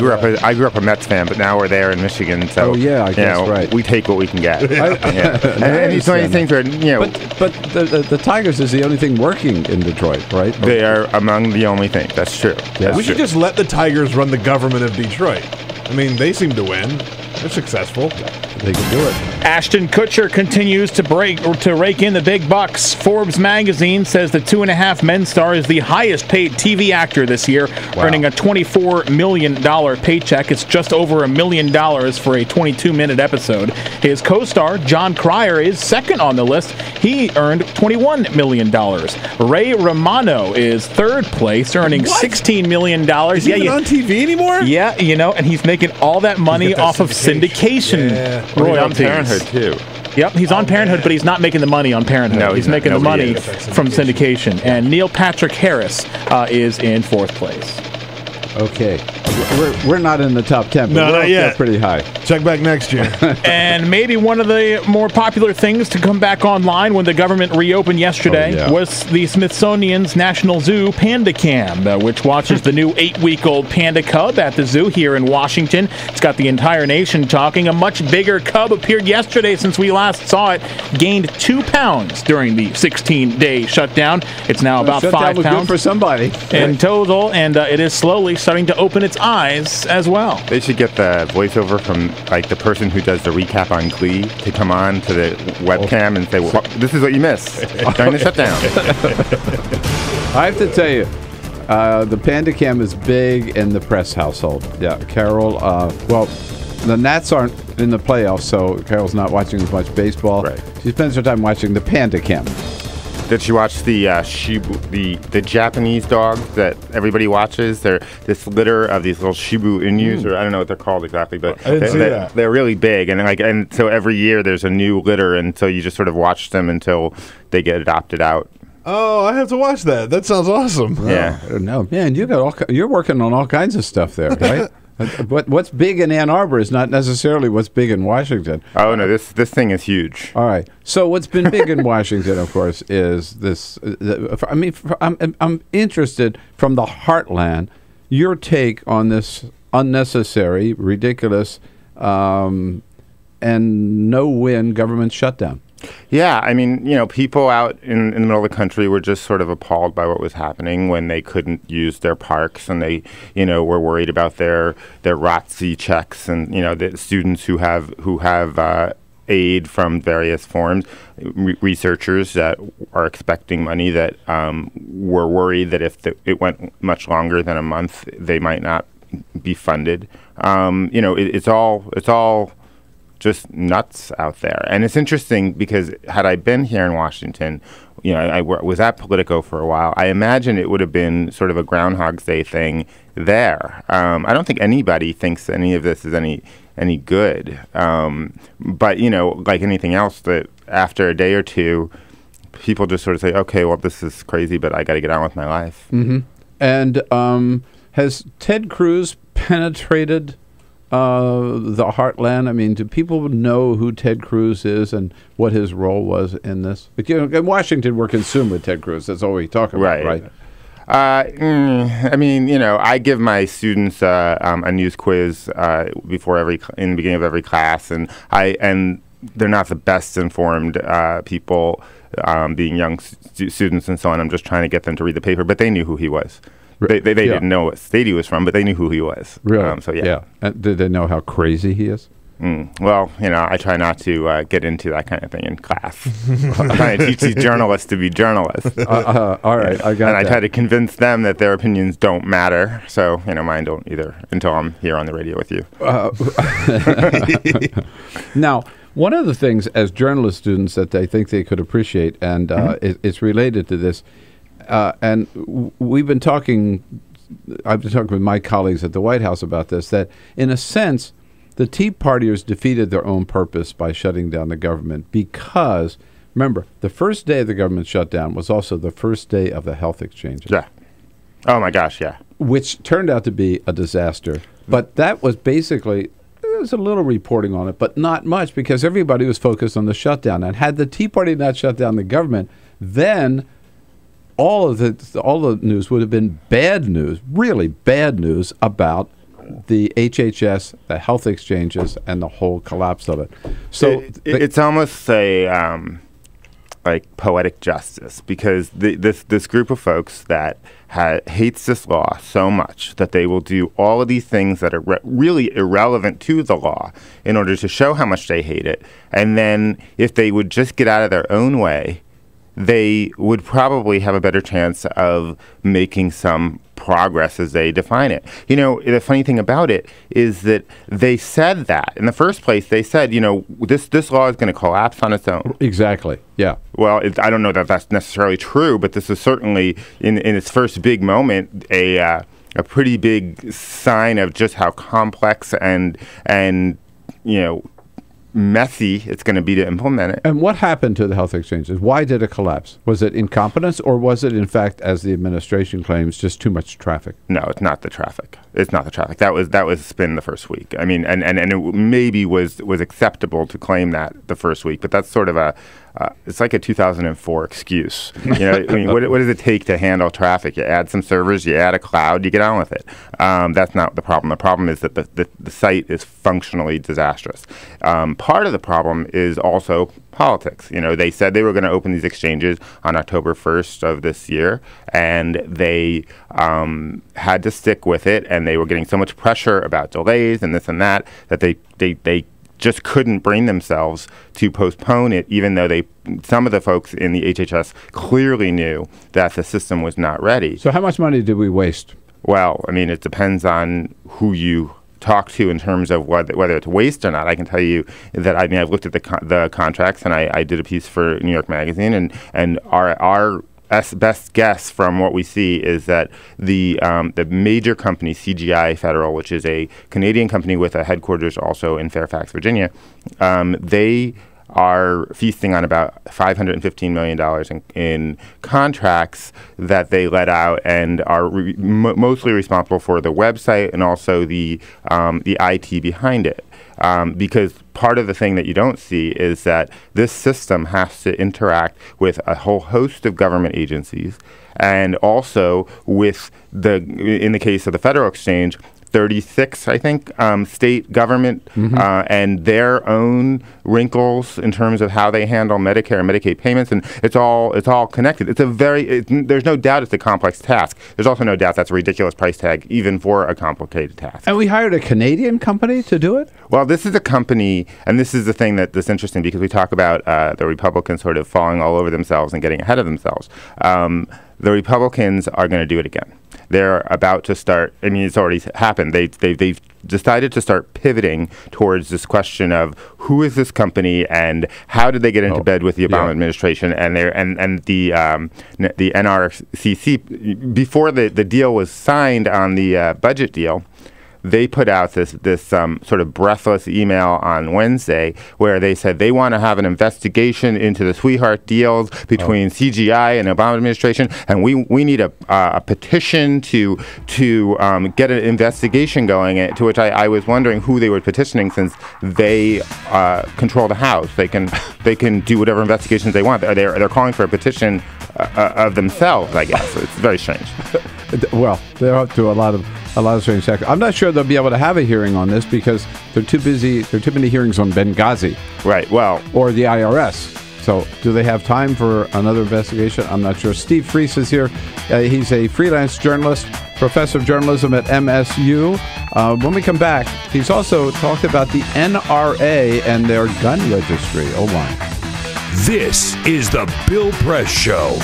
I grew up a Mets fan, but now we're there in Michigan, so I guess right. We take what we can get. And these one of these things where But the Tigers is the only thing working in Detroit, right? They are among the only things. That's true. We should just let the Tigers run the government of Detroit. I mean, they seem to win. They're successful. They can do it. Ashton Kutcher continues to rake in the big bucks. Forbes magazine says the 2.5 Men star is the highest paid TV actor this year, earning a $24 million paycheck. It's just over $1 million for a 22-minute episode. His co-star, John Cryer, is second on the list. He earned $21 million. Ray Romano is third place, earning $16 million. Is he even on TV anymore? Yeah, and he's making all that money off of syndication royalties. Parenthood too. Yep, he's on Parenthood, but he's not making the money on Parenthood. No, he's making the money from syndication. And Neil Patrick Harris is in fourth place. Okay. We're not in the top 10, but no, we're not yet. Pretty high. Check back next year. And maybe one of the more popular things to come back online when the government reopened yesterday was the Smithsonian's National Zoo Panda Cam, which watches the new 8-week-old panda cub at the zoo here in Washington. It's got the entire nation talking. A much bigger cub appeared yesterday since we last saw it, gained 2 pounds during the 16-day shutdown. It's now about 5 pounds. Good for somebody. In total, and it is slowly starting to open its eyes as well. They should get the voiceover from the person who does the recap on Glee to come on to the webcam and say, well, this is what you missed during the shutdown. I have to tell you, the Panda Cam is big in the press household. Yeah, Carol, the Nats aren't in the playoffs, so Carol's not watching as much baseball. Right. She spends her time watching the Panda Cam. Did you watch the Shibu, the Japanese dogs that everybody watches? They're this litter of these little Shibu Inus, or I don't know what they're called exactly, but I didn't see that. They're really big, and so every year there's a new litter, and so you just sort of watch them until they get adopted out. Oh, I have to watch that. That sounds awesome. Yeah. No, man, you're working on all kinds of stuff there, right? What's big in Ann Arbor is not necessarily what's big in Washington. Oh no, this thing is huge. All right. So what's been big in Washington, of course, is this. I'm interested from the heartland. Your take on this unnecessary, ridiculous, and no-win government shutdown. Yeah, I mean, people out in the middle of the country were just sort of appalled by what was happening when they couldn't use their parks, and they, were worried about their ROTC checks, and the students who have aid from various forms, researchers that are expecting money that were worried that if it went much longer than a month, they might not be funded. It's all just nuts out there. And it's interesting because had I been here in Washington, I was at Politico for a while, I imagine it would have been sort of a Groundhog's Day thing there. I don't think anybody thinks any of this is any good. But, like anything else, that after a day or two, people just sort of say, okay, well, this is crazy, but I got to get on with my life. Mm-hmm. And has Ted Cruz penetrated the heartland? I mean, do people know who Ted Cruz is and what his role was in this? In Washington, we're consumed with Ted Cruz. That's all we talk about, right? I mean, I give my students a news quiz in the beginning of every class, and they're not the best informed people, being young students and so on. I'm just trying to get them to read the paper, but they knew who he was. They didn't know what state he was from, but they knew who he was. Really? So yeah. And did they know how crazy he is? Well, I try not to get into that kind of thing in class. I'm trying to teach these journalists to be journalists. All right, I got that. And I try to convince them that their opinions don't matter. So, mine don't either until I'm here on the radio with you. Now, one of the things as journalist students that they think they could appreciate, and it's related to this, and I've been talking with my colleagues at the White House about this, that in a sense, the Tea Partiers defeated their own purpose by shutting down the government because, remember, the first day of the government shutdown was also the first day of the health exchanges. Yeah. Oh, my gosh, yeah. Which turned out to be a disaster. But that was basically there was a little reporting on it, but not much because everybody was focused on the shutdown. And had the Tea Party not shut down the government, then all the news would have been bad news, really bad news about the HHS, the health exchanges, and the whole collapse of it. So it's almost a like poetic justice, because this group of folks that hates this law so much that they will do all of these things that are really irrelevant to the law in order to show how much they hate it. And then if they would just get out of their own way, they would probably have a better chance of making some progress as they define it. You know, the funny thing about it is that they said that. In the first place, they said, you know, this law is going to collapse on its own. Exactly, yeah. Well, I don't know that that's necessarily true, but this is certainly, in its first big moment, a pretty big sign of just how complex and you know, messy it's going to be to implement it. And what happened to the health exchanges? Why did it collapse? Was it incompetence, or was it, in fact, as the administration claims, just too much traffic? No, it's not the traffic. It's not the traffic. That was spin the first week. I mean, and it maybe was acceptable to claim that the first week, but that's sort of it's like a 2004 excuse. You know, I mean, what does it take to handle traffic? You add some servers, you add a cloud, you get on with it. That's not the problem. The problem is that the site is functionally disastrous. Part of the problem is also politics. You know, they said they were going to open these exchanges on October 1st of this year, and they had to stick with it, and they were getting so much pressure about delays and this and that they just couldn't bring themselves to postpone it, even though some of the folks in the HHS clearly knew that the system was not ready. So how much money did we waste? Well, I mean, it depends on who you talk to in terms of whether it's waste or not. I can tell you that, I mean, I've looked at the contracts, and I did a piece for New York Magazine, and our best guess from what we see is that the major company, CGI Federal, which is a Canadian company with a headquarters also in Fairfax, Virginia, they are feasting on about $515 million in contracts that they let out, and are mostly responsible for the website and also the IT behind it. Because part of the thing that you don't see is that this system has to interact with a whole host of government agencies, and also with in the case of the Federal Exchange, 36, I think, state government and their own wrinkles in terms of how they handle Medicare and Medicaid payments, and it's all connected. There's no doubt it's a complex task. There's also no doubt that's a ridiculous price tag, even for a complicated task. And we hired a Canadian company to do it? Well, this is a company, and this is the thing that's interesting, because we talk about the Republicans sort of falling all over themselves and getting ahead of themselves. The Republicans are going to do it again. They're about to start. I mean, it's already happened. They've decided to start pivoting towards this question of who is this company and how did they get into bed with the Obama administration and the NRCC. Before the deal was signed on the budget deal, they put out this sort of breathless email on Wednesday where they said they want to have an investigation into the sweetheart deals between CGI and the Obama administration, and we need a petition to get an investigation going. To which I was wondering who they were petitioning, since they control the House. They can do whatever investigations they want. They're calling for a petition of themselves, I guess. It's very strange. Well, they're up to a lot of strange tech. I'm not sure they'll be able to have a hearing on this because they're too busy. There are too many hearings on Benghazi. Right. Well, or the IRS. So do they have time for another investigation? I'm not sure. Steve Freese is here. He's a freelance journalist, professor of journalism at MSU. When we come back, he's also talked about the NRA and their gun registry. Oh, my. This is the Bill Press Show.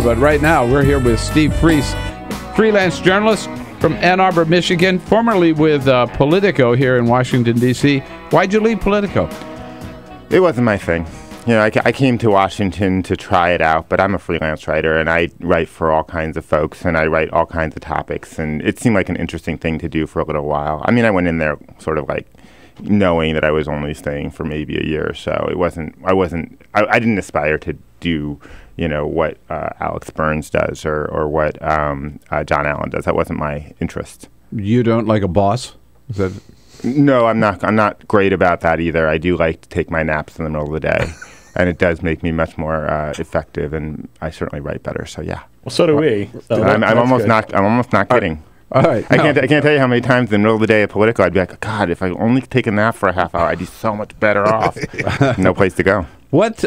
But right now, we're here with Steve Freese, freelance journalist from Ann Arbor, Michigan, formerly with Politico here in Washington, D.C. Why'd you leave Politico? It wasn't my thing. You know, I came to Washington to try it out, but I'm a freelance writer, and I write for all kinds of folks, and I write all kinds of topics, and it seemed like an interesting thing to do for a little while. I mean, I went in there sort of like knowing that I was only staying for maybe a year or so. I didn't aspire to do, you know, what Alex Burns does or what John Allen does. That wasn't my interest. You don't like a boss? Is that... No, I'm not great about that either. I do like to take my naps in the middle of the day. And it does make me much more effective, and I certainly write better. So yeah. Well, so do we. So I'm almost not kidding. All right. I can't tell you how many times in the middle of the day at Politico I'd be like, God, if I only could take a nap for a half hour, I'd be so much better off. No place to go. What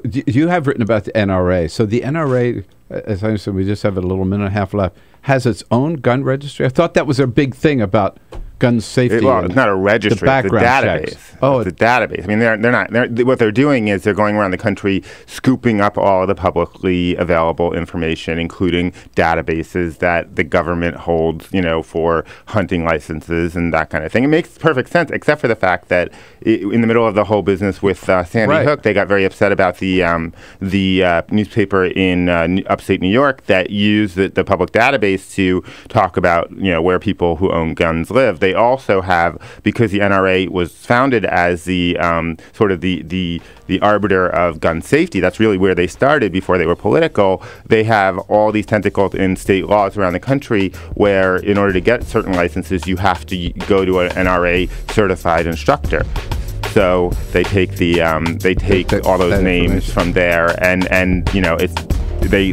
you have written about the NRA? So the NRA, as I understand, we just have a little minute and a half left, has its own gun registry. I thought that was a big thing about gun safety. Well, it's not a registry. It's a database. Checks. Oh, it's a database. I mean, they're not. What they're doing is they're going around the country scooping up all of the publicly available information, including databases that the government holds, you know, for hunting licenses and that kind of thing. It makes perfect sense, except for the fact that in the middle of the whole business with Sandy Hook, they got very upset about the newspaper in upstate New York that used the public database to talk about, you know, where people who own guns live. They also have, because the NRA was founded as the sort of the arbiter of gun safety, that's really where they started before they were political. They have all these tentacles in state laws around the country where in order to get certain licenses, you have to go to an NRA certified instructor. So they take all those names from there, and you know, they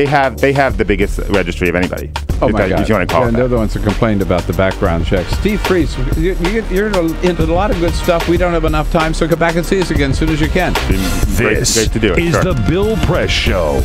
have the biggest registry of anybody. Oh my God! If you want to call it that. They're the ones who complained about the background checks. Steve Freese, you're into a lot of good stuff. We don't have enough time, so come back and see us again as soon as you can. This great to do it. is the Bill Press Show.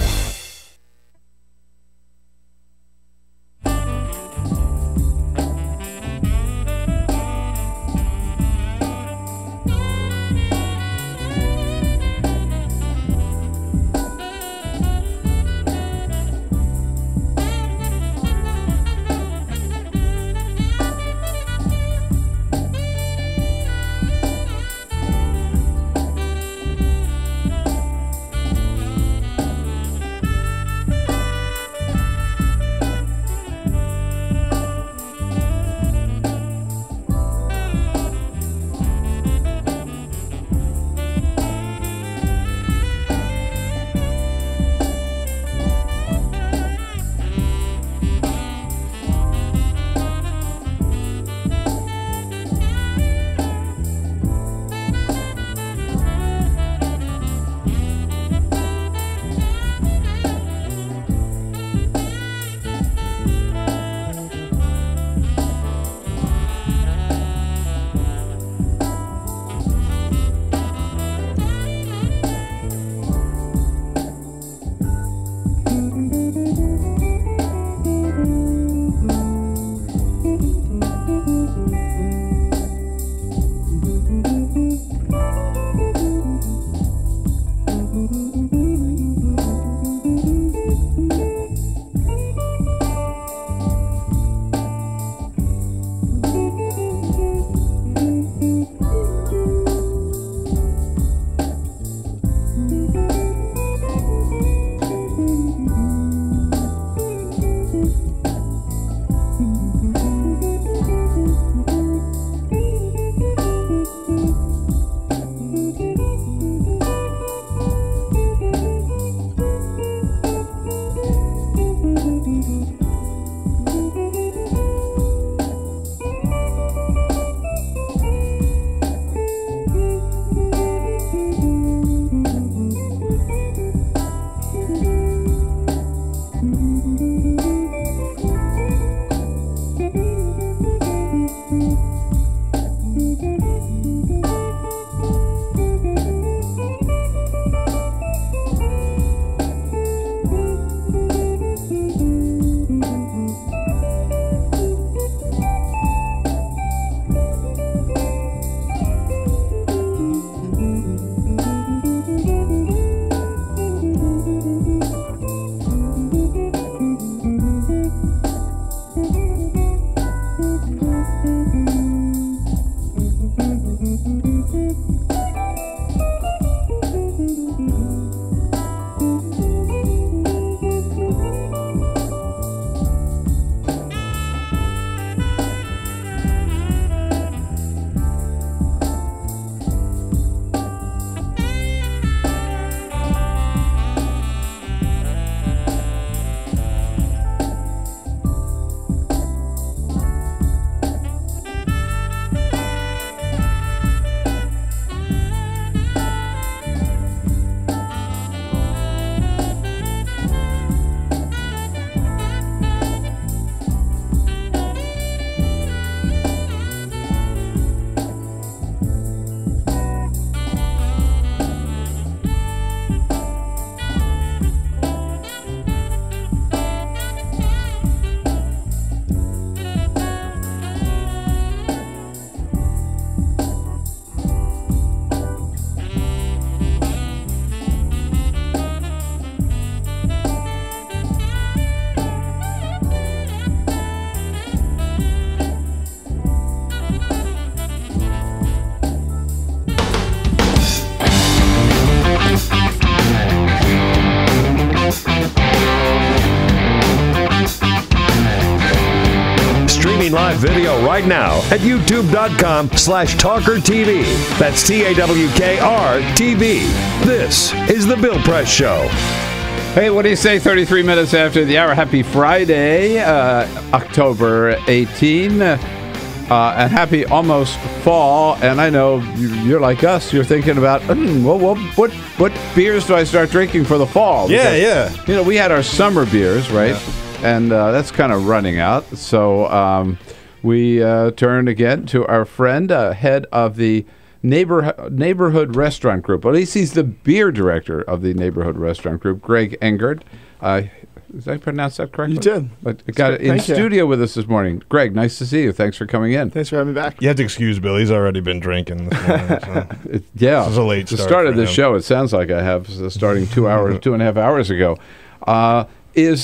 live video right now at youtube.com/TawkrTV. That's TAWKR-TV. This is The Bill Press Show. Hey, what do you say? 33 minutes after the hour. Happy Friday, October 18. And happy almost fall. And I know you're like us. You're thinking about, what beers do I start drinking for the fall? Because, You know, we had our summer beers, right? Yeah. And that's kind of running out. So we turn again to our friend, head of the neighborhood restaurant group. At least he's the beer director of the neighborhood restaurant group, Greg Engert. Did I pronounce that correctly? You did. But got it in studio with us this morning. Greg, nice to see you. Thanks for coming in. Thanks for having me back. You have to excuse Bill. He's already been drinking this morning. So. Yeah. This is a late start. The start of the show, it sounds like I have starting 2.5 hours ago. You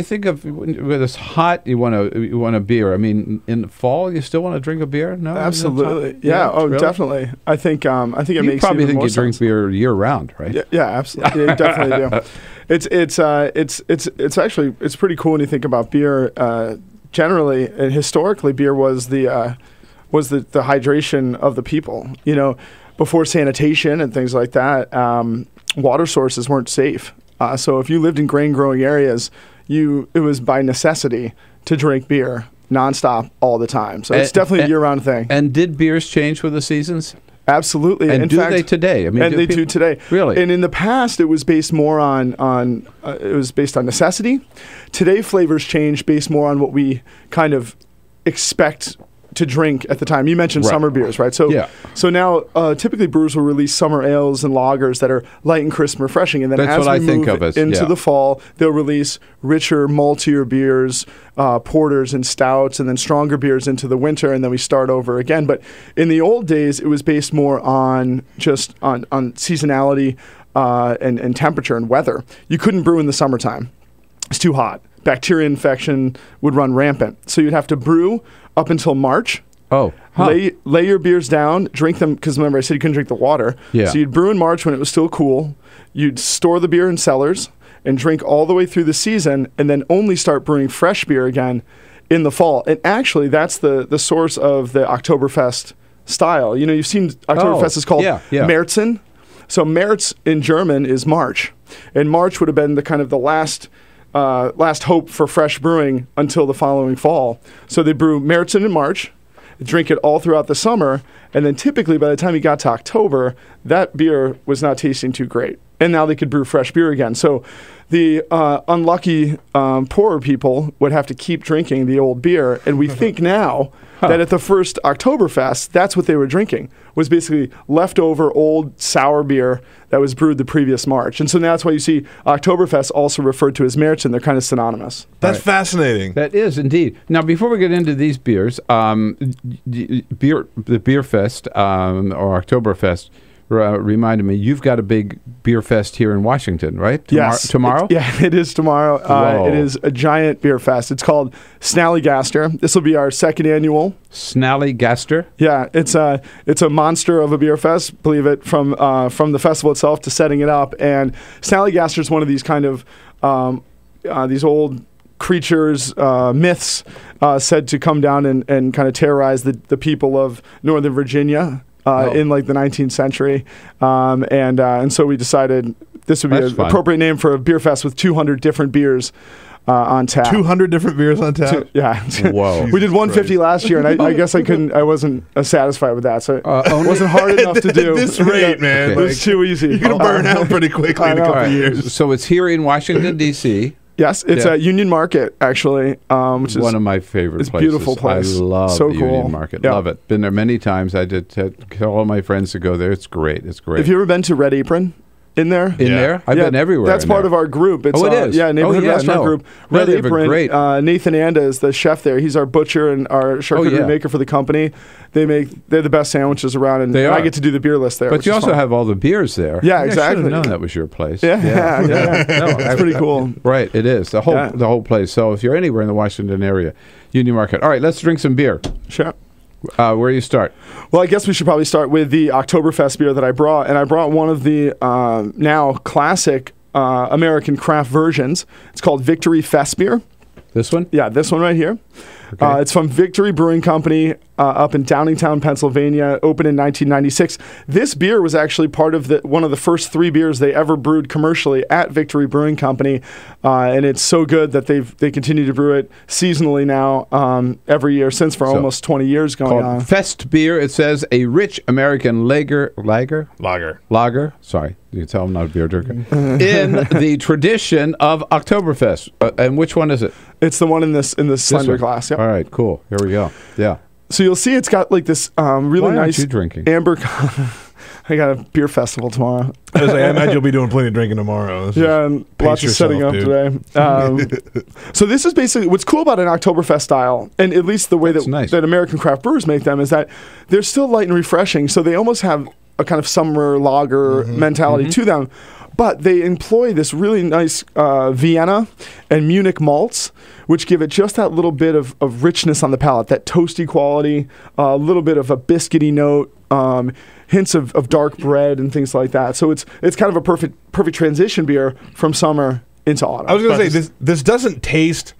think of when it's hot, you want a beer. I mean, in the fall, you still want to drink a beer? No, absolutely. Yeah. Oh, really? Definitely. I think it makes you probably think you sense. drink beer year round, right? Yeah, absolutely. You definitely do. It's actually pretty cool when you think about beer. Generally and historically, beer was the hydration of the people. You know, before sanitation and things like that, water sources weren't safe. So if you lived in grain-growing areas, it was by necessity to drink beer nonstop all the time. So it's definitely a year-round thing. And did beers change with the seasons? Absolutely. And do they today? I mean, and they do today. Really? And in the past, it was based more on necessity. Today, flavors change based more on what we kind of expect to drink at the time. You mentioned summer beers, right? So now typically brewers will release summer ales and lagers that are light and crisp and refreshing. And then as we move into the fall, they'll release richer, maltier beers, porters and stouts, and then stronger beers into the winter, and then we start over again. But in the old days, it was based more on just on seasonality and temperature and weather. You couldn't brew in the summertime. It's too hot. Bacteria infection would run rampant. So you'd have to brew up until March. Lay your beers down, drink them, because remember I said you couldn't drink the water. Yeah. So you'd brew in March when it was still cool. You'd store the beer in cellars and drink all the way through the season, and then only start brewing fresh beer again in the fall. And actually, that's the source of the Oktoberfest style. You know, you've seen Oktoberfest is called Märzen. So März in German is March, and March would have been the kind of the last hope for fresh brewing until the following fall. So they brew Märzen in March, drink it all throughout the summer, and then typically by the time you got to October, that beer was not tasting too great. And now they could brew fresh beer again. So the unlucky poorer people would have to keep drinking the old beer. And we think now that at the first Oktoberfest, that's what they were drinking, was basically leftover old sour beer that was brewed the previous March. And so that's why you see Oktoberfest also referred to as Märzen. They're kind of synonymous. That's fascinating. That is indeed. Now, before we get into these beers, the Beer Fest or Oktoberfest reminded me, you've got a big beer fest here in Washington, right? Yes. Tomorrow? It is tomorrow. It is a giant beer fest. It's called Snallygaster. This will be our second annual. Snallygaster? Yeah, it's a monster of a beer fest, believe it, from the festival itself to setting it up. And Snallygaster is one of these kind of these old creatures, myths said to come down and kind of terrorize the people of Northern Virginia. In like the 19th century, and so we decided this would be an appropriate name for a beer fest with 200 different beers on tap. 200 different beers on tap. Yeah. Whoa. We did 150 last year, and I guess I wasn't satisfied with that, so it wasn't hard enough to do. At this rate, man, it was too easy. You're gonna burn out pretty quickly in a couple of years. So it's here in Washington D.C. Yes, it's at Union Market, actually, which is one of my favorite places. It's a beautiful place. I love so the cool. Union Market. Yeah. Love it. Been there many times. I did tell all my friends to go there. It's great. It's great. Have you ever been to Red Apron? In there? There? I've been everywhere. That's part of our group. It's, it is? Yeah, neighborhood restaurant group. Red Apron. Great. Nathan Anda is the chef there. He's our butcher and our charcuterie maker for the company. They're the best sandwiches around, and I get to do the beer list there. But you also have all the beers there. Yeah, exactly. I should have known that was your place. Yeah. No, it's pretty cool. Right, it is. The whole place. So if you're anywhere in the Washington area, Union Market. All right, let's drink some beer. Sure. Where do you start? Well, I guess we should probably start with the Oktoberfest beer that I brought. And I brought one of the now classic American craft versions. It's called Victory Fest beer. This one? Yeah, this one right here. Okay. It's from Victory Brewing Company up in Downingtown, Pennsylvania, opened in 1996. This beer was actually part of one of the first 3 beers they ever brewed commercially at Victory Brewing Company, and it's so good that they continue to brew it seasonally now every year since for almost 20 years going on. Fest beer, it says, a rich American lager. Sorry, you can tell I'm not a beer drinker. In the tradition of Oktoberfest. And which one is it? It's the one in this slender glass. Yep. All right, cool. Here we go. Yeah. So you'll see it's got like this really Why aren't nice you drinking? amber. I got a beer festival tomorrow. I imagine you'll be doing plenty of drinking tomorrow. Yeah, and lots of setting up today. So this is basically what's cool about an Oktoberfest style, and at least the way that American craft brewers make them is that they're still light and refreshing. So they almost have a kind of summer lager mentality to them. But they employ this really nice Vienna and Munich malts, which give it just that little bit of richness on the palate, that toasty quality, a little bit of a biscuity note, hints of dark bread and things like that. So it's kind of a perfect transition beer from summer into autumn. I was going to say, this doesn't taste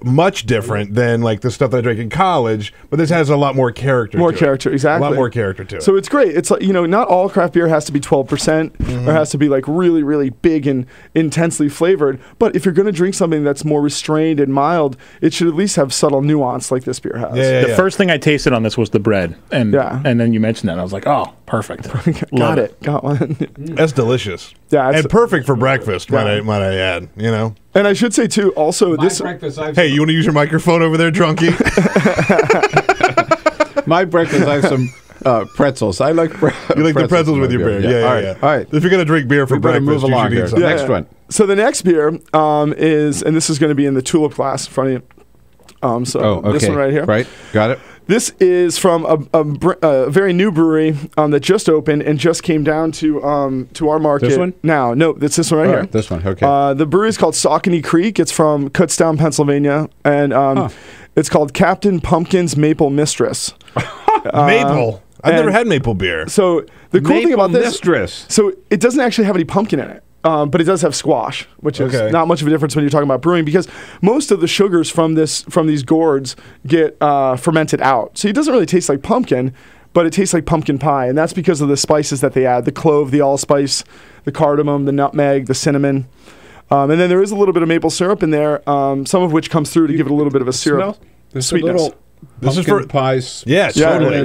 much different than like the stuff that I drank in college, but this has a lot more character. Exactly. A lot more character to it. So it's great. It's like, not all craft beer has to be 12% or has to be like really, really big and intensely flavored. But if you're going to drink something that's more restrained and mild, it should at least have subtle nuance like this beer has. The first thing I tasted on this was the bread, and then you mentioned that, and I was like, oh, perfect. Got it. Got one. That's delicious. Yeah, and perfect for breakfast. Might I add? And I should say too, also Hey, you want to use your microphone over there, drunkie? My breakfast, I have some pretzels. I like You like the pretzels with your beer? Yeah. All right. If you're gonna drink beer for breakfast, move along you here. should eat Next one. So the next beer is, and this is going to be in the tulip glass in front of you. This one right here. Right. Got it. This is from a very new brewery that just opened and just came down to our market. This one? Now, no, it's this one right here. This one, okay. The brewery is called Saucony Creek. It's from Kutztown, Pennsylvania, and it's called Captain Pumpkin's Maple Mistress. Maple? I've never had maple beer. So the cool thing about this, Mistress. So it doesn't actually have any pumpkin in it. But it does have squash, which is not much of a difference when you're talking about brewing, because most of the sugars from these gourds get fermented out. So it doesn't really taste like pumpkin, but it tastes like pumpkin pie, and that's because of the spices that they add: the clove, the allspice, the cardamom, the nutmeg, the cinnamon, and then there is a little bit of maple syrup in there, some of which comes through to give it a little bit of a syrup sweetness. This is for pies. Yeah, totally.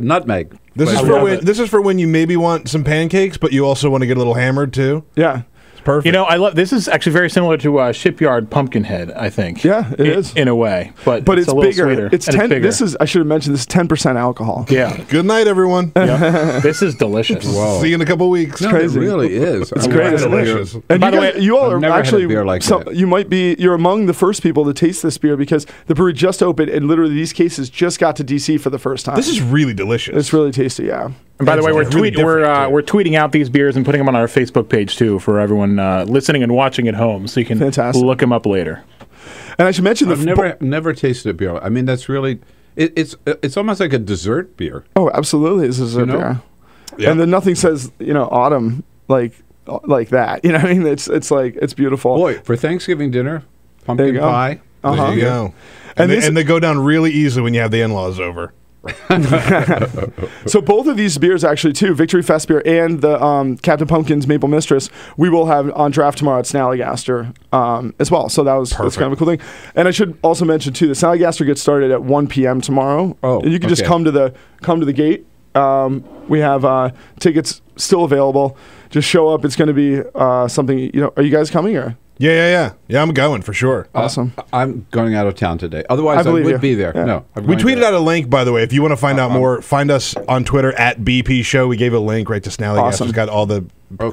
Nutmeg. This is for when you maybe want some pancakes, but you also want to get a little hammered too. Yeah. Perfect. I love this. Is actually very similar to Shipyard Pumpkinhead, I think. Yeah, it is in a way, but it's a little bigger. Sweeter. It's 10. This is, I should have mentioned, this is 10% alcohol. Yeah. Good night, everyone. This is delicious. Wow. See you in a couple weeks. It's crazy. It really is. It's great. It's delicious. And by the way, you all are actually you're among the first people to taste this beer, because the brewery just opened and literally these cases just got to DC for the first time. This is really delicious. It's really tasty. Yeah. And by the way, we're tweeting out these beers and putting them on our Facebook page too for everyone listening and watching at home, so you can look them up later. And I should mention I've never tasted a beer. I mean, that's really it's almost like a dessert beer. Oh, absolutely, it's a dessert beer. Yeah. And then nothing says autumn like that. You know what I mean? It's like, it's beautiful. Boy, for Thanksgiving dinner, pumpkin pie. There you go. And they go down really easily when you have the in-laws over. So both of these beers, actually, too, Victory Fest beer and the Captain Pumpkin's Maple Mistress, we will have on draft tomorrow at Snallygaster as well. So that's kind of a cool thing. And I should also mention too, the Snallygaster gets started at 1 p.m. tomorrow. And you can just come to the gate. We have tickets still available. Just show up. It's going to be something. Are you guys coming or? Yeah, I'm going for sure. Awesome. I'm going out of town today. Otherwise, I would be there. Yeah. No, we tweeted out a link, by the way. If you want to find out more, find us on Twitter at BP Show. We gave a link right to Snallygaster. Awesome. It's got all the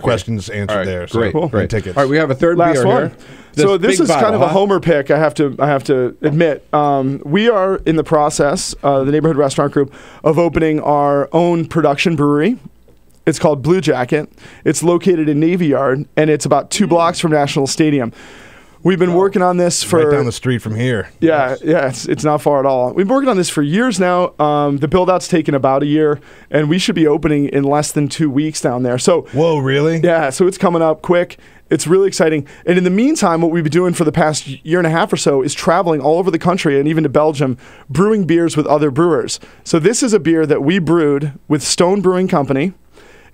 questions answered there. Great, so great. Tickets. All right, we have a third Last beer one. here. So this is kind of a homer pick. I have to admit. We are in the process, the Neighborhood Restaurant Group, of opening our own production brewery. It's called Blue Jacket. It's located in Navy Yard, and it's about 2 blocks from National Stadium. We've been working on this for right down the street from here. Yeah, it's not far at all. We've been working on this for years now. The build-out's taken about a year, and we should be opening in less than 2 weeks down there. So, whoa, really? Yeah, so it's coming up quick. It's really exciting. And in the meantime, what we've been doing for the past year and a half or so is traveling all over the country and even to Belgium, brewing beers with other brewers. So this is a beer that we brewed with Stone Brewing Company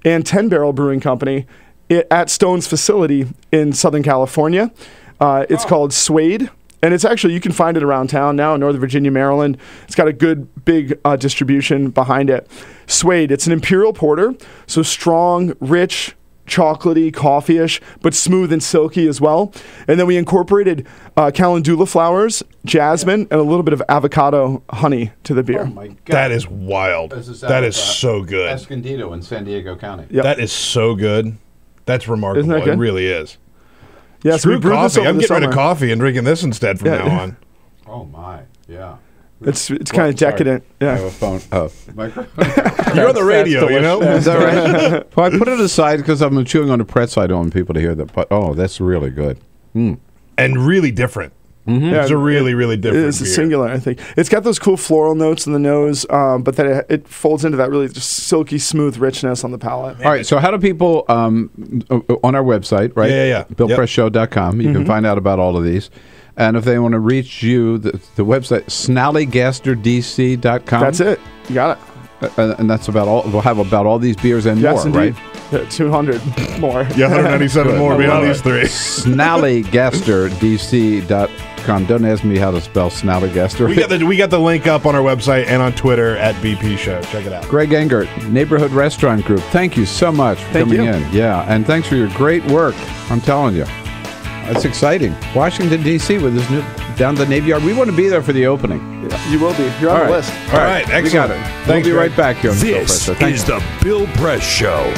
and 10 Barrel Brewing Company at Stone's facility in Southern California. It's called Suede, and it's actually, you can find it around town now in Northern Virginia, Maryland. It's got a good, big distribution behind it. Suede, it's an imperial porter, so strong, rich, chocolatey, coffee-ish, but smooth and silky as well. And then we incorporated calendula flowers, jasmine, and a little bit of avocado honey to the beer. Oh my God. That is wild. That is so good. Escondido in San Diego County. Yep. That is so good. That's remarkable. Isn't that good? It really is. Yeah, so we Screw brewed this coffee. over I'm the getting rid of summer. coffee and drinking this instead from now on. Oh my, yeah. It's kind of decadent. I Yeah. have a phone. Microphone. You're on the radio, you know? Is that right? Well, I put it aside because I'm chewing on a pretzel. I don't want people to hear that. But that's really good. And really different. Yeah, It's a really, really different It's beer. singular, I think. It's got those cool floral notes in the nose, but then it folds into that really just silky, smooth richness on the palate. All right, so how do people, on our website, right? Yeah. BillPressShow.com, you can find out about all of these. And if they want to reach you, the website, snallygasterdc.com. That's it. You got it. And that's about all. We'll have about all these beers and Yes, more, indeed. right? Yeah, 200 more. Yeah, 197 more beyond these three. snallygasterdc.com. Don't ask me how to spell snallygaster. We got the link up on our website and on Twitter at BP Show. Check it out. Greg Engert, Neighborhood Restaurant Group. Thank you so much for coming in. Yeah, and thanks for your great work. I'm telling you. It's exciting. Washington, D.C. with this new down the Navy Yard. We want to be there for the opening. Yeah, you will be. You're on the list. All right, excellent. We got it. Thanks, we'll be Greg. right back here on the Bill This Press Show. is the Bill Press Show.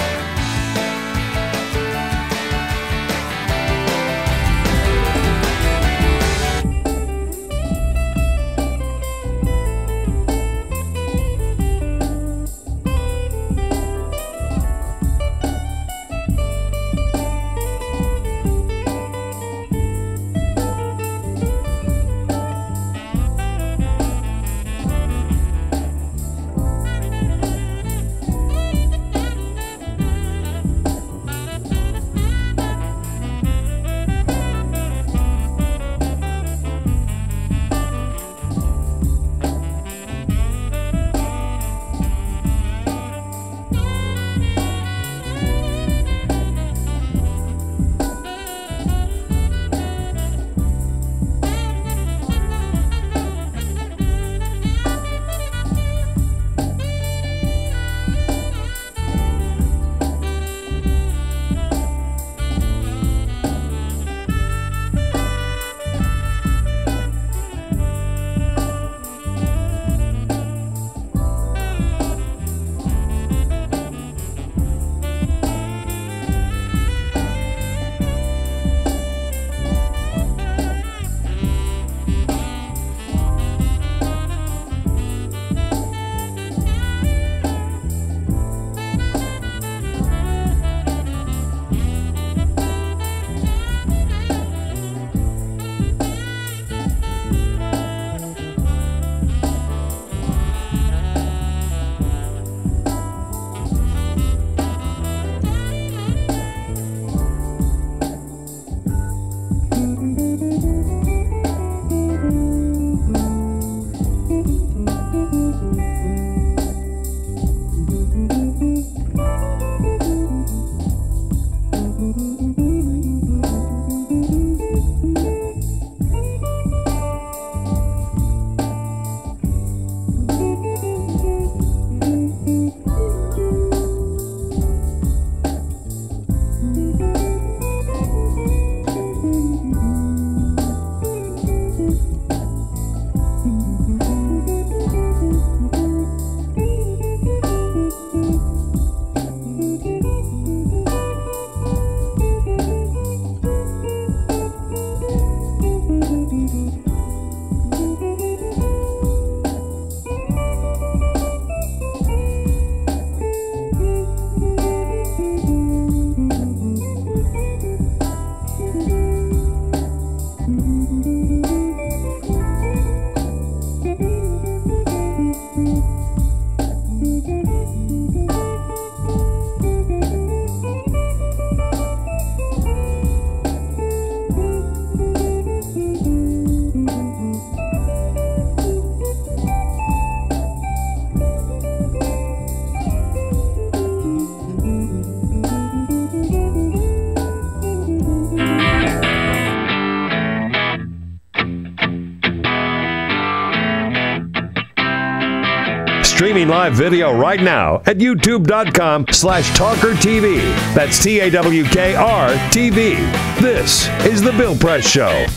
streaming live video right now at youtube.com/TawkrTV. That's TAWKR-TV. This is The Bill Press Show.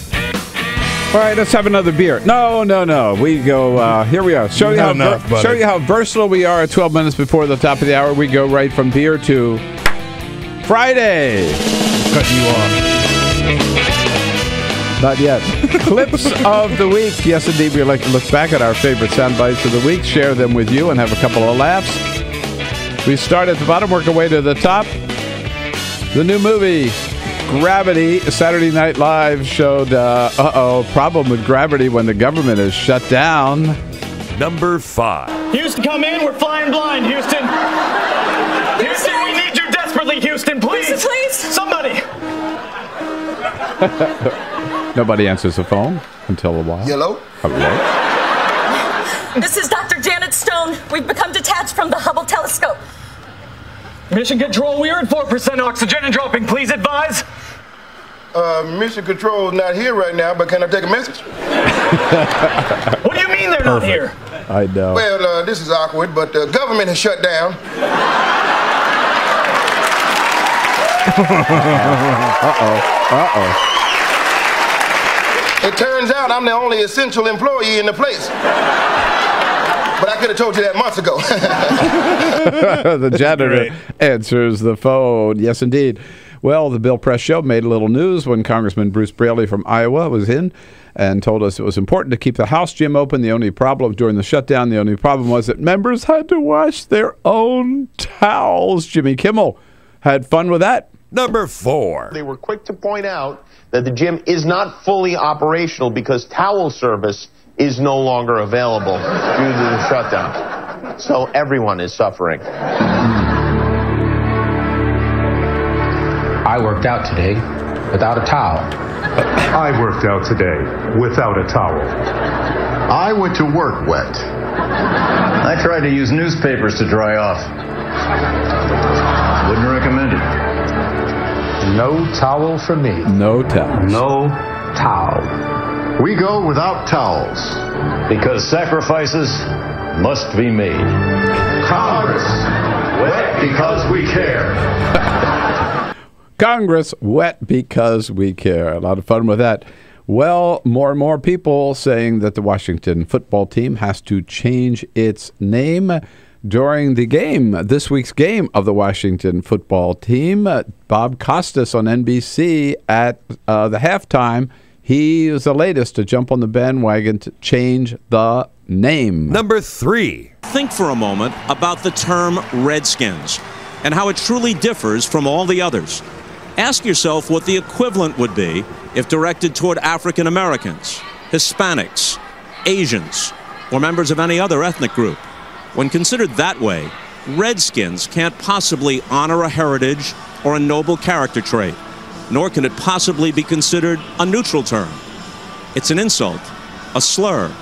All right, let's have another beer. No. We go, here we are. Show you how versatile we are at 12 minutes before the top of the hour. We go right from beer to Friday. Cutting you off. Not yet. Clips of the week. Yes, indeed, we like to look back at our favorite sound bites of the week, share them with you, and have a couple of laughs. We start at the bottom, work our way to the top. The new movie, Gravity. Saturday Night Live showed, problem with gravity when the government is shut down. Number 5. Houston, come in. We're flying blind, Houston. Houston, we need you desperately, Houston. Please. Please. Somebody. Nobody answers the phone until a while. Hello? Hello? This is Dr. Janet Stone. We've become detached from the Hubble telescope. Mission control, we are at 4% oxygen and dropping. Please advise. Mission control is not here right now, but can I take a message? What do you mean they're not here? I know. Well, this is awkward, but the government has shut down. Uh-oh. It turns out I'm the only essential employee in the place. But I could have told you that months ago. The janitor answers the phone. Yes, indeed. Well, the Bill Press Show made a little news when Congressman Bruce Braley from Iowa was in and told us it was important to keep the house gym open. The only problem during the shutdown, was that members had to wash their own towels. Jimmy Kimmel had fun with that. Number 4. They were quick to point out that the gym is not fully operational because towel service is no longer available due to the shutdown. So everyone is suffering. I worked out today without a towel. I worked out today without a towel. I went to work wet. I tried to use newspapers to dry off. Wouldn't recommend it. No towel for me. No towel. No towel. We go without towels. Because sacrifices must be made. Congress, wet because we care. Congress, wet because we care. A lot of fun with that. Well, more and more people saying that the Washington football team has to change its name. During the game, this week's game of the Washington football team, Bob Costas on NBC at the halftime, he is the latest to jump on the bandwagon to change the name. Number 3. Think for a moment about the term Redskins and how it truly differs from all the others. Ask yourself what the equivalent would be if directed toward African Americans, Hispanics, Asians, or members of any other ethnic group. When considered that way, Redskins can't possibly honor a heritage or a noble character trait, nor can it possibly be considered a neutral term. It's an insult, a slur,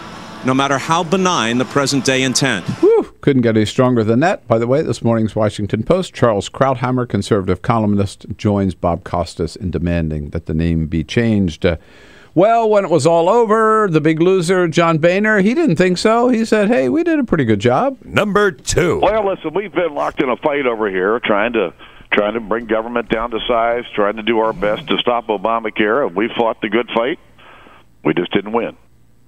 no matter how benign the present-day intent. Whew, couldn't get any stronger than that. By the way, this morning's Washington Post, Charles Krauthammer, conservative columnist, joins Bob Costas in demanding that the name be changed. Well, when it was all over, the big loser, John Boehner, he didn't think so. He said, hey, we did a pretty good job. Number 2. Well, listen, we've been locked in a fight over here trying to bring government down to size, trying to do our best to stop Obamacare, and we fought the good fight. We just didn't win.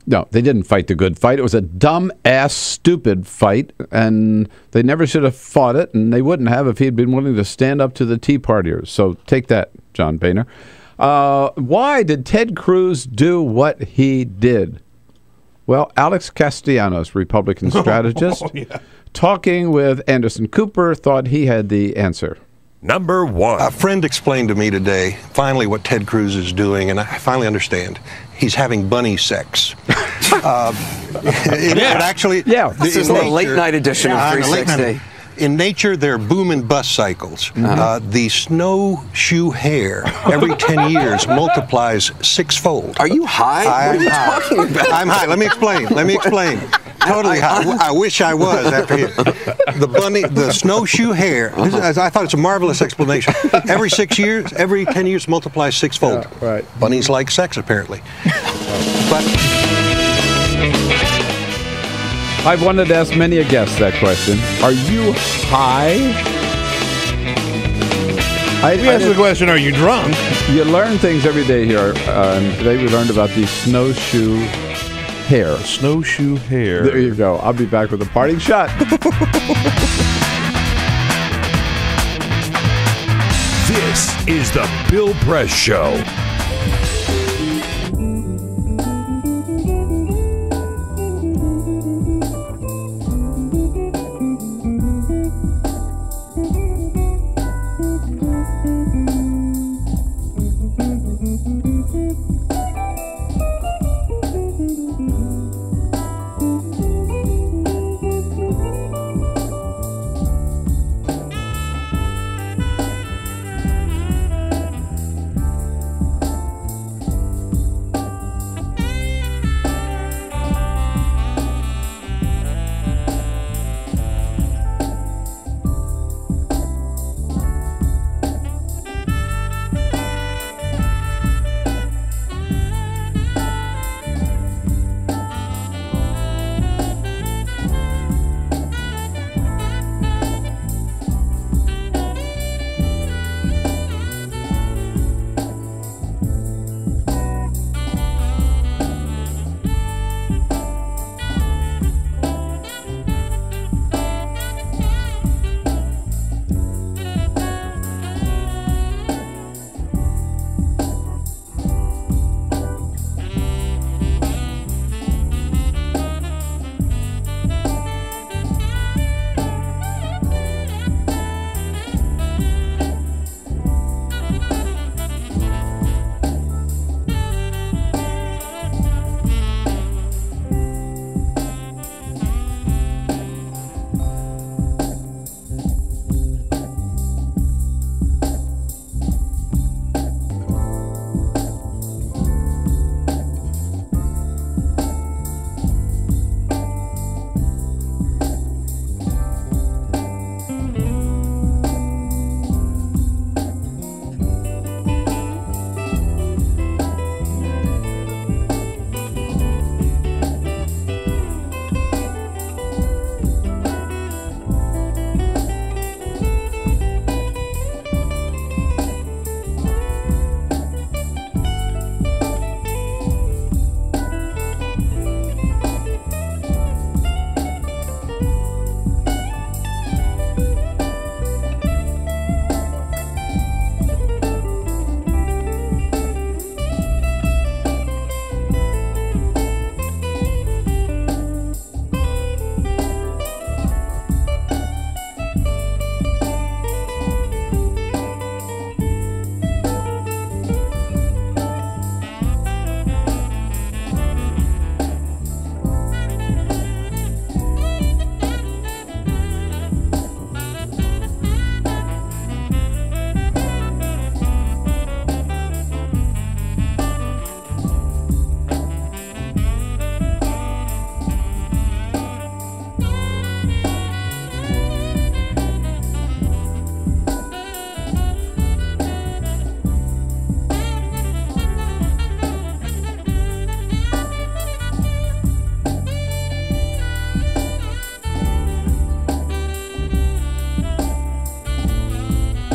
No, they didn't fight the good fight. It was a dumb-ass, stupid fight, and they never should have fought it, and they wouldn't have if he had been willing to stand up to the Tea Partiers. So take that, John Boehner. Why did Ted Cruz do what he did? Well, Alex Castellanos, Republican strategist, talking with Anderson Cooper, thought he had the answer. Number one. A friend explained to me today, finally, what Ted Cruz is doing, and I finally understand. He's having bunny sex. This is the late-night edition of 360. In nature, there are boom and bust cycles. The snowshoe hair every 10 years multiplies six-fold. Are you high? What are you talking about? I'm high. Let me explain. Totally high. I wish I was after here. The snowshoe hair, I thought it's a marvelous explanation. Every 6 years, every 10 years multiplies six-fold. Right. Bunnies like sex, apparently. But I've wanted to ask many a guest that question. Are you high? We asked the question, are you drunk? You learn things every day here. Today we learned about the snowshoe hare. Snowshoe hare. There you go. I'll be back with a parting shot. This is the Bill Press Show.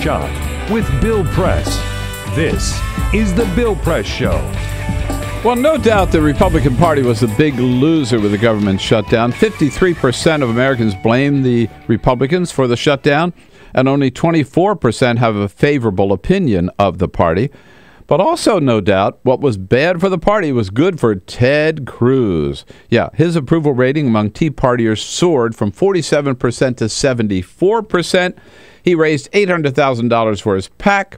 Shot with Bill Press. This is the Bill Press Show. Well, no doubt the Republican Party was the big loser with the government shutdown. 53% of Americans blame the Republicans for the shutdown, and only 24% have a favorable opinion of the party. But also, no doubt, what was bad for the party was good for Ted Cruz. Yeah, his approval rating among Tea Partiers soared from 47% to 74%. He raised $800,000 for his PAC.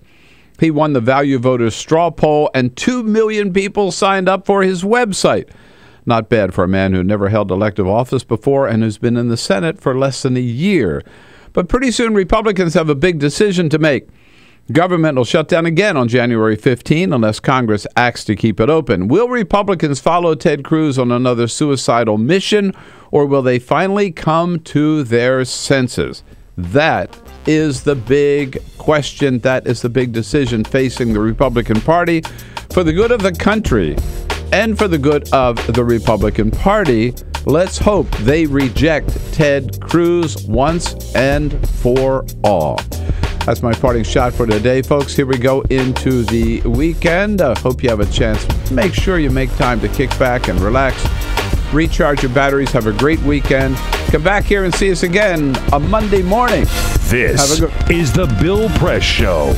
He won the Value Voters straw poll, and 2 million people signed up for his website. Not bad for a man who never held elective office before and who's been in the Senate for less than a year. But pretty soon, Republicans have a big decision to make. Government will shut down again on January 15 unless Congress acts to keep it open. Will Republicans follow Ted Cruz on another suicidal mission, or will they finally come to their senses? That is the big question. That is the big decision facing the Republican Party. For the good of the country and for the good of the Republican Party, Let's hope they reject Ted Cruz once and for all. That's my parting shot for today, folks. Here we go into the weekend. Hope you have a chance. Make sure you make time to kick back and relax. Recharge your batteries. Have a great weekend. Come back here and see us again on Monday morning. This is the Bill Press Show.